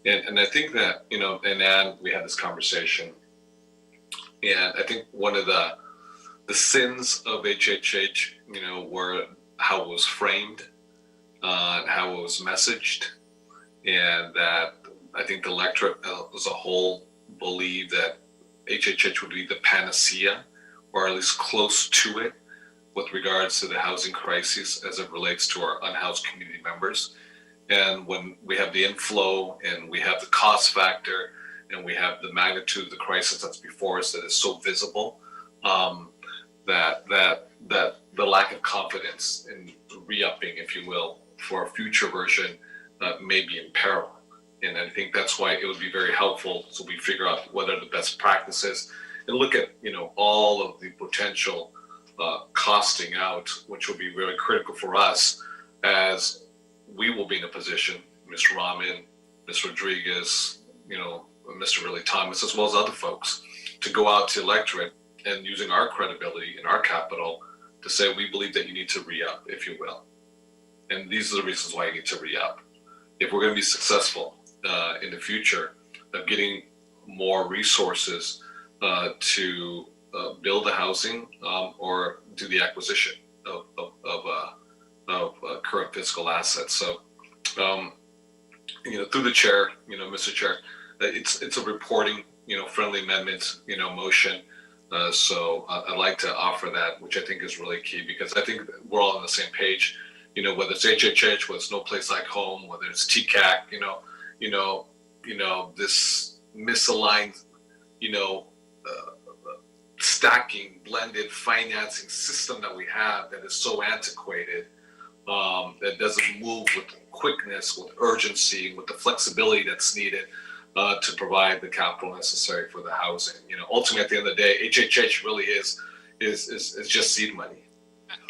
And I think that, and Ann, we had this conversation, and I think one of the sins of HHH, were how it was framed, how it was messaged, and that I think the electorate as a whole believed that HHH would be the panacea, or at least close to it, with regards to the housing crisis as it relates to our unhoused community members. And when we have the inflow and we have the cost factor and we have the magnitude of the crisis that's before us that is so visible, that the lack of confidence in re-upping, if you will, for a future version may be in peril. And I think that's why it would be very helpful so we figure out what are the best practices and look at, all of the potential costing out, which will be really critical for us as we will be in a position, Ms. Rahman, Ms. Rodriguez, Mr. Riley Thomas, as well as other folks, to go out to electorate and using our credibility and our capital to say, we believe that you need to re-up, if you will. And these are the reasons why you need to re-up. If we're going to be successful in the future of getting more resources to build the housing or do the acquisition of current fiscal assets. So, through the chair, Mr. Chair, it's a reporting, friendly amendment, motion. So I'd like to offer that, which I think is really key, because I think we're all on the same page. Whether it's HHH, whether it's No Place Like Home, whether it's TCAC, this misaligned, stacking, blended financing system that we have that is so antiquated, that doesn't move with quickness, with urgency, with the flexibility that's needed to provide the capital necessary for the housing. Ultimately, at the end of the day, HHH really is just seed money.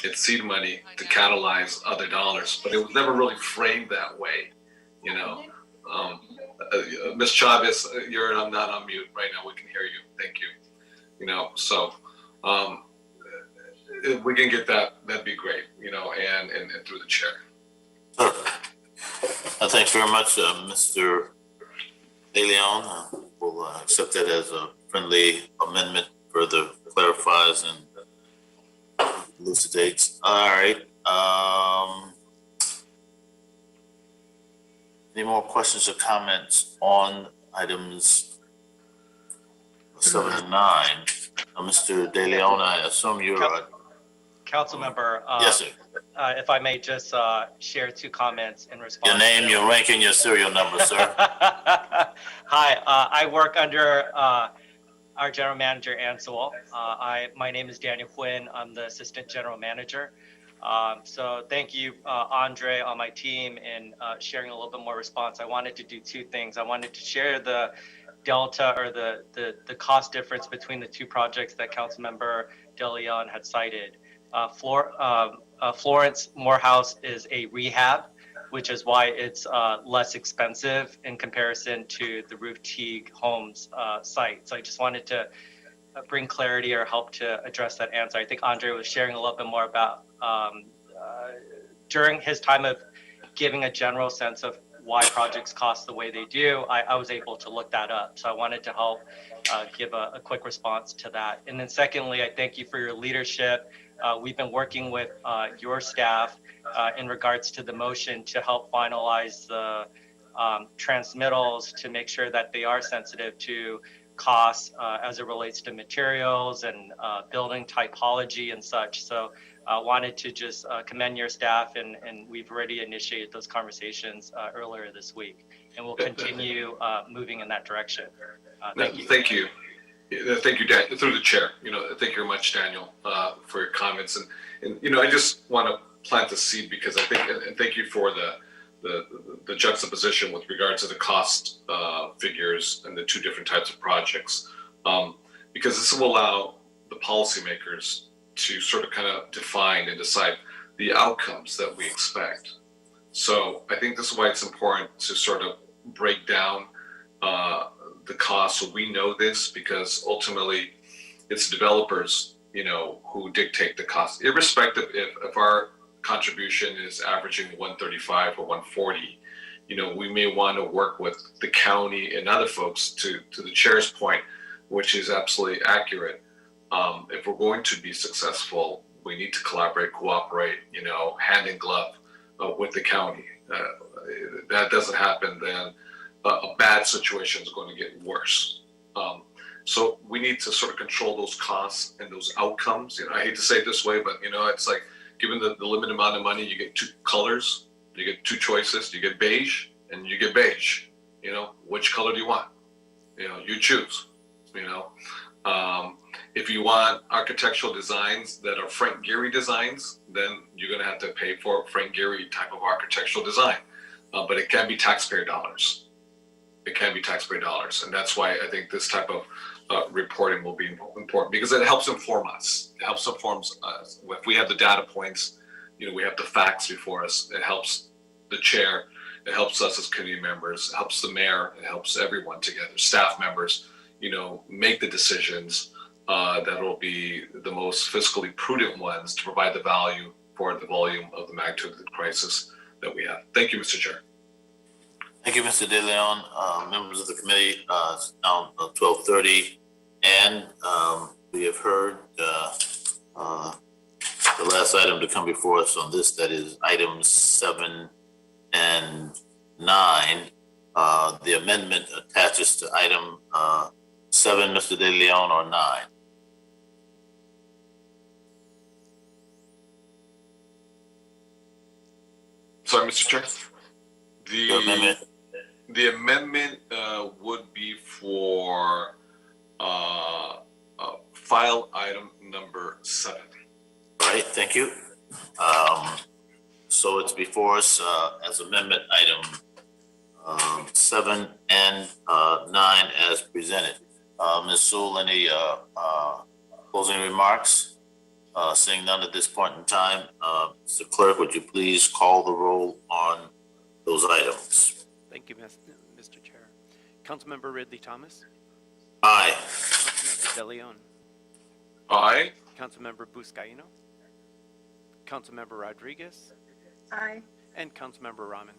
It's seed money to catalyze other dollars, but it was never really framed that way. Ms. Chavez, I'm not on mute right now. We can hear you. Thank you. So if we can get that, that'd be great. And through the chair. Thanks very much, Mr. De Leon. We'll accept that as a friendly amendment, further clarifies and elucidates. All right. Any more questions or comments on items 7 and 9? Mr. De Leon, I assume you're Council member. Yes, sir. If I may just share 2 comments in response. Your name, your rank, and your serial number, sir. Hi, I work under our general manager, Ann Sewell. My name is Daniel Quinn. I'm the assistant general manager. So thank you, Andre, on my team, in sharing a little bit more response. I wanted to do 2 things. I wanted to share the delta or the cost difference between the 2 projects that Councilmember De Leon had cited. Florence Morehouse is a rehab, which is why it's less expensive in comparison to the Roof Teague Homes site. So I just wanted to bring clarity or help to address that answer. I think Andre was sharing a little bit more about during his time of giving a general sense of why projects cost the way they do. I was able to look that up. So I wanted to help give a quick response to that. And then secondly, I thank you for your leadership. We've been working with your staff in regards to the motion to help finalize the transmittals to make sure that they are sensitive to costs as it relates to materials and building typology and such. So I wanted to just commend your staff, and we've already initiated those conversations earlier this week, and we'll continue moving in that direction. Thank you. Thank you. Thank you, Dan, through the chair. Thank you very much, Daniel, for your comments. And I just want to plant the seed, because I think, and thank you for the juxtaposition with regard to the cost figures and the 2 different types of projects, because this will allow the policymakers to sort of kind of define and decide the outcomes that we expect So I think this is why it's important to sort of break down the cost so we know this, because ultimately it's developers, who dictate the cost, irrespective if our contribution is averaging 135 or 140. We may want to work with the county and other folks to the chair's point, which is absolutely accurate. If we're going to be successful, we need to collaborate, cooperate, hand in glove with the county. That doesn't happen, then a bad situation is going to get worse. So we need to sort of control those costs and those outcomes. I hate to say it this way, but it's like, given the limited amount of money, you get two colors, you get two choices, you get beige and you get beige. Which color do you want? You choose. If you want architectural designs that are Frank Gehry designs, then you're going to have to pay for Frank Gehry type of architectural design. But it can be taxpayer dollars. It can be taxpayer dollars. And that's why I think this type of reporting will be important, because it helps inform us. It helps inform us. If we have the data points, we have the facts before us. It helps the chair. It helps us as committee members. It helps the mayor. It helps everyone together, staff members, make the decisions that will be the most fiscally prudent ones to provide the value for the volume of the magnitude of the crisis that we have. Thank you, Mr. Chair. Thank you, Mr. De Leon. Members of the committee, it's now 12:30, and we have heard the last item to come before us on this, that is items 7 and 9. The amendment attaches to item 7, Mr. De Leon, or 9? Sorry, Mr. Chair. The amendment would be for file item number 7. All right, thank you. So it's before us as amendment item 7 and 9 as presented. Ms. Sewell, any closing remarks? Seeing none at this point in time, Mr. Clerk, would you please call the roll on those items? Thank you, Mr. Chair. Councilmember Ridley Thomas. Aye. Councilmember De Leon. Aye. Councilmember Buscaino. Councilmember Rodriguez. Aye. And Councilmember Rahman.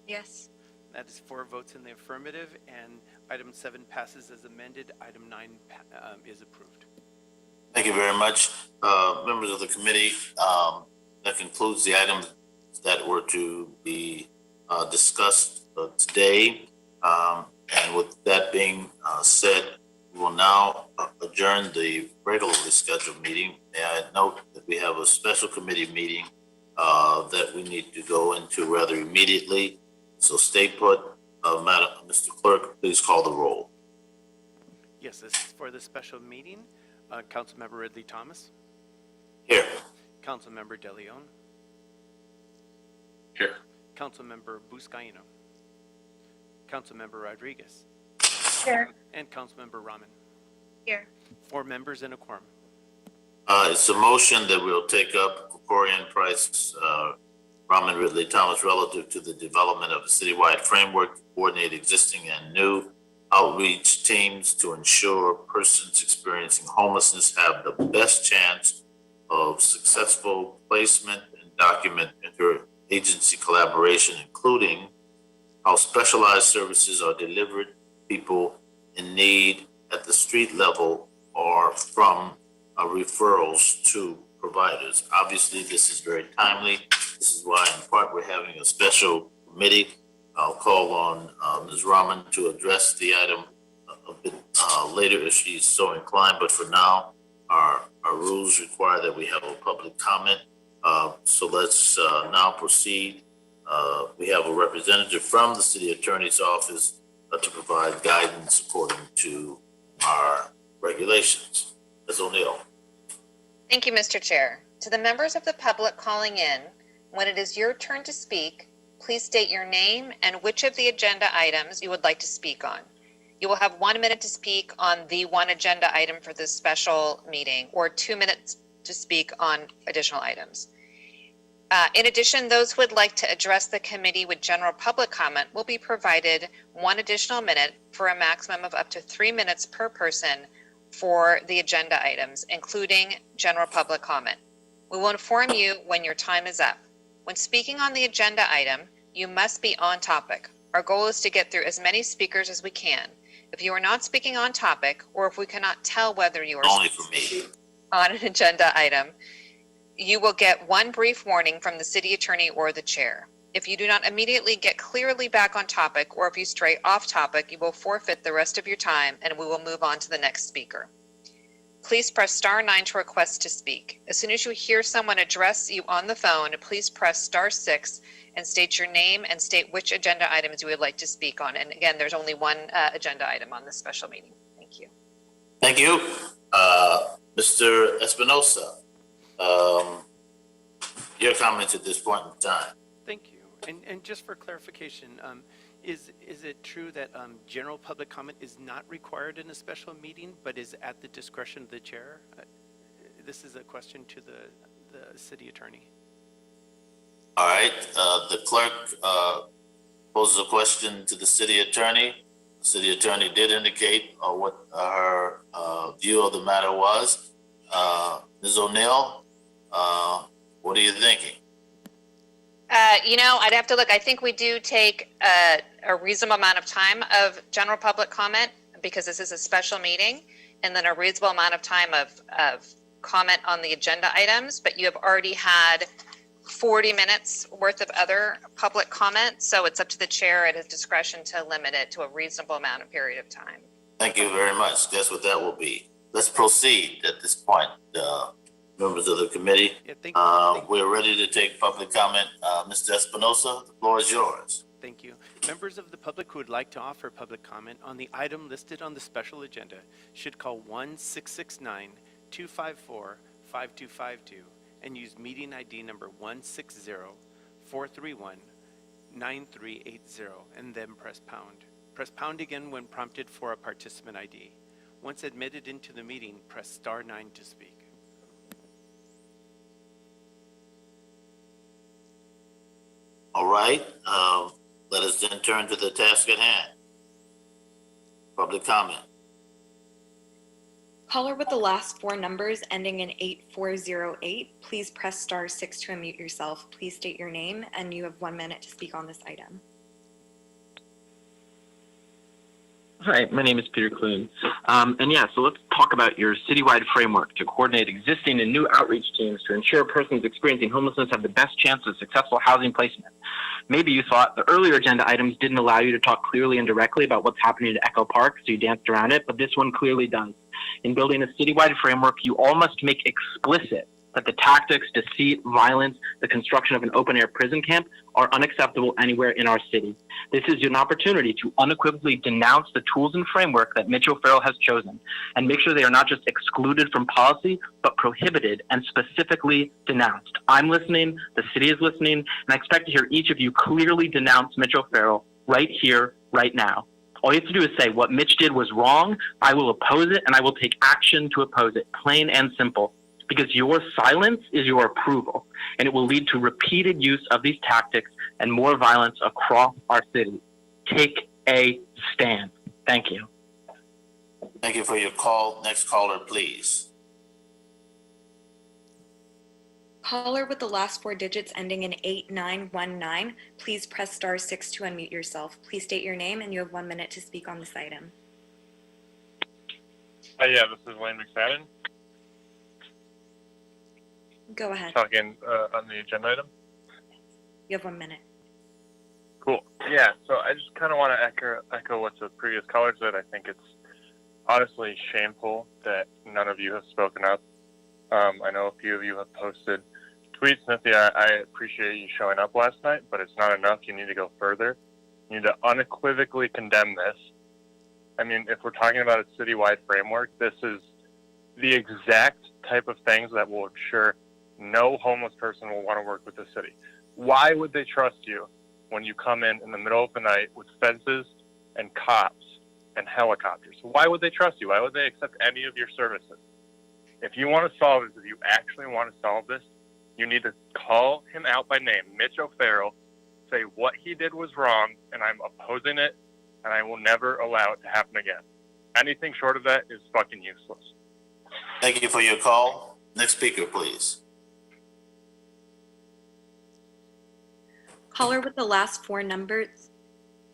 Yes. That is 4 votes in the affirmative, and item 7 passes as amended. Item 9 is approved. Thank you very much. Members of the committee, that concludes the items that were to be discussed today. And with that being said, we will now adjourn the regularly scheduled meeting. May I note that we have a special committee meeting that we need to go into rather immediately. So stay put. Madam, Mr. Clerk, please call the roll. Yes, this is for the special meeting. Councilmember Ridley Thomas. Here. Councilmember De Leon. Here. Councilmember Buscaino. Councilmember Rodriguez. Here. And Councilmember Rahman. Here. 4 members and a quorum. It's a motion that we'll take up Corian Price, Rahman Ridley Thomas, relative to the development of a citywide framework to coordinate existing and new outreach teams to ensure persons experiencing homelessness have the best chance of successful placement and document interagency collaboration, including how specialized services are delivered to people in need at the street level or from referrals to providers. Obviously, this is very timely. This is why, in part, we're having a special committee. I'll call on Ms. Rahman to address the item a bit later if she's so inclined. But for now, our rules require that we have a public comment. So let's now proceed. We have a representative from the City Attorney's Office to provide guidance according to our regulations. Ms. O'Neill. Thank you, Mr. Chair. To the members of the public calling in, when it is your turn to speak, please state your name and which of the agenda items you would like to speak on. You will have 1 minute to speak on the one agenda item for this special meeting, or 2 minutes to speak on additional items. In addition, those who would like to address the committee with general public comment will be provided 1 additional minute for a maximum of up to 3 minutes per person for the agenda items, including general public comment. We will inform you when your time is up. When speaking on the agenda item, you must be on topic. Our goal is to get through as many speakers as we can. If you are not speaking on topic, or if we cannot tell whether you are Only for me. on an agenda item, you will get 1 brief warning from the city attorney or the chair. If you do not immediately get clearly back on topic, or if you stray off topic, you will forfeit the rest of your time and we will move on to the next speaker. Please press star 9 to request to speak. As soon as you hear someone address you on the phone, please press star 6 and state your name and state which agenda items you would like to speak on. And again, there's only 1 agenda item on this special meeting. Thank you. Thank you. Mr. Espinosa, your comments at this point in time. Thank you. And just for clarification, is it true that general public comment is not required in a special meeting, but is at the discretion of the chair? This is a question to the city attorney. All right. The clerk poses a question to the city attorney. The city attorney did indicate what her view of the matter was. Ms. O'Neill, what are you thinking? I'd have to look. I think we do take a reasonable amount of time of general public comment because this is a special meeting, and then a reasonable amount of time of comment on the agenda items, but you have already had 40 minutes worth of other public comment, so it's up to the chair at his discretion to limit it to a reasonable amount of period of time. Thank you very much. Guess what that will be. Let's proceed at this point, members of the committee. Yeah, we're ready to take public comment. Mr. Espinosa, the floor is yours. Thank you. Members of the public who would like to offer public comment on the item listed on the special agenda should call 1-669-254-5252 and use meeting ID number 160-431-9380 and then press pound. Press pound again when prompted for a participant ID. Once admitted into the meeting, press star 9 to speak. All right. Let us then turn to the task at hand. Public comment. Caller with the last 4 numbers ending in 8408, please press star 6 to unmute yourself. Please state your name and you have 1 minute to speak on this item. Hi, my name is Peter Kloon. So let's talk about your citywide framework to coordinate existing and new outreach teams to ensure persons experiencing homelessness have the best chance of successful housing placement. Maybe you thought the earlier agenda items didn't allow you to talk clearly and directly about what's happening at Echo Park, so you danced around it, but this one clearly does. In building a citywide framework, you all must make explicit that the tactics, deceit, violence, the construction of an open-air prison camp are unacceptable anywhere in our city. This is an opportunity to unequivocally denounce the tools and framework that Mitch O'Farrell has chosen and make sure they are not just excluded from policy, but prohibited and specifically denounced. I'm listening, the city is listening, and I expect to hear each of you clearly denounce Mitch O'Farrell right here, right now. All you have to do is say, what Mitch did was wrong, I will oppose it, and I will take action to oppose it, plain and simple. Because your silence is your approval, and it will lead to repeated use of these tactics and more violence across our city. Take a stand. Thank you. Thank you for your call. Next caller, please. Caller with the last 4 digits ending in 8919, please press star 6 to unmute yourself. Please state your name and you have 1 minute to speak on this item. This is Wayne McFadden. Go ahead. Talking on the agenda item. You have 1 minute. Cool. Yeah, so I just kind of want to echo what the previous caller said. I think it's honestly shameful that none of you have spoken up. I know a few of you have posted tweets. Cynthia, I appreciate you showing up last night, but it's not enough. You need to go further. You need to unequivocally condemn this. I mean, if we're talking about a citywide framework, this is the exact type of things that will ensure no homeless person will want to work with the city. Why would they trust you when you come in the middle of the night with fences and cops and helicopters? Why would they trust you? Why would they accept any of your services? If you want to solve this, if you actually want to solve this, You need to call him out by name, Mitch O'Farrell, say what he did was wrong, and I'm opposing it, and I will never allow it to happen again. Anything short of that is fucking useless. Thank you for your call. Next speaker, please. Caller with the last four numbers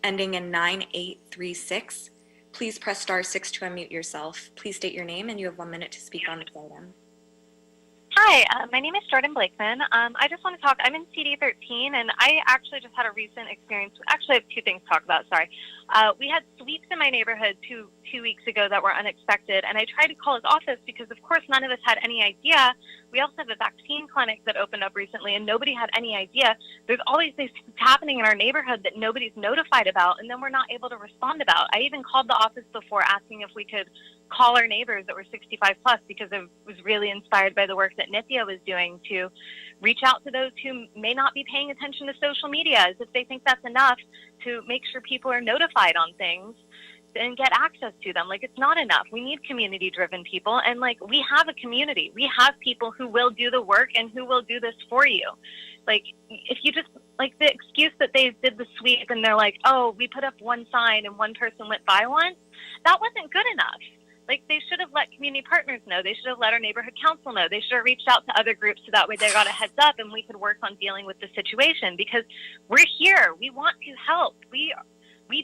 ending in 9836. Please press *6 to unmute yourself. Please state your name and you have 1 minute to speak on this item. Hi, my name is Jordan Blakeman. I just want to talk. I'm in CD13, and I actually just had a recent experience. Actually, I have two things to talk about. Sorry. We had sweeps in my neighborhood two weeks ago that were unexpected, and I tried to call his office because, of course, none of us had any idea. We also have a vaccine clinic that opened up recently, and nobody had any idea. There's always things happening in our neighborhood that nobody's notified about, and then we're not able to respond about. I even called the office before asking if we could call our neighbors that were 65 plus because I was really inspired by the work that Nithya was doing to reach out to those who may not be paying attention to social media, as if they think that's enough to make sure people are notified on things and get access to them. Like, it's not enough. We need community driven people, and like, we have a community. We have people who will do the work and who will do this for you. Like, if you just, like, the excuse that they did the sweep and they're like, oh, we put up one sign and one person went by once, that wasn't good enough. Like, they should have let community partners know. They should have let our neighborhood council know. They should have reached out to other groups so that way they got a heads up and we could work on dealing with the situation, because we're here. We want to help. We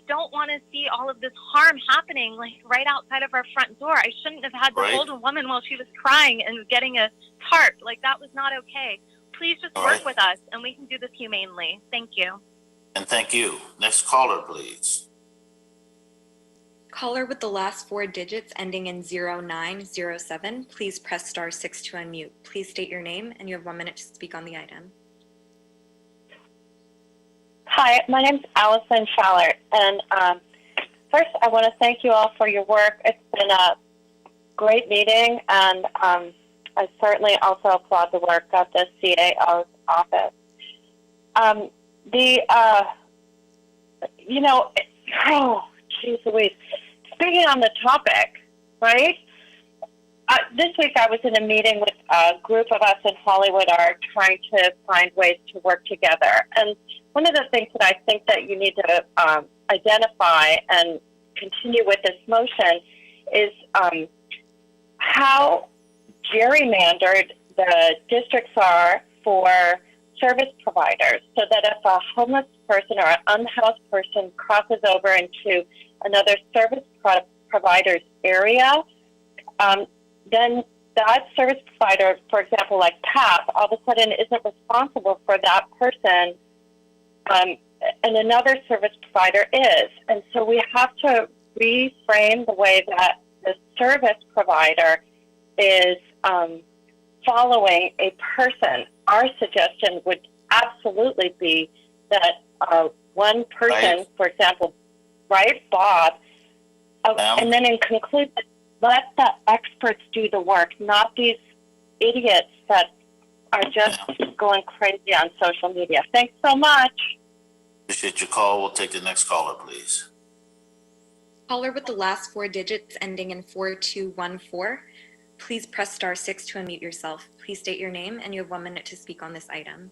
don't want to see all of this harm happening, like, right outside of our front door. I shouldn't have had to hold a woman while she was crying and getting a tarp. Like, that was not okay. Please just work with us and we can do this humanely. Thank you. And thank you. Next caller, please. Caller with the last four digits ending in 0907, please press *6 to unmute. Please state your name and you have 1 minute to speak on the item. Hi, my name's Allison Fowler, and first I want to thank you all for your work. It's been a great meeting, and I certainly also applaud the work of the CAO's office. Geez Louise. Speaking on the topic, right? This week I was in a meeting with a group of us in Hollywood are trying to find ways to work together. And one of the things that I think that you need to identify and continue with this motion is how gerrymandered the districts are for service providers, so that if a homeless person or an unhoused person crosses over into another service provider's area, then that service provider, for example, like PAP, all of a sudden isn't responsible for that person, and another service provider is. And so we have to reframe the way that the service provider is following a person. Our suggestion would absolutely be that one person, for example, right, Bob, and then in conclusion, let the experts do the work, not these idiots that are just going crazy on social media. Thanks so much. Appreciate your call. We'll take the next caller, please. Caller with the last four digits ending in 4214, please press *6 to unmute yourself. Please state your name and you have 1 minute to speak on this item.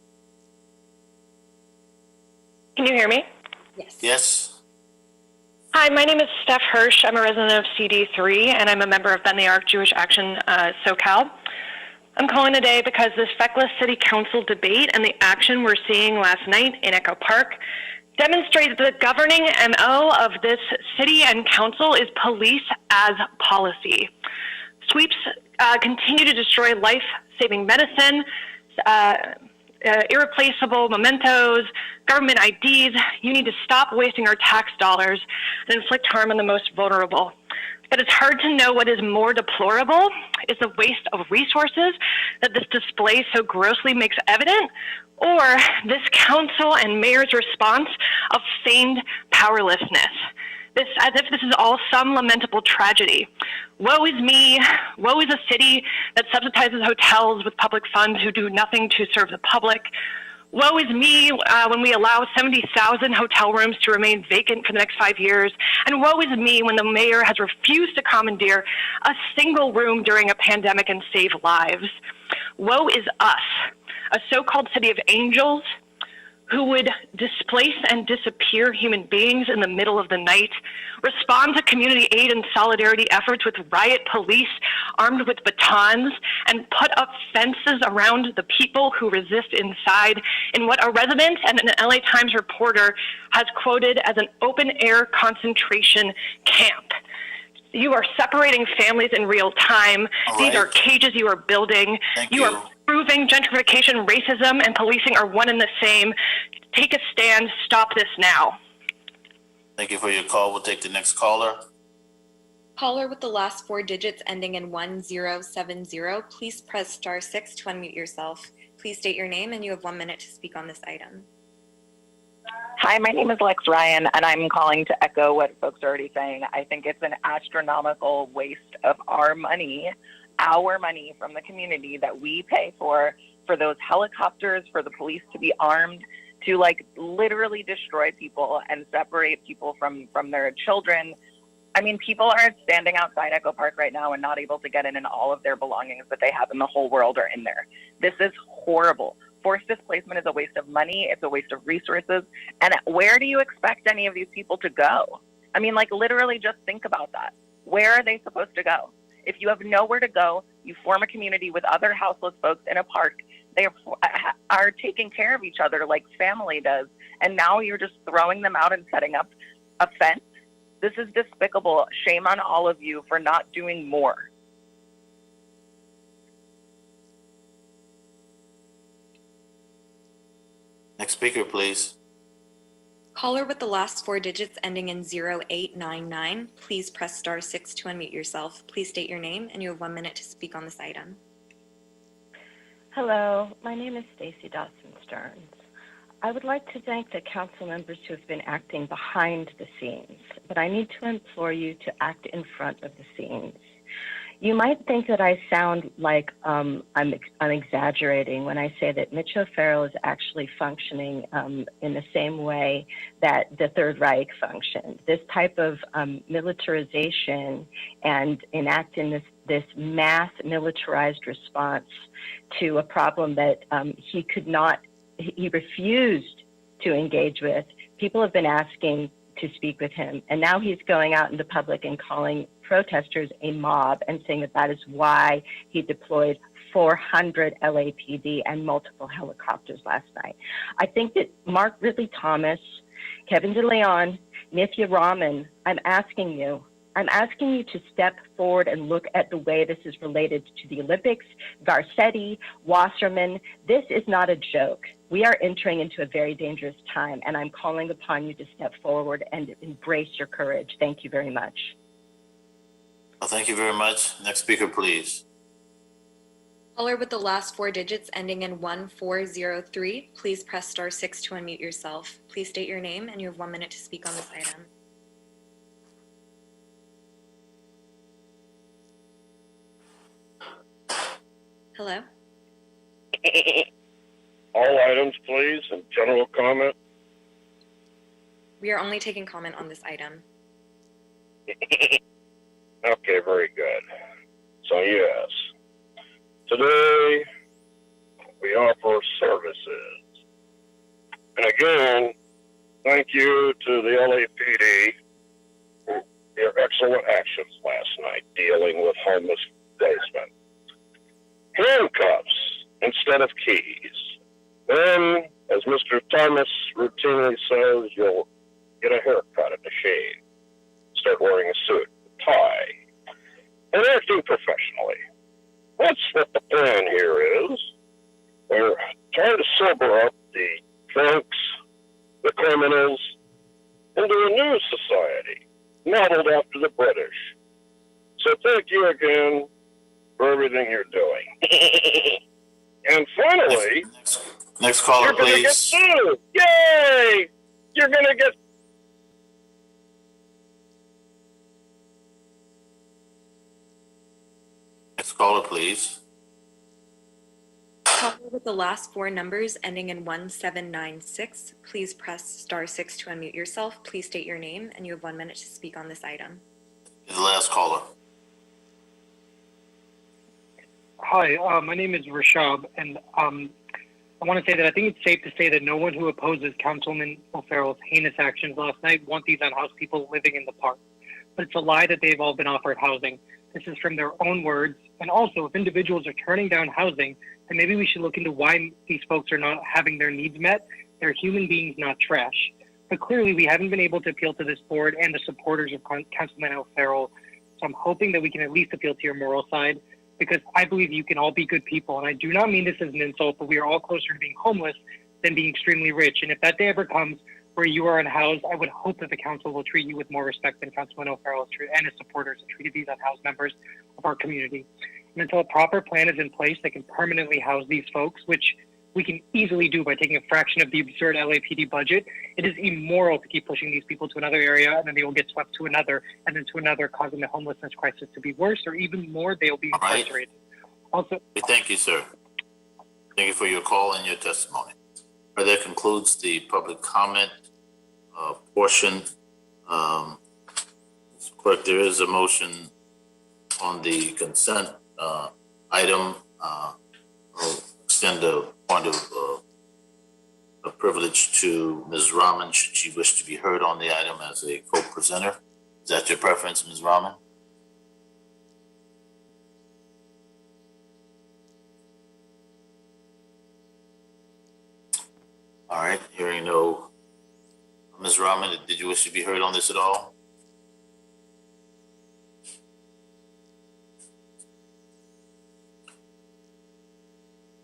Can you hear me? Yes. Yes. Hi, my name is Steph Hirsch. I'm a resident of CD3, and I'm a member of Bentley Arc Jewish Action SoCal. I'm calling today because this feckless city council debate and the action we're seeing last night in Echo Park demonstrates the governing MO of this city and council is police as policy. Sweeps continue to destroy life-saving medicine, irreplaceable mementos, government IDs. You need to stop wasting our tax dollars and inflict harm on the most vulnerable. But it's hard to know what is more deplorable is the waste of resources that this display so grossly makes evident, or this council and mayor's response of feigned powerlessness. As if this is all some lamentable tragedy. Woe is me, woe is a city that subsidizes hotels with public funds who do nothing to serve the public. Woe is me when we allow 70,000 hotel rooms to remain vacant for the next 5 years. And woe is me when the mayor has refused to commandeer a single room during a pandemic and save lives. Woe is us. a so-called city of angels who would displace and disappear human beings in the middle of the night, respond to community aid and solidarity efforts with riot police armed with batons, and put up fences around the people who resist inside in what a resident and an LA Times reporter has quoted as an open-air concentration camp. You are separating families in real time. These are cages you are building. You are proving gentrification, racism, and policing are one and the same. Take a stand. Stop this now. Thank you for your call. We'll take the next caller. Caller with the last 4 digits ending in 1070, please press *6 to unmute yourself. Please state your name and you have 1 minute to speak on this item. Hi, my name is Lex Ryan, and I'm calling to echo what folks are already saying. I think it's an astronomical waste of our money from the community that we pay for those helicopters, for the police to be armed, to like literally destroy people and separate people from their children. I mean, people are standing outside Echo Park right now and not able to get in, and all of their belongings that they have in the whole world are in there. This is horrible. Forced displacement is a waste of money. It's a waste of resources. And where do you expect any of these people to go? I mean, like literally just think about that. Where are they supposed to go? If you have nowhere to go, you form a community with other houseless folks in a park. They are taking care of each other like family does. And now you're just throwing them out and setting up a fence. This is despicable. Shame on all of you for not doing more. Next speaker, please. Caller with the last 4 digits ending in 0899, please press *6 to unmute yourself. Please state your name and you have 1 minute to speak on this item. Hello, my name is Stacy Dawson Stearns. I would like to thank the council members who have been acting behind the scenes, but I need to implore you to act in front of the scenes. You might think that I sound like I'm exaggerating when I say that Mitch O'Farrell is actually functioning in the same way that the Third Reich functioned. This type of militarization and enacting this mass militarized response to a problem that he refused to engage with. People have been asking to speak with him, and now he's going out into public and calling protesters a mob and saying that is why he deployed 400 LAPD and multiple helicopters last night. I think that Mark Ridley Thomas, Kevin DeLeon, Nithya Raman, I'm asking you to step forward and look at the way this is related to the Olympics, Garcetti, Wasserman. This is not a joke. We are entering into a very dangerous time, and I'm calling upon you to step forward and embrace your courage. Thank you very much. Well, thank you very much. Next speaker, please. Caller with the last 4 digits ending in 1403, please press *6 to unmute yourself. Please state your name and you have 1 minute to speak on this item. Hello? All items, please, and general comment. We are only taking comment on this item. Okay, very good. So yes, today we offer services. And again, thank you to the LAPD for your excellent actions last night dealing with homeless basement. Handcuffs instead of keys. Then, as Mr. Thomas routinely says, you'll get a haircut and a shave. Start wearing a suit, a tie, and acting professionally. That's what the plan here is. We're trying to sober up the drunks, the criminals, into a new society, modeled after the British. So thank you again for everything you're doing. And finally, Next caller, you're gonna get please. sued. Yay! You're gonna get. Next caller, please. Caller with the last 4 numbers ending in 1796, please press *6 to unmute yourself. Please state your name and you have 1 minute to speak on this item. You're the last caller. Hi, my name is Rashab, and I want to say that I think it's safe to say that no one who opposes Councilman O'Farrell's heinous actions last night want these unhoused people living in the park. But it's a lie that they've all been offered housing. This is from their own words. And also, if individuals are turning down housing, then maybe we should look into why these folks are not having their needs met. They're human beings, not trash. But clearly, we haven't been able to appeal to this board and the supporters of Councilman O'Farrell. So I'm hoping that we can at least appeal to your moral side, because I believe you can all be good people. And I do not mean this as an insult, but we are all closer to being homeless than being extremely rich. And if that day ever comes where you are unhoused, I would hope that the council will treat you with more respect than Councilman O'Farrell and his supporters have treated these unhoused members of our community. And until a proper plan is in place that can permanently house these folks, which we can easily do by taking a fraction of the absurd LAPD budget, it is immoral to keep pushing these people to another area, and then they will get swept to another, and then to another, causing the homelessness crisis to be worse, or even more, they'll be incarcerated. Also, Thank you, sir. Thank you for your call and your testimony. That concludes the public comment portion. Mr. Clerk, there is a motion on the consent item. I'll extend a point of privilege to Ms. Rahman, should she wish to be heard on the item as a co-presenter. Is that your preference, Ms. Rahman? All right, hearing no. Ms. Rahman, did you wish to be heard on this at all?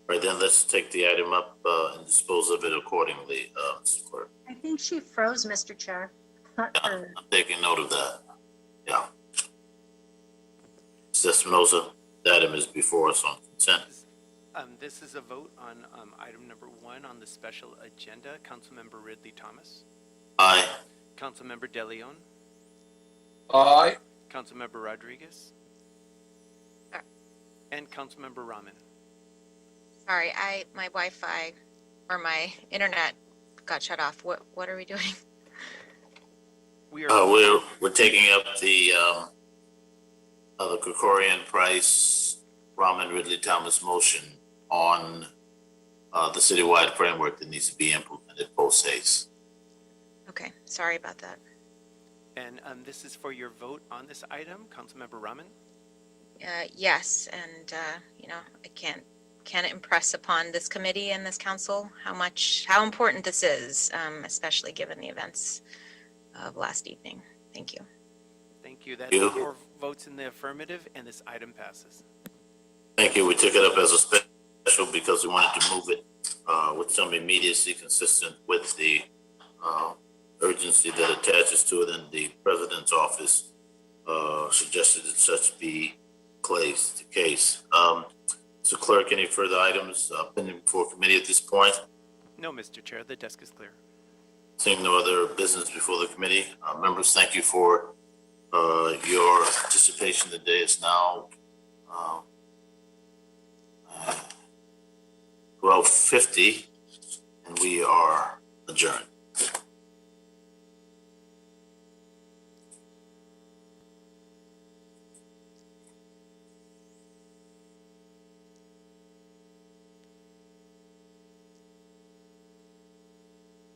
All right, then let's take the item up and dispose of it accordingly, Mr. Clerk. I think she froze, Mr. Chair. I'm taking note of that. Yeah. Mr. Espinoza, the item is before us on consent. This is a vote on item number 1 on the special agenda. Councilmember Ridley Thomas. Aye. Councilmember De Leon. Aye. Councilmember Rodriguez. And Councilmember Rahman. Sorry, my Wi-Fi or my internet got shut off. What are we doing? We're taking up the Krikorian Price Rahman Ridley Thomas motion on the citywide framework that needs to be implemented post haste. Okay, sorry about that. And this is for your vote on this item, Councilmember Rahman. Yes, and I can't impress upon this committee and this council how important this is, especially given the events of last evening. Thank you. Thank you. That's 4 votes in the affirmative, and this item passes. Thank you. We took it up as a special because we wanted to move it with some immediacy consistent with the urgency that attaches to it, and the president's office suggested that such be the case. Mr. Clerk, any further items pending before committee at this point? No, Mr. Chair, the desk is clear. Seeing no other business before the committee, members, thank you for your participation. The day is now 12:50, and we are adjourned.